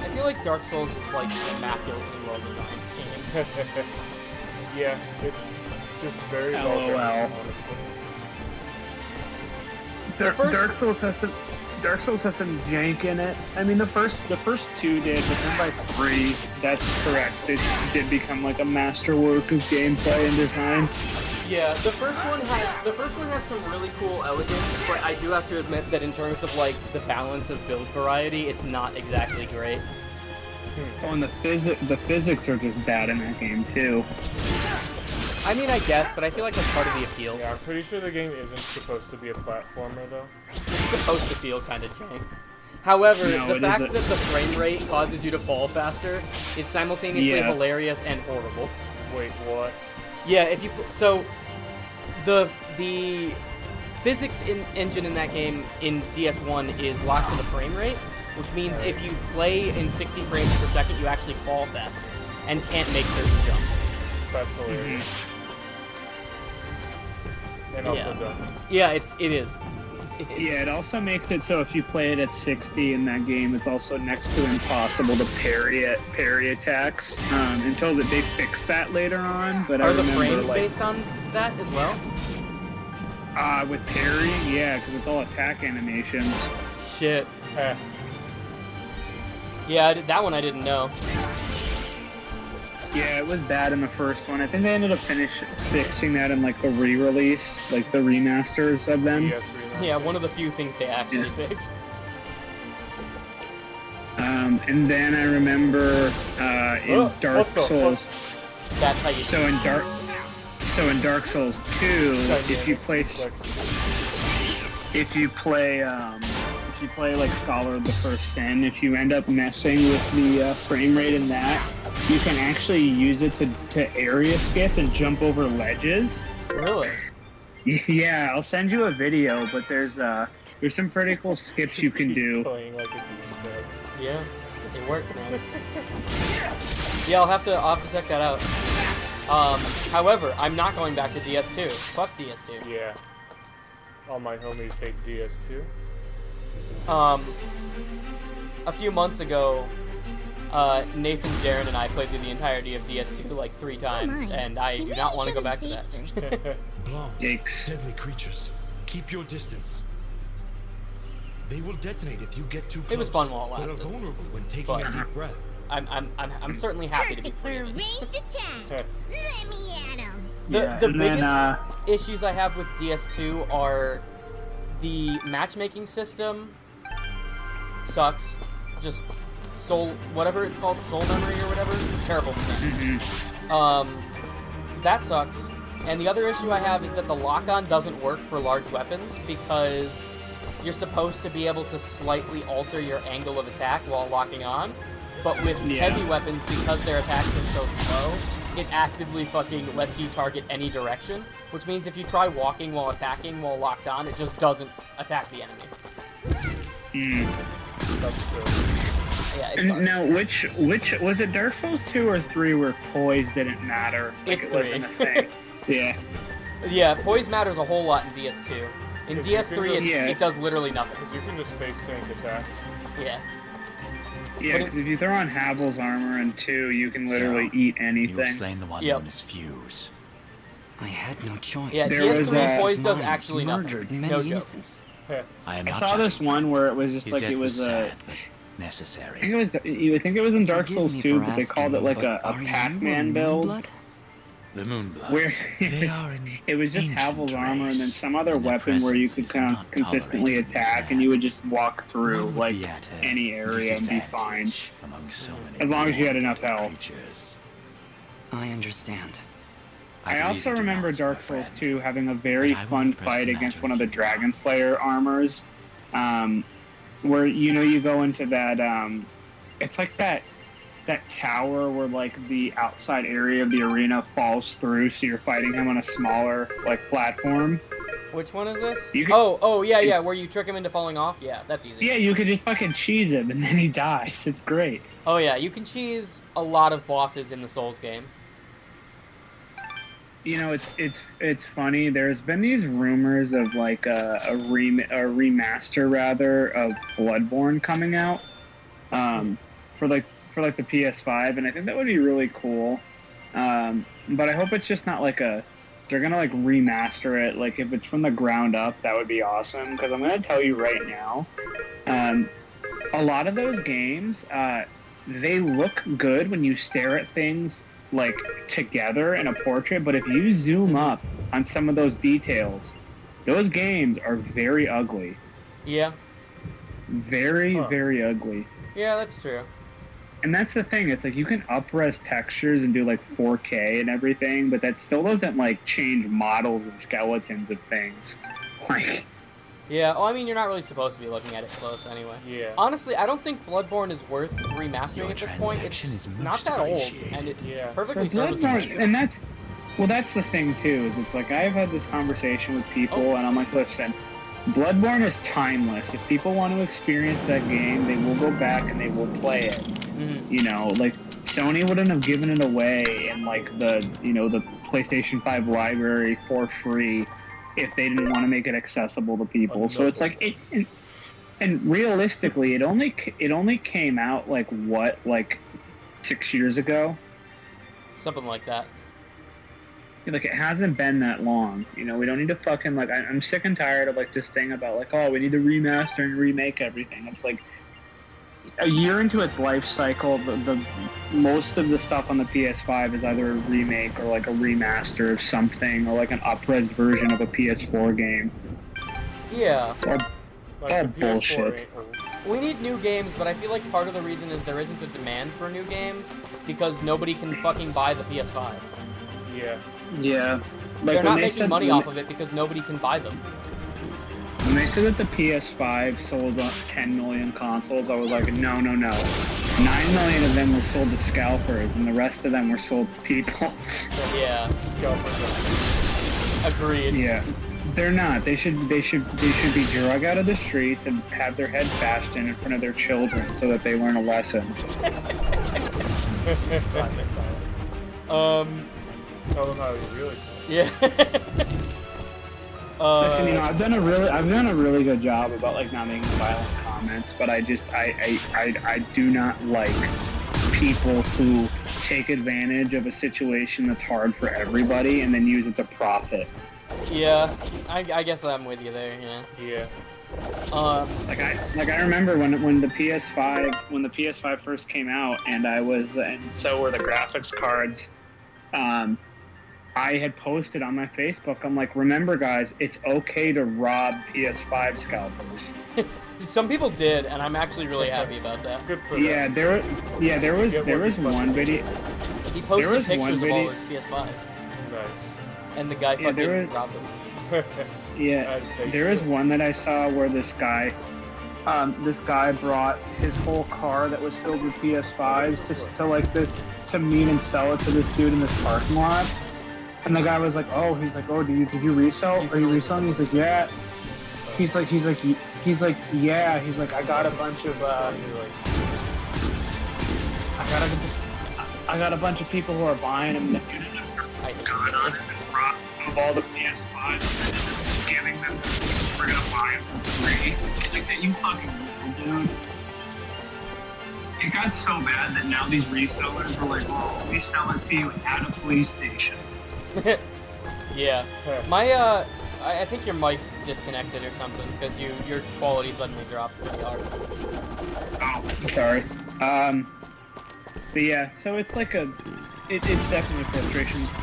I feel like Dark Souls is like an immaculately well-designed game. Yeah, it's just very well LOL. done, honestly. Dark Souls has some jank in it. I mean, the first two did, but then by 3, that's correct. It did become like a masterwork of gameplay and design. Yeah, the first one has some really cool elegance, but I do have to admit that in terms of like the balance of build variety, it's not exactly great. Oh, and the physics are just bad in that game too. I mean, I guess, but I feel like that's part of the appeal. Yeah, I'm pretty sure the game isn't supposed to be a platformer, though. It's supposed to feel kind of jank. However, No, the fact that the frame rate causes you to fall faster is simultaneously hilarious and horrible. Wait, what? Yeah, if you so the physics engine in that game in DS1 is locked to the frame rate, which means if you play in 60 frames per second, you actually fall faster and can't make certain jumps. That's hilarious. And also dumb. Yeah, it is. Yeah, it also makes it so if you play it at 60 in that game, it's also next to impossible to parry attacks. Until they fix that later on, but Are I the remember frames like based on that as well? with parrying, yeah, because it's all attack animations. Shit. Yeah, that one I didn't know. Yeah, it was bad in the first one. I think they ended up fixing that in like the re-release, like the remasters of them. Yeah, one of the few things they actually fixed. And then I remember in Dark Souls. That's how you. So in Dark Souls 2, if you play like Scholar of the First Sin, if you end up messing with the frame rate in that, you can actually use it to area skip and jump over ledges. Really? Yeah, I'll send you a video, but there's some pretty cool skips you can do. Playing like a douchebag. Yeah, it works, man. Yeah, I'll have to check that out. However, I'm not going back to DS2. Fuck DS2. Yeah. All my homies hate DS2. A few months ago, Nathan, Darren, and I played through the entirety of DS2 like 3 times, and I do not want to go back to that. Blobs, deadly creatures. Keep your distance. They will detonate if you get too close. It was fun while it but lasted. are vulnerable when taking a deep breath. I'm certainly happy to be free. Ranged attack. Let me at him. The biggest issues I have with DS2 are the matchmaking system sucks. Just whatever it's called, soul memory or whatever, terrible. That sucks. And the other issue I have is that the lock-on doesn't work for large weapons because you're supposed to be able to slightly alter your angle of attack while locking on. But with heavy weapons, because their attacks are so slow, it actively fucking lets you target any direction, which means if you try walking while attacking while locked on, it just doesn't attack the enemy. That's so. Yeah, it's now, which was it? Dark Souls 2 or 3 where poise didn't matter? Like, It's it wasn't 3. a thing. Yeah. Yeah, poise matters a whole lot in DS2. In DS3, it does literally nothing. Because you can just face tank attacks. Yeah. Yeah, because if you throw on Havel's armor in 2, you can literally eat anything. You've slain the one known as Fuse. I had no choice. Yeah, DS3 poise does actually nothing. No joke. I am I not saw this one where it was just His like death it was sad, a. but necessary. I think it was in Dark Souls 2, but they called it like a Pac-Man build. The Moonbloods. Where it was just Havel's armor and then some other weapon where you could kind of consistently attack and you would just walk through like any area and be fine. As long as you had enough health. I understand. I also remember Dark Souls 2 having a very fun fight against one of the Dragon Slayer armors. Where, you go into that, it's like that tower where, like, the outside area of the arena falls through, so you're fighting him on a smaller, like, platform. Which one is this? Yeah, where you trick him into falling off? Yeah, that's easy. Yeah, you could just fucking cheese him, and then he dies. It's great. Oh yeah, you can cheese a lot of bosses in the Souls games. It's funny. There's been these rumors of like a remaster rather of Bloodborne coming out, for the PS5, and I think that would be really cool. But I hope it's just not like they're gonna like remaster it. Like if it's from the ground up, that would be awesome. Because I'm gonna tell you right now, a lot of those games, they look good when you stare at things like together in a portrait, but if you zoom up on some of those details, those games are very ugly. Yeah. Very ugly. Yeah, that's true. And that's the thing, it's like you can up-res textures and do like 4K and everything, but that still doesn't like change models and skeletons of things. Like, yeah, I mean, you're not really supposed to be looking at it close anyway. Yeah. Honestly, I don't think Bloodborne is worth remastering at this point. It's not that old, and it's perfectly serviceable. And that's the thing too, is it's like I've had this conversation with people, and I'm like, listen, Bloodborne is timeless. If people want to experience that game, they will go back and they will play it. Like Sony wouldn't have given it away in like the PlayStation 5 library for free if they didn't want to make it accessible to people. So it's like and realistically, it only came out like 6 years ago, something like that. Like it hasn't been that long. We don't need to fucking like. I'm sick and tired of like this thing about like, oh, we need to remaster and remake everything. It's like a year into its life cycle, the most of the stuff on the PS5 is either a remake or like a remaster of something, or like an up-res version of a PS4 game. Yeah. It's all bullshit. We need new games, but I feel like part of the reason is there isn't a demand for new games because nobody can fucking buy the PS5. Yeah. Yeah. Like they're not making money off of it because nobody can buy them. When they said that the PS5 sold 10 million consoles, I was like, no. 9 million of them were sold to scalpers, and the rest of them were sold to people. Yeah, scalpers. Agreed. Yeah, they're not. They should be drug out of the streets and have their head bashed in front of their children so that they learn a lesson. Classic. Tell them how you really feel. Yeah. Listen, I've done a really good job about like not making violent comments, but I do not like people who take advantage of a situation that's hard for everybody and then use it to profit. Yeah, I guess I'm with you there. Yeah. Like I remember when the PS5 first came out, and so were the graphics cards. I had posted on my Facebook, I'm like, remember guys, it's okay to rob PS5 scalpers. Some people did, and I'm actually really happy about that. Good for Yeah, there was one video. He posted there was pictures one of video. all his PS5s. Nice. And the guy Yeah, there fucking robbed him. Yeah, there is one that I saw where this guy brought his whole car that was filled with PS5s to meet and sell it to this dude in this parking lot. And the guy was like, "Oh, did you resell? Are you reselling?" He's like, "Yeah." He's like, "Yeah." He's like, "I got a bunch of I got a bunch of people who are buying them." The dude ended up going on and robbed of all the PS5s, giving them. We're gonna buy them for free. Like that, you fucking dude. It got so bad that now these resellers are like, "Oh, we sell it to you at a police station." Yeah. I think your mic disconnected or something because your quality suddenly dropped really hard. Oh, sorry. But yeah, so it's like it's definitely a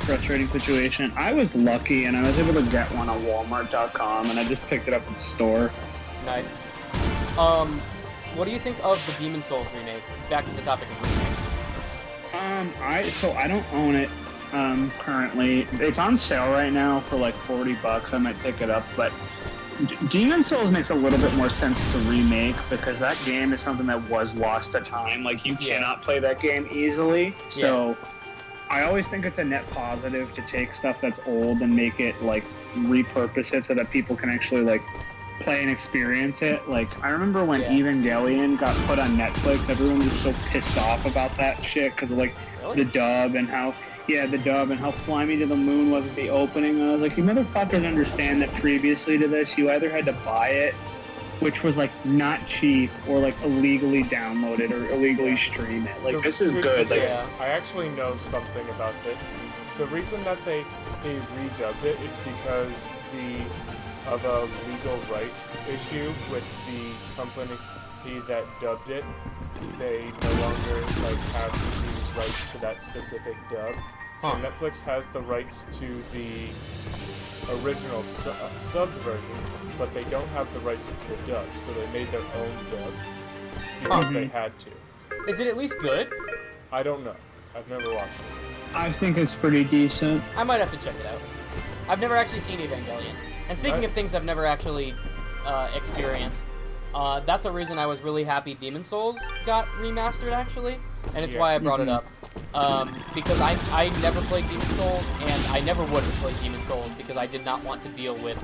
frustrating situation. I was lucky and I was able to get one on Walmart.com and I just picked it up at the store. Nice. What do you think of the Demon Souls remake? Back to the topic of remakes. I don't own it currently. It's on sale right now for like $40. I might pick it up, but Demon Souls makes a little bit more sense to remake because that game is something that was lost to time. Like you cannot play that game easily. So I always think it's a net positive to take stuff that's old and make it like repurpose it so that people can actually like play and experience it. Like I remember when Evangelion got put on Netflix, everyone was so pissed off about that shit because of like the dub and how Fly Me to the Moon wasn't the opening. And I was like, you motherfuckers understand that previously to this, you either had to buy it, which was like not cheap, or like illegally download it or illegally stream it. Like this is good. Like, I actually know something about this. The reason that they redubbed it is because of a legal rights issue with the company that dubbed it. They no longer have the rights to that specific dub. So Netflix has the rights to the original subbed version, but they don't have the rights to the dub. So they made their own dub because they had to. Is it at least good? I don't know. I've never watched it. I think it's pretty decent. I might have to check it out. I've never actually seen Evangelion. And speaking of things I've never actually experienced, that's a reason I was really happy Demon Souls got remastered, actually, and it's why I brought it up. Because I never played Demon Souls, and I never would have played Demon Souls because I did not want to deal with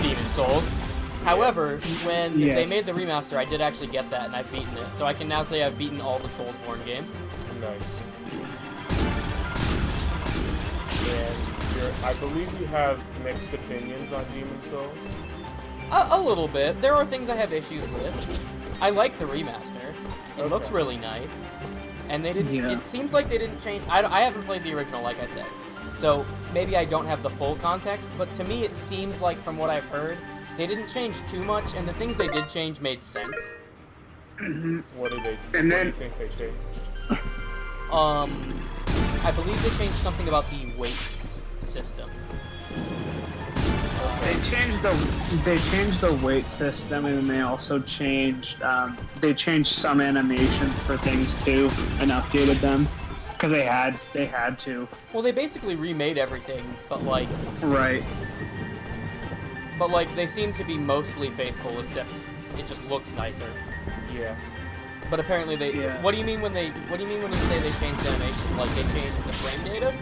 Demon Souls. However, when they made the remaster, I did actually get that, and I've beaten it. So I can now say I've beaten all the Soulsborne games. Nice. And I believe you have mixed opinions on Demon Souls. A little bit. There are things I have issues with. I like the remaster. It looks really nice. And they didn't. It seems like they didn't change. I haven't played the original, like I said. So maybe I don't have the full context, but to me it seems like, from what I've heard, they didn't change too much, and the things they did change made sense. What do you think they changed? I believe they changed something about the weight system. They changed the weight system, and then they also changed some animations for things too, and updated them because they had to. Well, they basically remade everything, but like right. But like they seem to be mostly faithful, except it just looks nicer. Yeah. But apparently they. Yeah. What do you mean when you say they changed animations? Like they changed the frame data?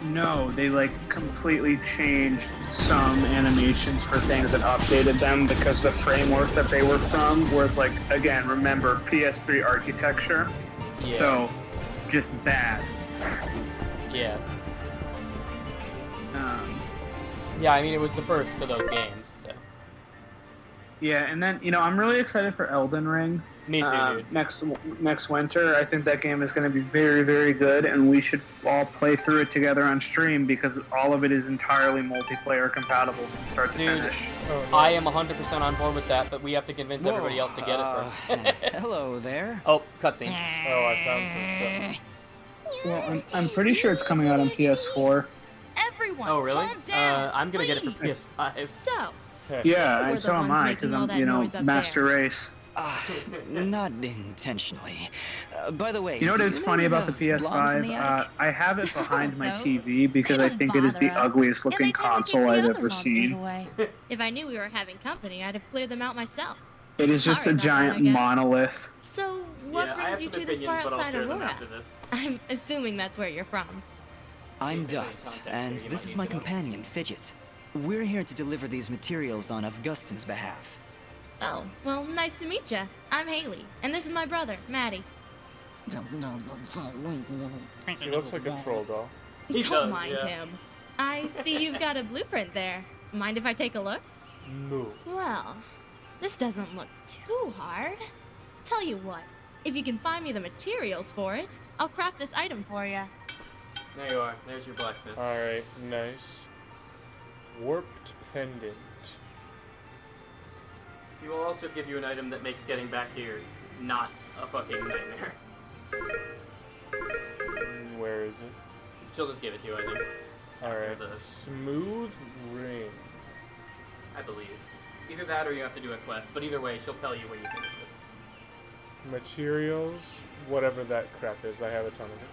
No, they like completely changed some animations for things and updated them because the framework that they were from was like, again, remember PS3 architecture. Yeah. So, just bad. Yeah. Yeah, I mean it was the first of those games, so. Yeah, and then I'm really excited for Elden Ring. Me too, dude. Next winter, I think that game is going to be very, very good, and we should all play through it together on stream because all of it is entirely multiplayer compatible from start to finish. I am 100% on board with that, but we have to convince everybody else to get it first. Hello there. Oh, cutscene. Oh, I found some stuff. Well, I'm pretty sure it's coming out on PS4. Everyone, Oh, really? calm down. I'm gonna get it for please. PS5. So, Yeah, were and the so am ones I, making because all I'm, that you know, noise up Master there? Race. Not intentionally. By the way, You know what do is funny know about the we have blobs in the PS5? attic? I have it behind my Those? TV because I think it is the bother us. ugliest Yeah, looking they tend to keep console the I've other ever monsters seen. away. If I knew we were having company, I'd have cleared them out myself. It is just Sorry a about that, I giant guess. monolith. So, what Yeah, I have brings you some to this far opinions, but I'll outside share them Aurora? after this. I'm assuming that's where you're from. I'm Dust, and this is my companion, Fidget. We're here to deliver these materials on Augustin's behalf. Oh, well, nice to meet you. I'm Haley, and this is my brother, Maddie. He looks like a troll doll. He Don't does, mind yeah. him. I see you've got a blueprint there. Mind if I take a look? No. Well, this doesn't look too hard. Tell you what, if you can find me the materials for it, I'll craft this item for you. There you are. There's your blacksmith. Alright, nice. Warped pendant. He will also give you an item that makes getting back here not a fucking nightmare. Where is it? She'll just give it to you, I think. Alright, The- smooth ring. I believe. Either that or you have to do a quest, but either way, she'll tell you when you finish it. Materials, whatever that crap is. I have a ton of it.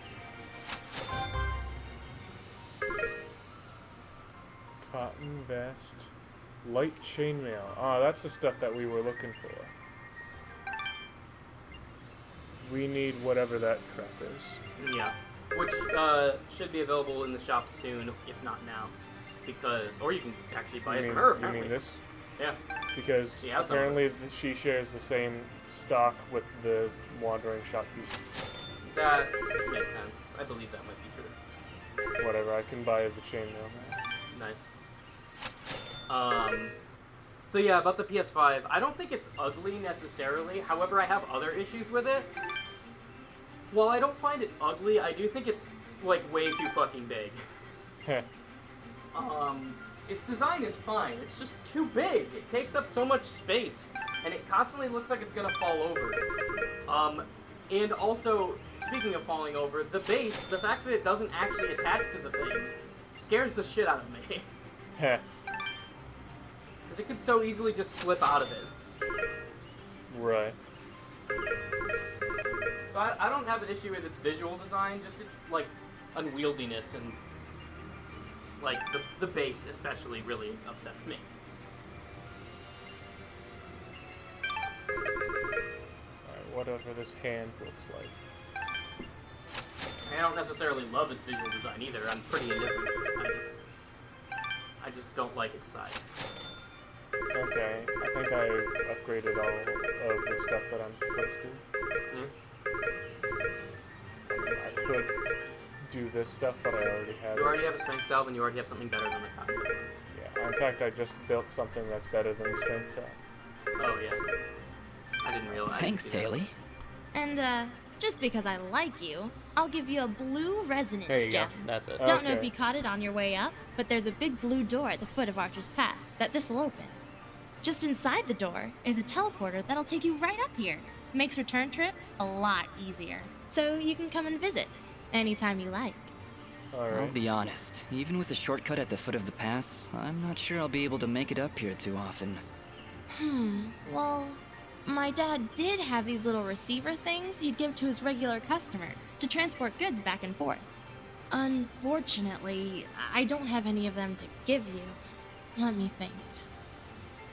Cotton vest. Light chainmail. Ah, that's the stuff that we were looking for. We need whatever that crap is. Yeah. Which should be available in the shop soon, if not now. Because, or you can actually buy it from her, You apparently. mean this? Yeah. Because Yeah, some of apparently she shares the same stock with the wandering shopkeeper. That makes sense. I believe that might be true. Whatever, I can buy the chainmail now. Nice. So yeah, about the PS5, I don't think it's ugly necessarily. However, I have other issues with it. While I don't find it ugly, I do think it's like way too fucking big. Its design is fine. It's just too big. It takes up so much space, and it constantly looks like it's gonna fall over. And also, speaking of falling over, the base, the fact that it doesn't actually attach to the thing, scares the shit out of me. Heh. Because it could so easily just slip out of it. Right. So I don't have an issue with its visual design, just its, like, unwieldiness and, like, the base especially really upsets me. Alright, whatever this hand looks like. I don't necessarily love its visual design either. I'm pretty indifferent. I just don't like its size. Okay, I think I've upgraded all of the stuff that I'm supposed to. I could do this stuff, but I already have You it. already have a strength salve, and you already have something better than the contacts. Yeah, in fact, I just built something that's better than the strength salve. Oh yeah. I didn't realize. Thanks, Haley. And, just because I like you, I'll give you a blue resonance There you go. gem. That's it. Don't know if you caught it on your way up, but there's a big blue door at the foot of Archer's Pass that this'll open. Just inside the door is a teleporter that'll take you right up here. Makes return trips a lot easier. So you can come and visit anytime you like. I'll be honest, even with a shortcut at the foot of the pass, I'm not sure I'll be able to make it up here too often. Well, my dad did have these little receiver things he'd give to his regular customers to transport goods back and forth. Unfortunately, I don't have any of them to give you. Let me think.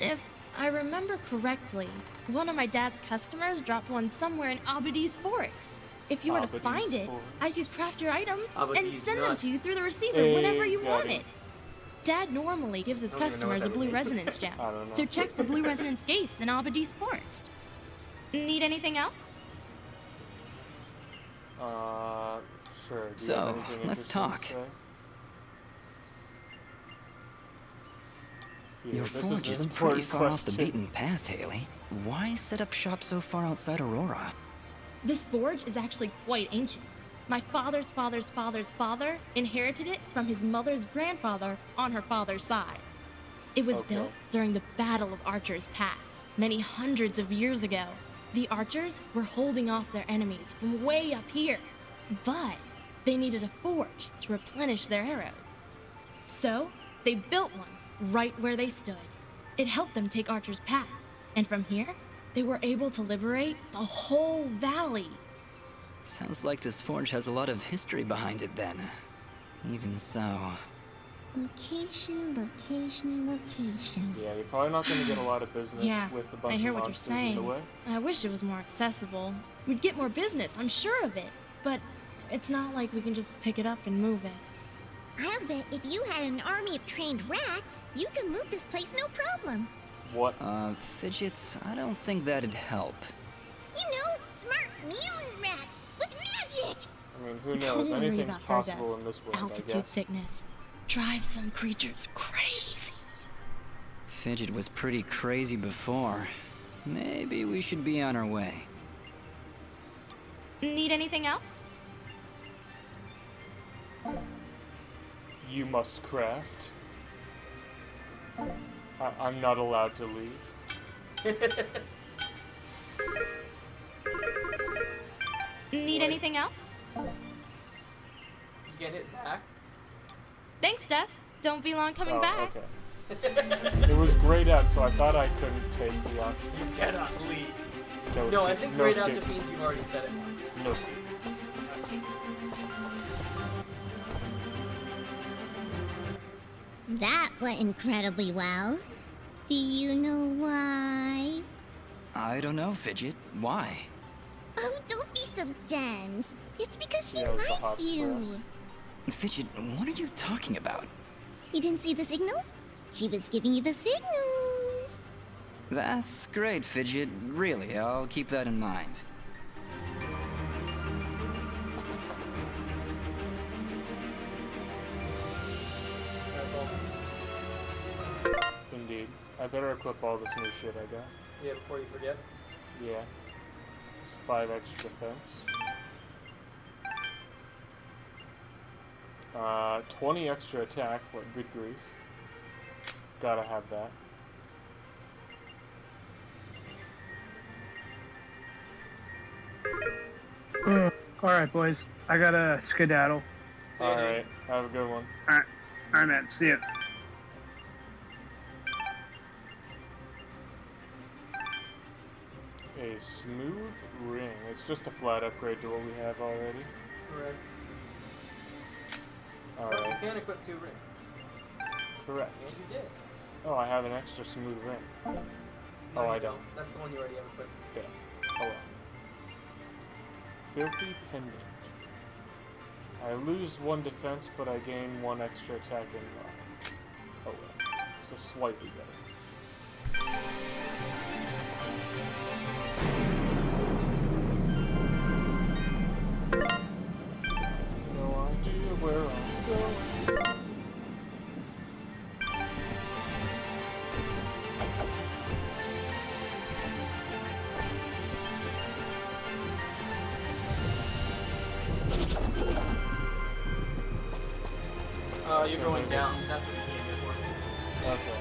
If I remember correctly, one of my dad's customers dropped one somewhere in Abadi's forest. If you were to Abadi's find it, forest. I could craft your items and Abadi's send them nuts. to you through the receiver Hey, whenever you got want it. it. Dad normally gives his I don't even know what customers a that blue would mean. resonance gem, I don't know. so check for blue resonance gates in Abadi's forest. Need anything else? Sure. Do you have So, anything let's interesting to talk. say? Yeah, Your this forge an is pretty important far off the question. beaten path, Haley. Why set up shop so far outside Aurora? This forge is actually quite ancient. My father's father's father's father inherited it from his mother's grandfather on her father's side. It was Okay. built during the Battle of Archer's Pass, many hundreds of years ago. The archers were holding off their enemies from way up here. But They needed a forge to replenish their arrows. So, they built one right where they stood. It helped them take Archer's Pass, and from here, they were able to liberate the whole valley. Sounds like this forge has a lot of history behind it then. Even so... Location, location, location. Yeah, you're probably not going to get a lot of business with a bunch I hear of what you're monsters in saying. the way. I wish it was more accessible. We'd get more business, I'm sure of it. But it's not like we can just pick it up and move it. I'll bet if you had an army of trained rats, you can loot this place no problem. What? Fidgets, I don't think that'd help. You know, smart mutant rats with magic! I mean, who Don't knows? worry Anything's about possible Herdust. in this world, I Altitude guess. sickness drives some creatures crazy. Fidget was pretty crazy before. Maybe we should be on our way. Need anything else? You must craft. I'm not allowed to leave. Need anything else? Get it back. Thanks, Dust. Don't be long coming Oh, back. okay. It was grayed out, so I thought I couldn't take the option. You cannot leave. No, No, I escape. think No grayed out escape. just means you've already said it once. No escape. That went incredibly well. Do you know why? I don't know, Fidget. Why? Oh, don't be so dense. It's because she Yeah, it was the hot likes you. stress. Fidget, what are you talking about? You didn't see the signals? She was giving you the signals. That's great, Fidget. Really, I'll keep that in mind. Indeed. I better equip all this new shit I got. Yeah, before you forget. Yeah. It's 5 extra defense. 20 extra attack, what good grief. Gotta have that. Alright, boys. I gotta skedaddle. Alright, have a good one. Alright, man. See ya. A smooth ring. It's just a flat upgrade to what we have already. Correct. Alright. But you can equip 2 rings. Correct. And you did. Oh, I have an extra smooth ring. No, Oh, you I don't. That's the one you already have equipped. Yeah. Oh well. Filthy Pendant. I lose 1 defense, but I gain 1 extra attack and oh well. So slightly better. No idea where I'm going. You're So going there's- down. That's what you came in for. Okay.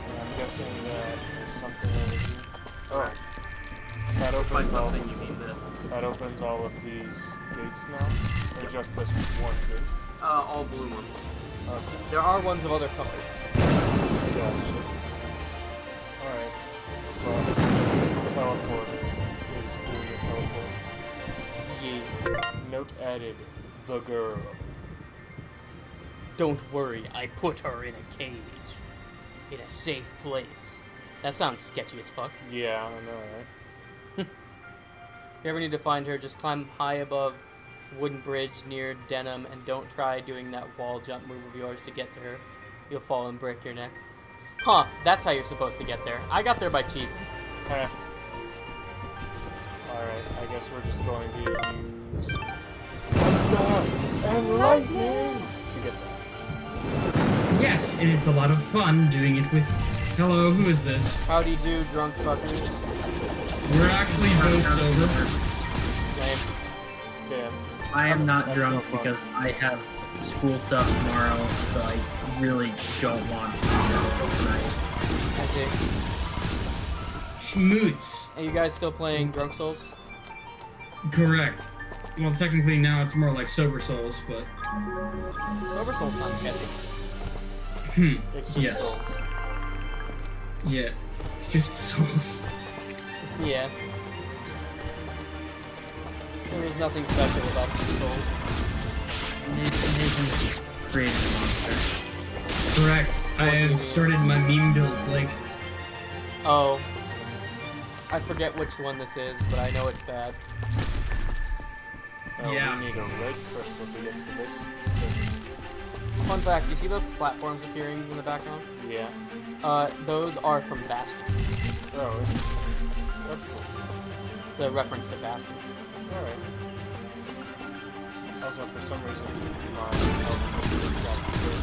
And I'm guessing that something over here. Oh. That opens all. something, you mean this. That opens all of these gates now, or just this one gate? All blue ones. Okay. There are ones of other colors. Gotcha. Alright. Well, this teleporter is doing the teleport. Yeah. Note added. The girl. Don't worry, I put her in a cage. In a safe place. That sounds sketchy as fuck. Yeah, I know, right? If you ever need to find her, just climb high above wooden bridge near Denham and don't try doing that wall jump move of yours to get to her. You'll fall and break your neck. Huh, that's how you're supposed to get there. I got there by cheesing. Heh. Alright, I guess we're just going to use thunder and lightning to get there. Yes, and it's a lot of fun doing it with... Hello, who is this? Howdy do, drunk fuckers. We're actually both sober. Lame. Damn. I am not That's drunk no fun. because I have school stuff tomorrow, so I really don't want to go tonight. Okay. Schmoots. Are you guys still playing Drunk Souls? Correct. Well, technically now it's more like Sober Souls, but... Sober Souls sounds sketchy. It's just Yes. Souls. Yeah, it's just Souls. Yeah. There is nothing special about these souls. Nathan created a monster. Correct. I have started my meme build, like... Oh. I forget which one this is, but I know it's bad. Oh, Yeah. we need a red crystal to get to this. Fun fact, you see those platforms appearing in the background? Yeah. Those are from Bastion. Oh, interesting. That's cool. It's a reference to Bastion. Alright. Also, for some reason, my health is exactly good.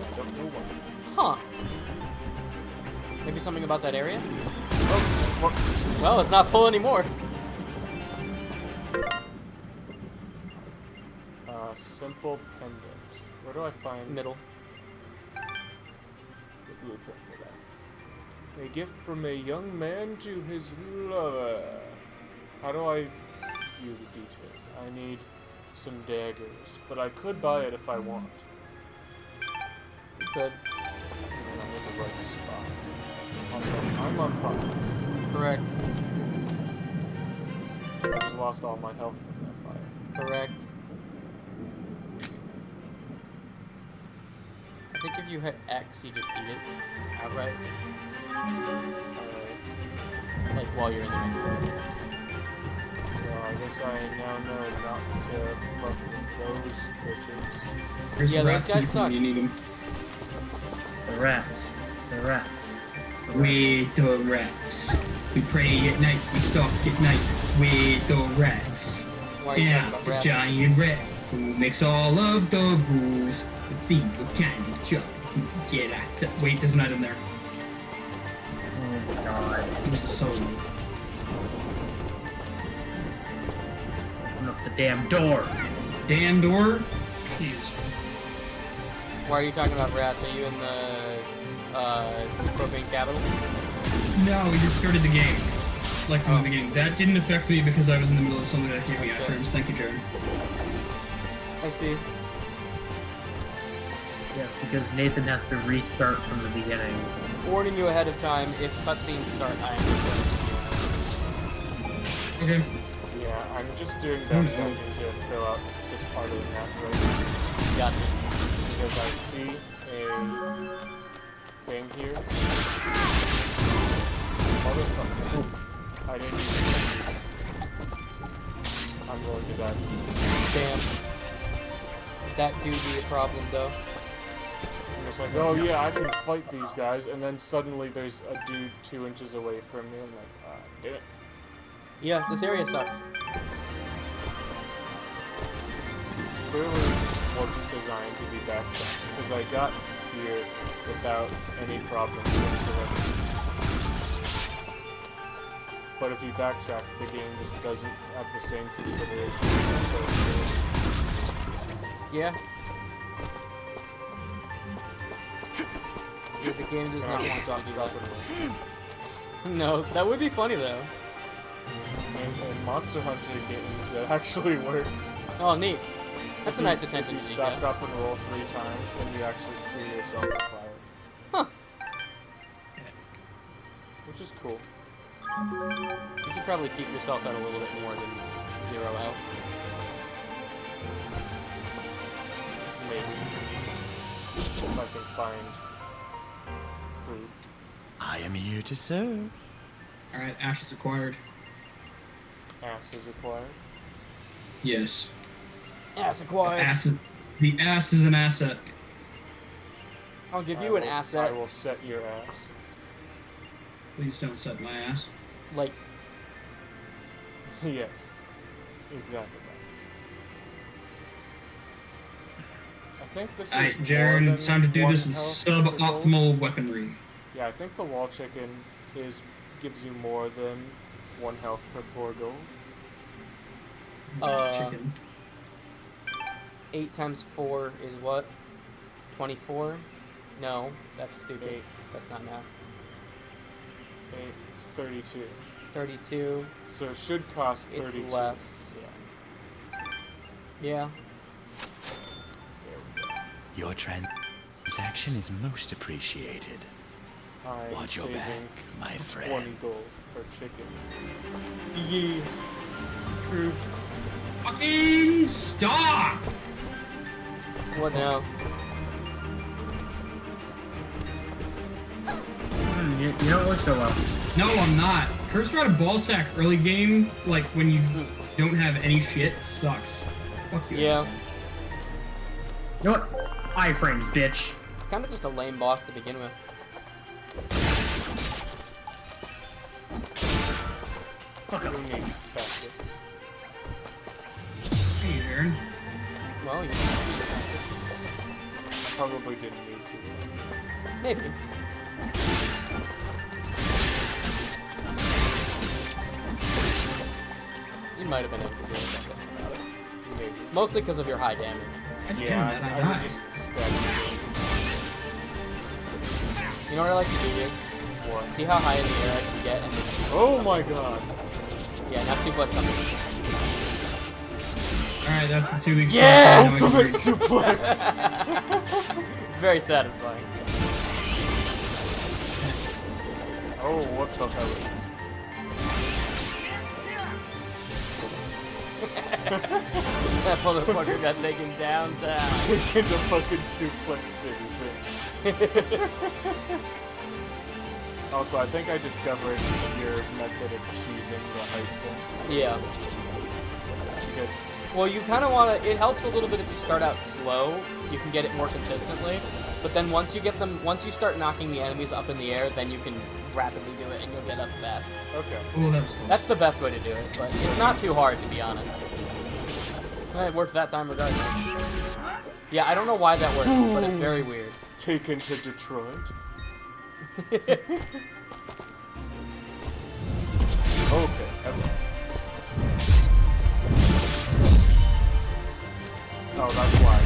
I don't know why. Huh. Maybe something about that area? Oh, well, it's not full anymore. Simple pendant. Where do I find... Middle. The blueprint for that. A gift from a young man to his lover. How do I view the details? I need some daggers, but I could buy it if I want. You could. And I'm in the right spot. Also, I'm on fire. Correct. I just lost all my health from that fire. Correct. I think if you hit X, you just eat it outright. Like while you're in the ring. Well, I guess I now know not to fuck with those bitches. Where's Yeah, the those rats guys when suck. you need them? The rats. The rats. We the rats. We pray at night, we stalk at night. We the rats. Why are you Yeah, talking about the rats? giant rat who makes all of the rules. Let's see what kind of job we can get us. Wait, there's an item there. Oh god. It was a solo. Open up the damn door. Damn door? Jeez. Why are you talking about rats? Are you in the propane capital? No, we just started the game. Like from the beginning. That didn't affect me because I was in the middle of something that gave me iframes. Thank you, Jared. I see. Yes, because Nathan has to restart from the beginning. Warning you ahead of time, if cutscenes start, I am Okay. Yeah, I'm just doing backtracking to fill out this part of the map right now. Gotcha. Because I see a thing here. Motherfucker. I didn't even... I'm going to die. Damn. That do be a problem, though. I'm just like, oh yeah, I can fight these guys, and then suddenly there's a dude 2 inches away from me. I'm like, did it. Yeah, this area sucks. Clearly wasn't designed to be backtracked, because I got here without any problems whatsoever. But if you backtrack, the game just doesn't have the same consideration. Yeah. The game does not want to do that. No, that would be funny though. In Monster Hunter games, that actually works. Oh, neat. That's a nice attention If to you detail. stop, drop, and roll 3 times, then you actually clear yourself on fire. Huh. Which is cool. You should probably keep yourself at a little bit more than 0 out. Maybe. If I can find food. I am here to serve. Alright, Ash is acquired. Ass is acquired. Yes. Ass acquired. The ass is an asset. I'll give you an asset. I will set your ass. Please don't set my ass. Like, Yes. Exactly that. I think this is Alright, more Jaren, than it's time to do one this with health per gold. suboptimal weaponry. Yeah, I think the wall chicken gives you more than 1 health per 4 gold. Chicken. 8 times 4 is what? 24? No, that's stupid. 8. That's not math. 8 is 32. 32. So it should cost 32. It's less. Yeah. Yeah. Your transaction is most appreciated. I'm Watch your saving back, my 20 friend. gold for chicken. Yeah. True. Fucking stop! What now? You don't look so well. No, I'm not. Curse Rod of Ball Sack early game, like when you don't have any shit, sucks. Fuck you. Yeah. You know what? Iframes, bitch. It's kind of just a lame boss to begin with. Fuck who needs tactics? Hey, Aaron. Well, you I probably didn't need to. maybe. You might have been able to do it. Maybe. Mostly because of your high damage. Yeah, I was just stabbing. You know what I like to do here? What? See how high in the air I can get and just Oh my god. Yeah, now suplex something. Alright, that's the 2 weeks. Yeah! Ultimate suplex! It's very satisfying. Oh, what the hell is this? That motherfucker got taken downtown. It's in the fucking suplex city thing. Also, I think I discovered your method of cheesing the height thing. Yeah. Because Well, you kind of want to. It helps a little bit if you start out slow. You can get it more consistently. But then once you get them, once you start knocking the enemies up in the air, then you can rapidly do it and you'll get up fast. Okay. Oh, that was cool. That's the best way to do it, but it's not too hard to be honest. It worked that time regardless. Yeah, I don't know why that works, but it's very weird. Taken to Detroit. Okay. Oh, that's why.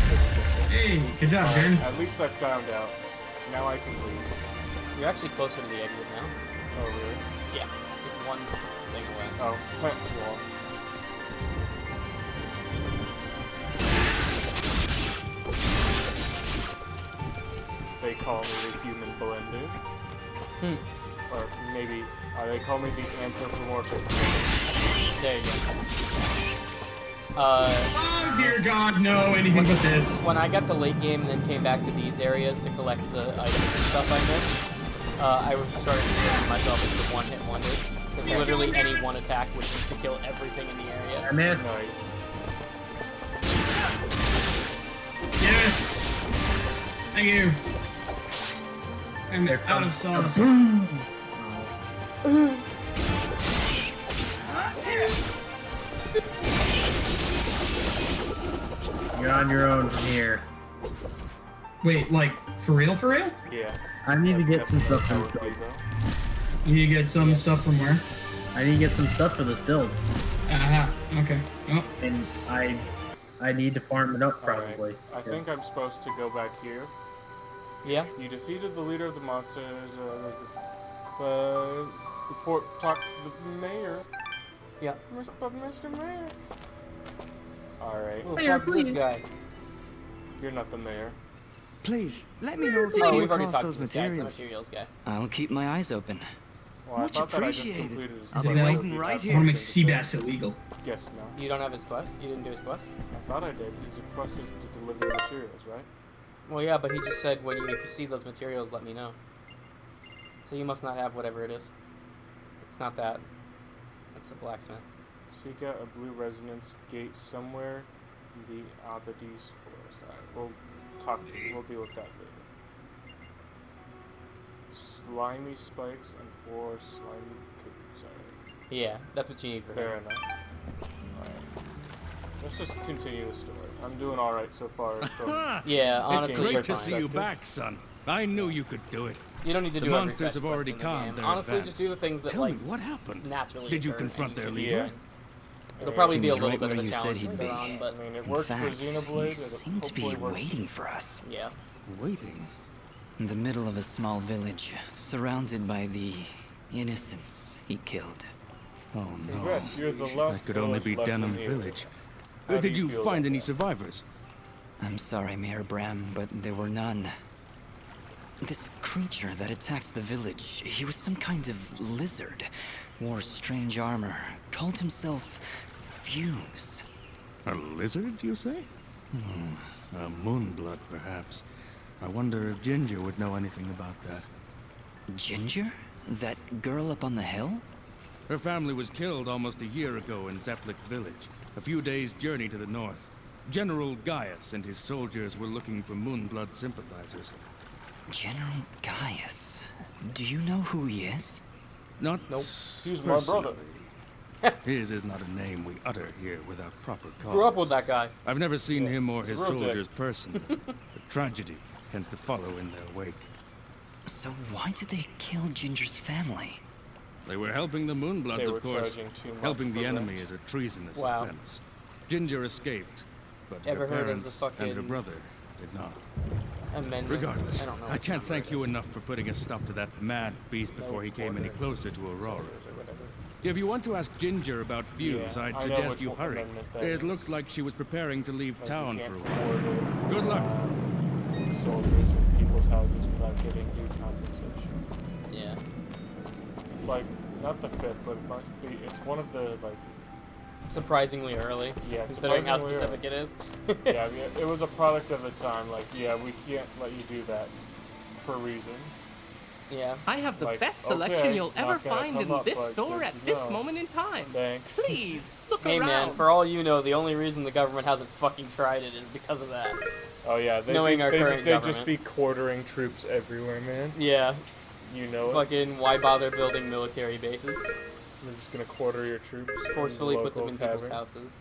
Hey, good job, Darren. At least I found out. Now I can leave. You're actually closer to the exit now. Oh, really? Yeah, it's one thing away. Oh, well. They call me the human blender. Or maybe they call me the anthropomorphic. There you go. Oh dear God, no, anything but this. When I got to late game and then came back to these areas to collect the items and stuff I missed, I started thinking myself as the one-hit wonder. Because literally any one attack would just to kill everything in the area. I'm in. Nice. Yes! Thank you. I'm out of sauce. You're on your own from here. Wait, like, for real, for real? Yeah. I need to get some stuff from this build. You need to get some stuff from where? I need to get some stuff for this build. Aha, okay. Oh. And I need to farm it up probably. Right. I think I'm supposed to go back here. Yeah. You defeated the leader of the monsters. Talk to the mayor. Yeah. Mr. Mayor. Alright. Who the fuck's this guy? You're not the mayor. Please, let me know if you Oh, came we've already across talked those to this guy. It's the materials. materials guy. I'll keep my eyes open. Well, Much I thought that I just appreciated. completed his I'll be quest. waiting right I here. want to make sea bass illegal. Guess no. You don't have his quest? You didn't do his quest? I thought I did. His quest is to deliver materials, right? Well, yeah, but he just said if you see those materials, let me know. So you must not have whatever it is. It's not that. It's the blacksmith. Seek out a blue resonance gate somewhere in the Abadis forest. Alright, we'll deal with that later. Slimy spikes and 4 slimy cookies. Alright. Yeah, that's what you need for Fair him. enough. Alright. Let's just continue the story. I'm doing alright so far. Yeah, honestly, It's you're great to fine. see you back, son. I knew you could do it. You don't need to the do every monsters fetch have quest already in the calmed game. their Honestly, advance. just do the things that Tell me like what happened. naturally. Did you occur confront and their you leader? can- It'll probably be a He was little right bit of where a you said challenge he'd later be. on, but I mean, it In worked fact, for Xenoblade. he It seemed to be hopefully works. waiting for us. yeah. Waiting? In the middle of a small village, surrounded by the innocents he killed. Oh no. Congrats, you're the That last could only village be left in Denham the area. Village. How do Did you feel find about any that? survivors? I'm sorry, Mayor Bram, but there were none. This creature that attacked the village, he was some kind of lizard. Wore strange armor. Called himself Fuse. A lizard, you say? A moonblood, perhaps. I wonder if Ginger would know anything about that. Ginger? That girl up on the hill? Her family was killed almost a year ago in Zepplik village, a few days' journey to the north. General Gaius and his soldiers were looking for moonblood sympathizers. General Gaius? Do you know who he is? Not Nope. He's my brother. His is not a name we utter here without proper cause. Grew up with that guy. I've never seen him or his He's a real dick. soldiers personally, but tragedy tends to follow in their wake. So why did they kill Ginger's family? They were helping the Moonbloods, They were of course. charging too much Helping the for enemy rent. is a treasonous Wow. offense. Ginger escaped, but Ever her heard of the parents and her fucking brother did not. amendment? Regardless, I don't know. I which can't number thank it you is. enough for putting a stop to that mad beast before he came any closer to Aurora. If you want to ask Ginger about Fuse, Yeah, I'd I know suggest which you one hurry. amendment that It is. looked like she was preparing to leave Like, town you for a can't while. order Good luck. soldiers in people's houses without getting due compensation. Yeah. It's like not the fifth, but it must be. It's one of the like. Surprisingly early. Yeah, Considering how surprisingly specific it is. Yeah, I mean, it was a product of the time. Like, yeah, we can't let you do that for reasons. Yeah. I have the Like, best selection okay, you'll not ever gonna find come in up, this but store good at to this know. moment in time. Thanks. Please, look Hey around. man, for all you know, the only reason the government hasn't fucking tried it is because of that. Oh yeah, they Knowing our current they'd government. just be quartering troops everywhere, man. Yeah. You know it. Fucking why bother building military bases? They're just gonna quarter your troops. in Forcefully the put them local in people's tavern. houses.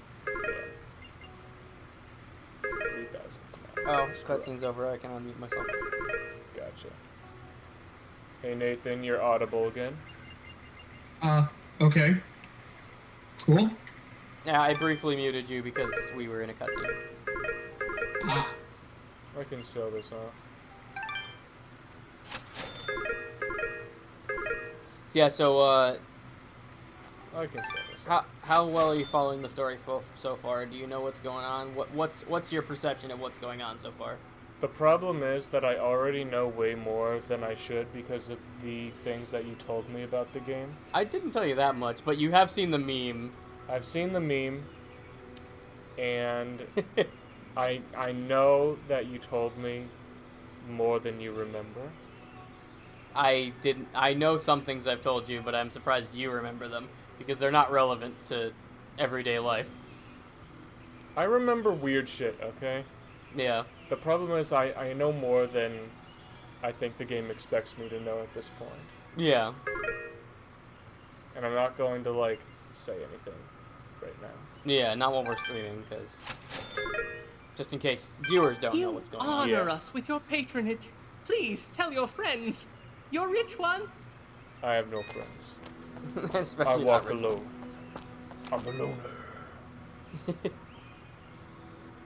3,000. Oh, cutscene's over. I can unmute myself. Gotcha. Hey Nathan, you're audible again. Okay. Cool. Yeah, I briefly muted you because we were in a cutscene. Ah. I can sell this off. Yeah, so I can sell this off. how well are you following the story so far? Do you know what's going on? What's your perception of what's going on so far? The problem is that I already know way more than I should because of the things that you told me about the game. I didn't tell you that much, but you have seen the meme. I've seen the meme, and I know that you told me more than you remember. I didn't. I know some things I've told you, but I'm surprised you remember them because they're not relevant to everyday life. I remember weird shit, okay? Yeah. The problem is I know more than I think the game expects me to know at this point. Yeah. And I'm not going to, like, say anything right now. Yeah, not while we're streaming, because just in case viewers don't know what's going on. Honor us with your patronage. Please tell your friends. Your rich ones. I have no friends. Especially I walk not rich alone. I'm a loner.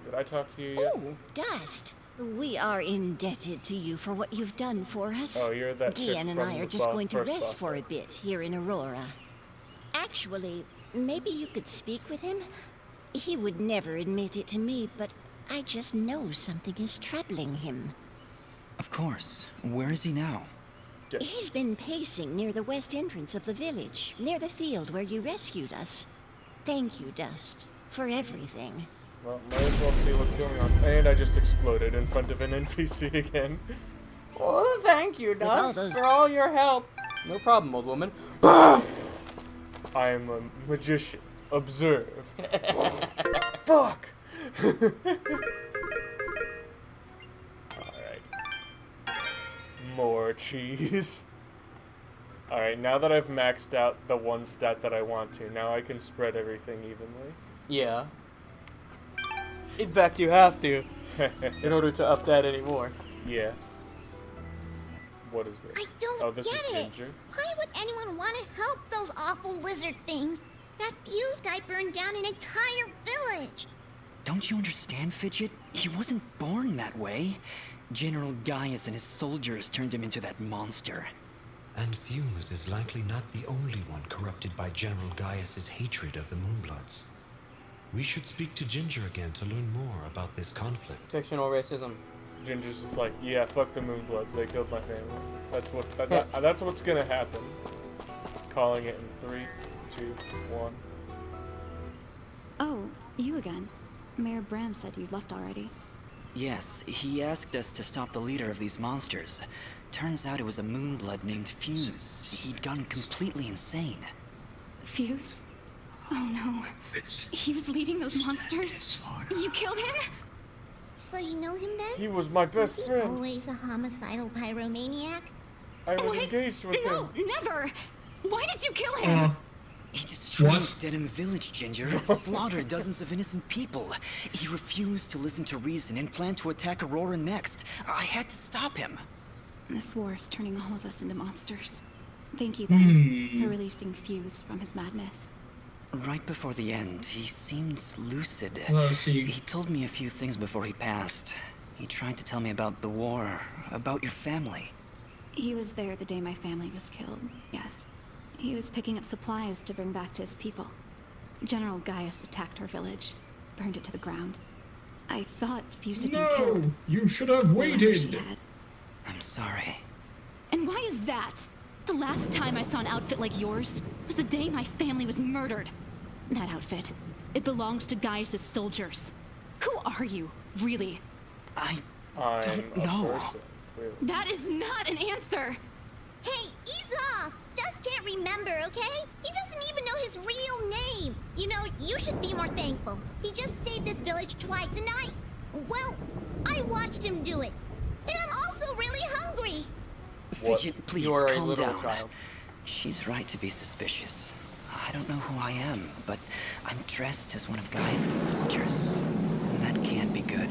Did I talk to you yet? Oh, Dust. We are indebted to you for what you've done for us. Oh, you're that chick Gian and from I are the just going to first rest boss for a fight. bit here in Aurora. Actually, maybe you could speak with him? He would never admit it to me, but I just know something is troubling him. Of course. Where is he now? He's been pacing near the west entrance of the village, near the field where you rescued us. Thank you, Dust, for everything. Well, might as well see what's going on. And I just exploded in front of an NPC again. Oh, thank you, all Doug, those- for all your help. No problem, old woman. I am a magician. Observe. Fuck! Alright. More cheese. Alright, now that I've maxed out the one stat that I want to, now I can spread everything evenly. Yeah. In fact, you have to, in order to up that anymore. Yeah. What is this? I don't Oh, this get is it. Ginger. Why would anyone want to help those awful lizard things? That Fuse guy burned down an entire village. Don't you understand, Fidget? He wasn't born that way. General Gaius and his soldiers turned him into that monster. And Fuse is likely not the only one corrupted by General Gaius's hatred of the Moonbloods. We should speak to Ginger again to learn more about this conflict. Fictional racism. Ginger's just like, yeah, fuck the Moonbloods. They killed my family. That's what's gonna happen. Calling it in 3, 2, 1. Oh, you again. Mayor Bram said you'd left already. Yes, he asked us to stop the leader of these monsters. Turns out it was a Moonblood named Fuse. He'd gone completely insane. Fuse? Oh no. He was leading those monsters? You killed him? So you know him then? He was my best Was he friend. always a homicidal pyromaniac? I was What? engaged with No, him. never! Why did you kill him? He destroyed What? Dedham Village, Ginger. Slaughtered dozens of innocent people. He refused to listen to reason and planned to attack Aurora next. I had to stop him. This war is turning all of us into monsters. Thank you, Ben, for releasing Fuse from his madness. Right before the end, he seemed lucid. Well, see. He told me a few things before he passed. He tried to tell me about the war, about your family. He was there the day my family was killed, yes. He was picking up supplies to bring back to his people. General Gaius attacked our village, burned it to the ground. I thought Fuse had been killed. No, you should have Or rather, she waited. had. I'm sorry. And why is that? The last time I saw an outfit like yours was the day my family was murdered. That outfit, it belongs to Gaius' soldiers. Who are you, really? I'm don't know. a person. Really. That is not an answer! Hey, ease off! Dust can't remember, okay? He doesn't even know his real name. You know, you should be more thankful. He just saved this village twice, and I watched him do it. And I'm also really hungry. Fidget, please You are a calm literal down. child. She's right to be suspicious. I don't know who I am, but I'm dressed as one of Gaius' soldiers. That can't be good.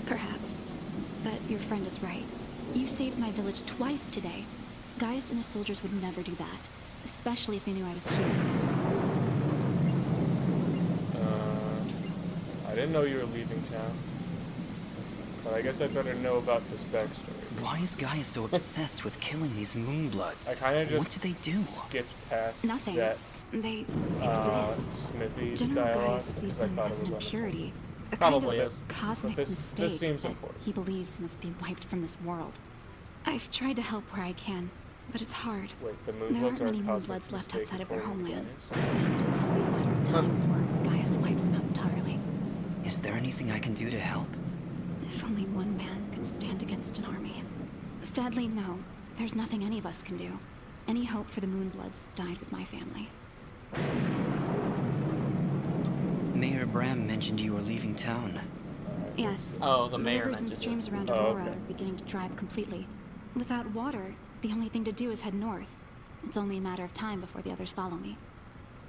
Perhaps. But your friend is right. You saved my village twice today. Gaius and his soldiers would never do that. Especially if they knew I was here. I didn't know you were leaving town. But I guess I better know about this backstory. Why is Gaius so obsessed with killing these Moonbloods? I kind of just What do they do? skipped past Nothing. that They exist. Smithy's General dialogue Gaius sees because I them thought as it an was impurity. A Probably kind is. of cosmic But this mistake seems that important. he believes must be wiped from this world. I've tried to help where I can, but it's hard. Wait, the There Moonbloods aren't are many a cosmic Moonbloods left mistake outside of their according to homeland, Gaius. and it's only a matter of time before Gaius wipes them out entirely. Is there anything I can do to help? If only one man could stand against an army. Sadly, no. There's nothing any of us can do. Any hope for the Moonbloods died with my family. Mayor Bram mentioned you were leaving town. Yes. Oh, the mayor rivers and mentioned it. streams around Oh, Aurora okay. are beginning to dry up completely. Without water, the only thing to do is head north. It's only a matter of time before the others follow me.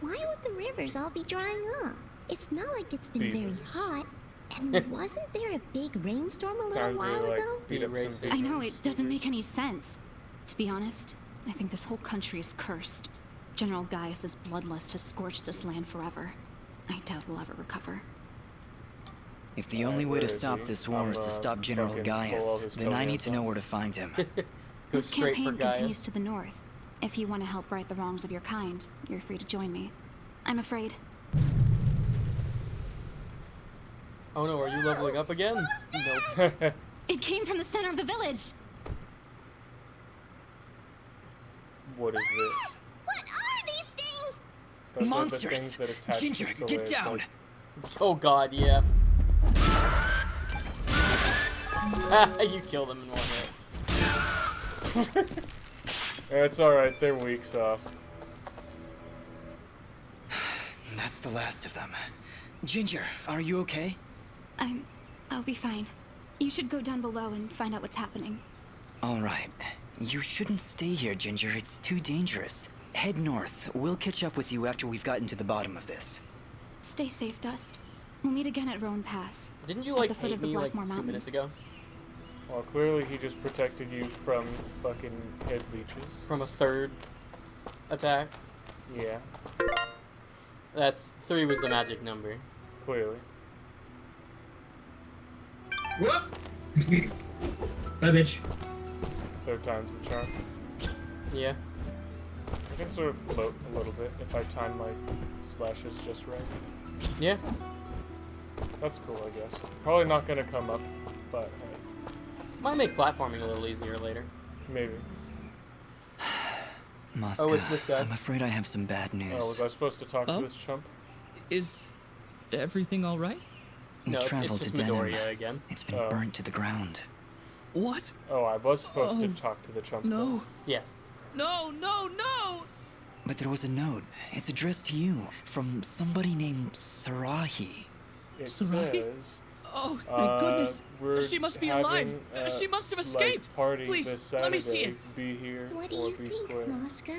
Why would the rivers all be drying up? It's not like it's been very Beavers. hot. And wasn't there a big rainstorm a little Time to, while like, ago? beat up some I know, it doesn't make any sense. To be honest, I think this whole country is cursed. General Gaius' bloodlust has scorched this land forever. I doubt we'll ever recover. If the only way where to is stop he? this war I'm, is to stop General fucking pull all Gaius, his then I need toenails to know off. where to find him. Go This straight for campaign Gaia. continues to the north. If you want to help right the wrongs of your kind, you're free to join me. I'm afraid. Oh no, are you leveling up again? Nope. It came from the center of the village! What is this? What are these things? Those Monsters! are the things that attach Ginger, to get Solaris, down! like- Oh god, yeah. You killed him in one hit. It's alright, they're weak sauce. That's the last of them. Ginger, are you okay? I'll be fine. You should go down below and find out what's happening. All right. You shouldn't stay here, Ginger. It's too dangerous. Head north. We'll catch up with you after we've gotten to the bottom of this. Stay safe, Dust. We'll meet again at Roan Pass. Didn't you at like the foot hate of the me like Blackmore 2 Mountains. minutes ago? Well, clearly he just protected you from fucking head leeches. From a third attack? Yeah. That's 3 was the magic number. Clearly. Whoop! Bye, bitch. Third time's the charm. Yeah. I can sort of float a little bit if I time my slashes just right. Yeah. That's cool, I guess. Probably not gonna come up, but hey. Might make platforming a little easier later. Maybe. Mosca, Oh, it's this guy. I'm afraid I have some bad news. Oh, was I supposed to talk to this chump? Is everything all right? We No, it's traveled just to Denim. Midoriya again. It's been burnt to the ground. What? Oh, I was supposed to talk to the chump. No. Yes. No, no, no! But there was a note. It's addressed to you from somebody named Sarahi. It Sarahi? says. Oh, thank goodness. We're She must be having, alive. She must have escaped. Like, party Please, this Saturday. let me see it. Be here What do or you be think, square. Mosca?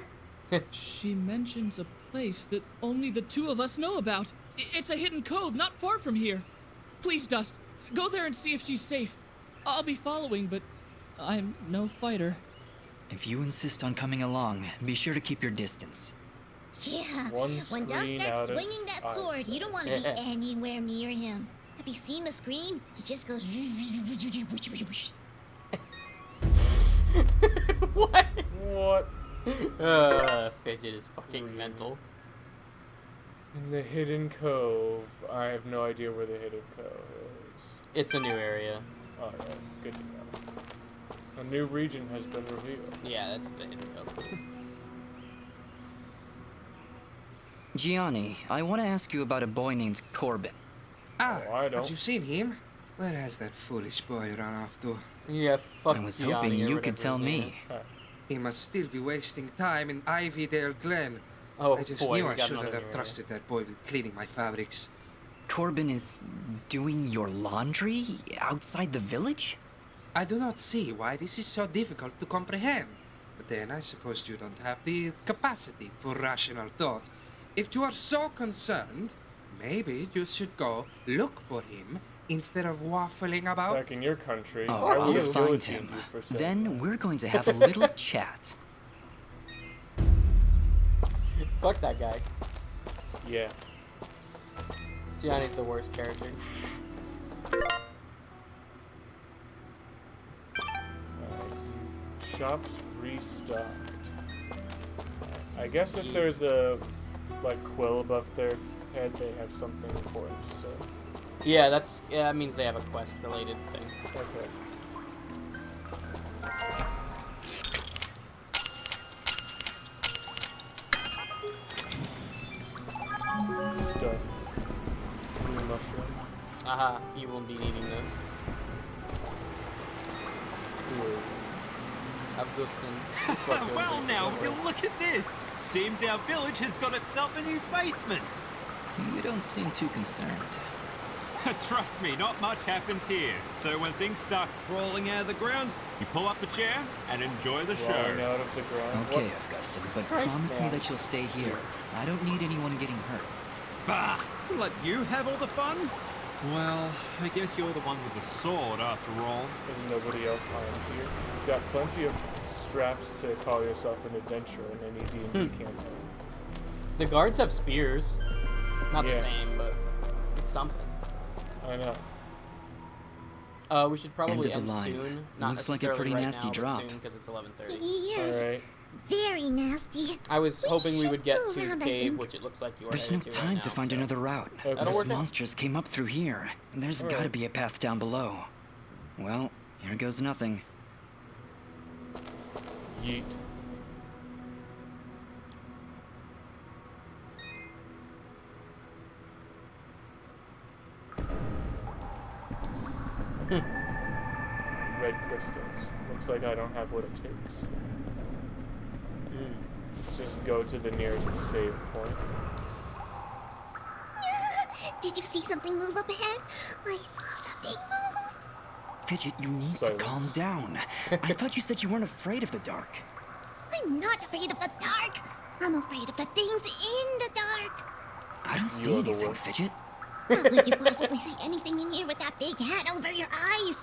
She mentions a place that only the two of us know about. It's a hidden cove not far from here. Please, Dust, go there and see if she's safe. I'll be following, but I'm no fighter. If you insist on coming along, be sure to keep your distance. Yeah, One when Dust screen starts out of swinging that sword, eyesight. you don't want to be anywhere near him. Have you seen the screen? He just goes. What? What? Fidget is fucking mental. In the hidden cove. I have no idea where the hidden cove is. It's a new area. Alright, good to know. A new region has been revealed. Yeah, that's the hidden cove. Gianni, I want to ask you about a boy named Corbin. Oh, I don't. Have you seen him? Where has that foolish boy run off to? Yeah, fuck I was Gianni hoping or you whatever could tell his name me. is. He must still be wasting time in Ivydale Glen. Oh, I just boy, knew we I got shouldn't another have new trusted that boy with cleaning my fabrics. Corbin is doing your laundry outside the village? I do not see why this is so difficult to comprehend. But then I suppose you don't have the capacity for rational thought. If you are so concerned, maybe you should go look for him instead of waffling about. Back in your country, Oh, I I'll would have find guillotined him. you for saying Then we're going to have a little chat. Fuck that guy. Yeah. Gianni's the worst character. Shops restocked. I guess if there's a like quill above their head, they have something important to say. Yeah, that means they have a quest related thing. Okay. Stuff. Blue mushroom. Aha, you will be needing this. Blue. Augustin. Well now, you look at this! Seems our village has got itself a new basement! You don't seem too concerned. Trust me, not much happens here. So when things start crawling out of the ground, you pull up a chair and enjoy the Crawling show. out of the ground. Okay, Augustin, but promise me that you'll stay here. I don't need anyone getting hurt. Bah! Let you have all the fun? Well, I guess you're the one with the sword after all. There's nobody else armed here. You've got plenty of straps to call yourself an adventurer in any D&D campaign. The guards have spears. Not Yeah. the same, but it's something. I know. We should probably End of end the line. soon. Not Looks like a necessarily pretty right nasty now, but drop. soon because it's 11:30. Yes. Alright. Very nasty. I was hoping we would get go to around, I cave, think. which it looks like you are There's no headed to time right to now, find so. another route. That'll Those work out. monsters came up through here, and there's All got to right. be a path down below. Well, here goes nothing. Yeet. Red crystals. Looks like I don't have what it takes. Let's just go to the nearest save point. Did you see something move up ahead? I saw something move. Fidget, you need Silence. to calm down. I thought you said you weren't afraid of the dark. I'm not afraid of the dark. I'm afraid of the things in the dark. I don't see You're the anything, worst. Fidget. How could you possibly see anything in here with that big hat over your eyes?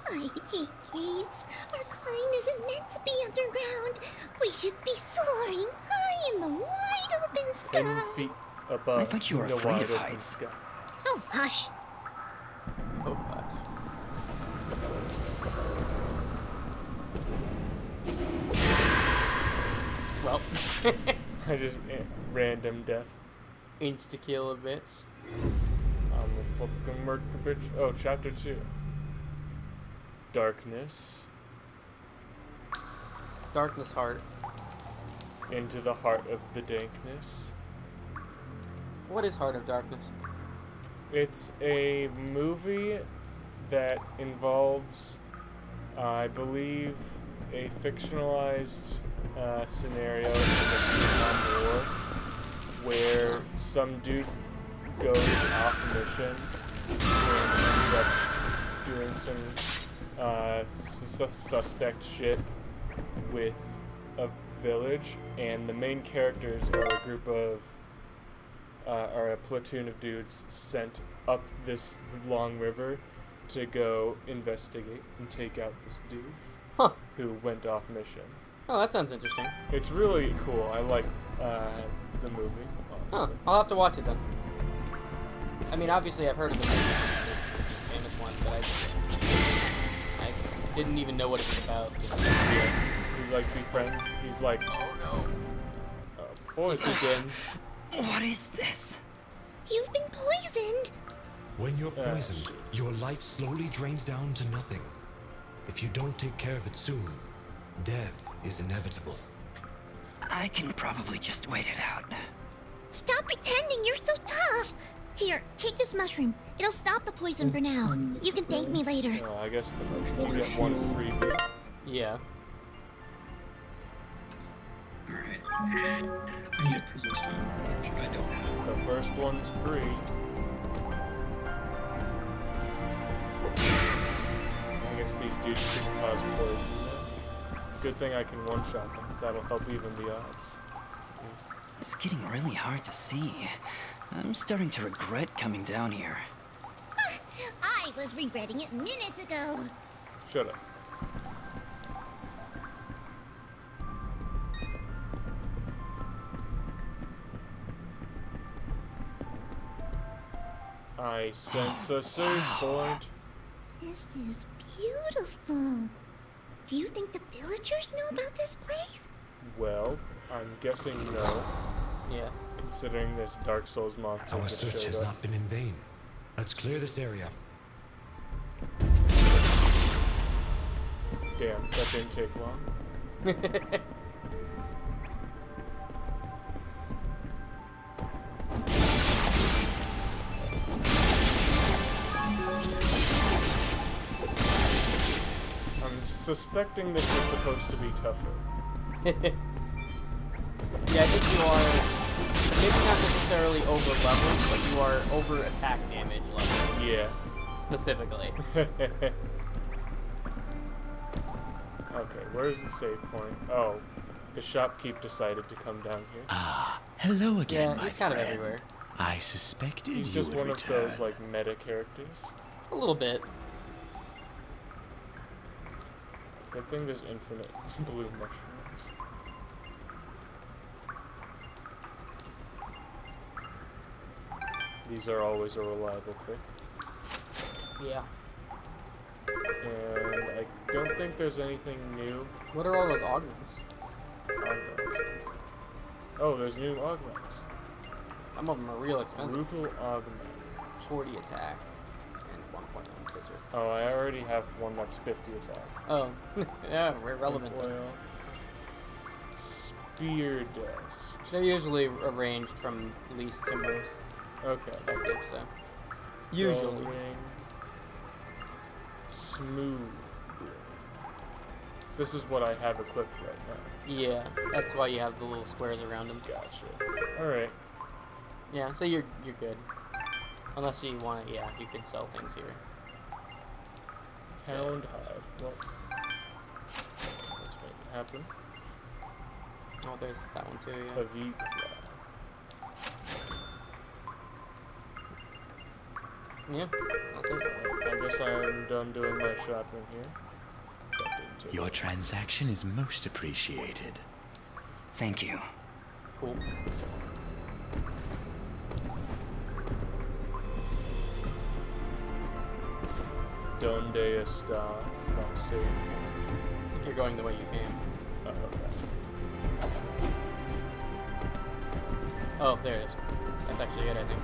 I hate caves. Our kind isn't meant to be underground. We should be soaring high in the wide open 10 sky. feet above I thought you were the afraid wide of open heights. sky. Oh, hush. Oh gosh. Well, I just random death. insta kill a bitch. I'm a fucking murder bitch. Oh, chapter 2. Darkness. Darkness Heart. Into the heart of the dankness. What is Heart of Darkness? It's a movie that involves, I believe, a fictionalized scenario in the Vietnam War where some dude goes off mission and ends up doing some suspect shit with a village, and the main characters are a group of are a platoon of dudes sent up this long river to go investigate and take out this dude who went off mission. Oh, that sounds interesting. It's really cool. I like the movie, honestly. I'll have to watch it then. I mean, obviously I've heard of the movie. It's a famous one, but I didn't even know what it was about. Yeah. He's like, befriend. He's like, oh no. Boy, it begins. What is this? You've been poisoned. When you're poisoned, your life slowly drains down to nothing. If you don't take care of it soon, death is inevitable. I can probably just wait it out. Stop pretending you're so tough. Here, take this mushroom. It'll stop the poison for now. You can thank me later. Oh, I guess we'll get one freebie. Yeah. Alright. I need a prison stone, which I don't have. The first one's free. I guess these dudes can cause poison. Good thing I can one-shot them. That'll help even the odds. It's getting really hard to see. I'm starting to regret coming down here. I was regretting it minutes ago. Shut up. I sense a save point. This is beautiful. Do you think the villagers know about this place? Well, I'm guessing no. Yeah. Considering this Dark Souls monster Our just search showed has up. not been in vain. Let's clear this area. Damn, that didn't take long. I'm suspecting this was supposed to be tougher. Yeah, I think you are maybe not necessarily over leveled, but you are over attack damage level. Yeah. Specifically. Okay, where's the save point? Oh, the shopkeep decided to come down here. Ah, hello again, Yeah, my he's kind of friend. everywhere. I suspected He's you just would one return. of those, like, meta characters. A little bit. Good thing there's infinite blue mushrooms. These are always a reliable pick. Yeah. And I don't think there's anything new. What are all those augments? Augments. Oh, there's new augments. Some of them are real expensive. Brutal augment. 40 attack and 1.1 physical. Oh, I already have one that's 50 attack. Oh, yeah, we're relevant then. Oil. Spear dust. They're usually arranged from least to most Okay. effective, so. Usually. Glowing. Smooth. This is what I have equipped right now. Yeah, that's why you have the little squares around them. Gotcha. Alright. Yeah, so you're good. Unless you want to, yeah, you can sell things here. Hound hide. Well, let's make it happen. Oh, there's that one too, A yeah. V Yeah, that's it. I guess I'm done doing my shopping here. That didn't take Your long. transaction is most appreciated. Thank you. Cool. Donde está my save? I think you're going the way you came. Oh, okay. Oh, there it is. That's actually it, I think.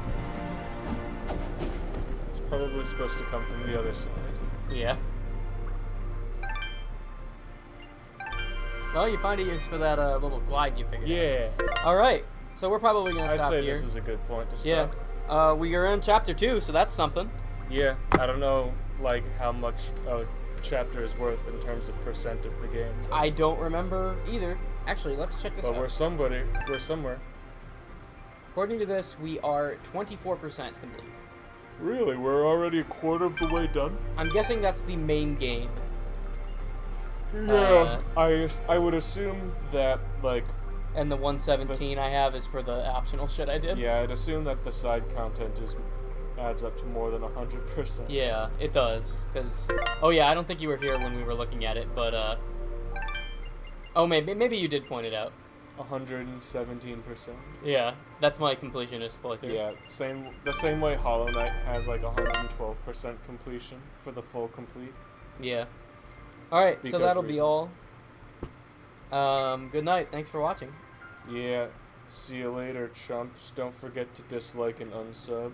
probably supposed to come from the other side. Yeah. Oh, you find a use for that little glide you figured out. Yeah. Alright, so we're probably going to I'd stop say here. this is a good point to Yeah. stop. We are in chapter 2, so that's something. Yeah, I don't know, like, how much a chapter is worth in terms of percent of the game. I don't remember either. Actually, let's check this out. But we're somewhere. According to this, we are 24% complete. Really? We're already a quarter of the way done? I'm guessing that's the main game. Yeah, I would assume that, like... And the 117 I have is for the optional shit I did? Yeah, I'd assume that the side content adds up to more than 100%. Yeah, it does, because... Oh yeah, I don't think you were here when we were looking at it, but, Oh, maybe you did point it out. 117%. Yeah, that's my completionist playthrough. Yeah, the same way Hollow Knight has, like, 112% completion for the full complete. Yeah. Alright, so that'll be reasons. all. Good night, thanks for watching. Yeah, see you later, chumps. Don't forget to dislike and unsub.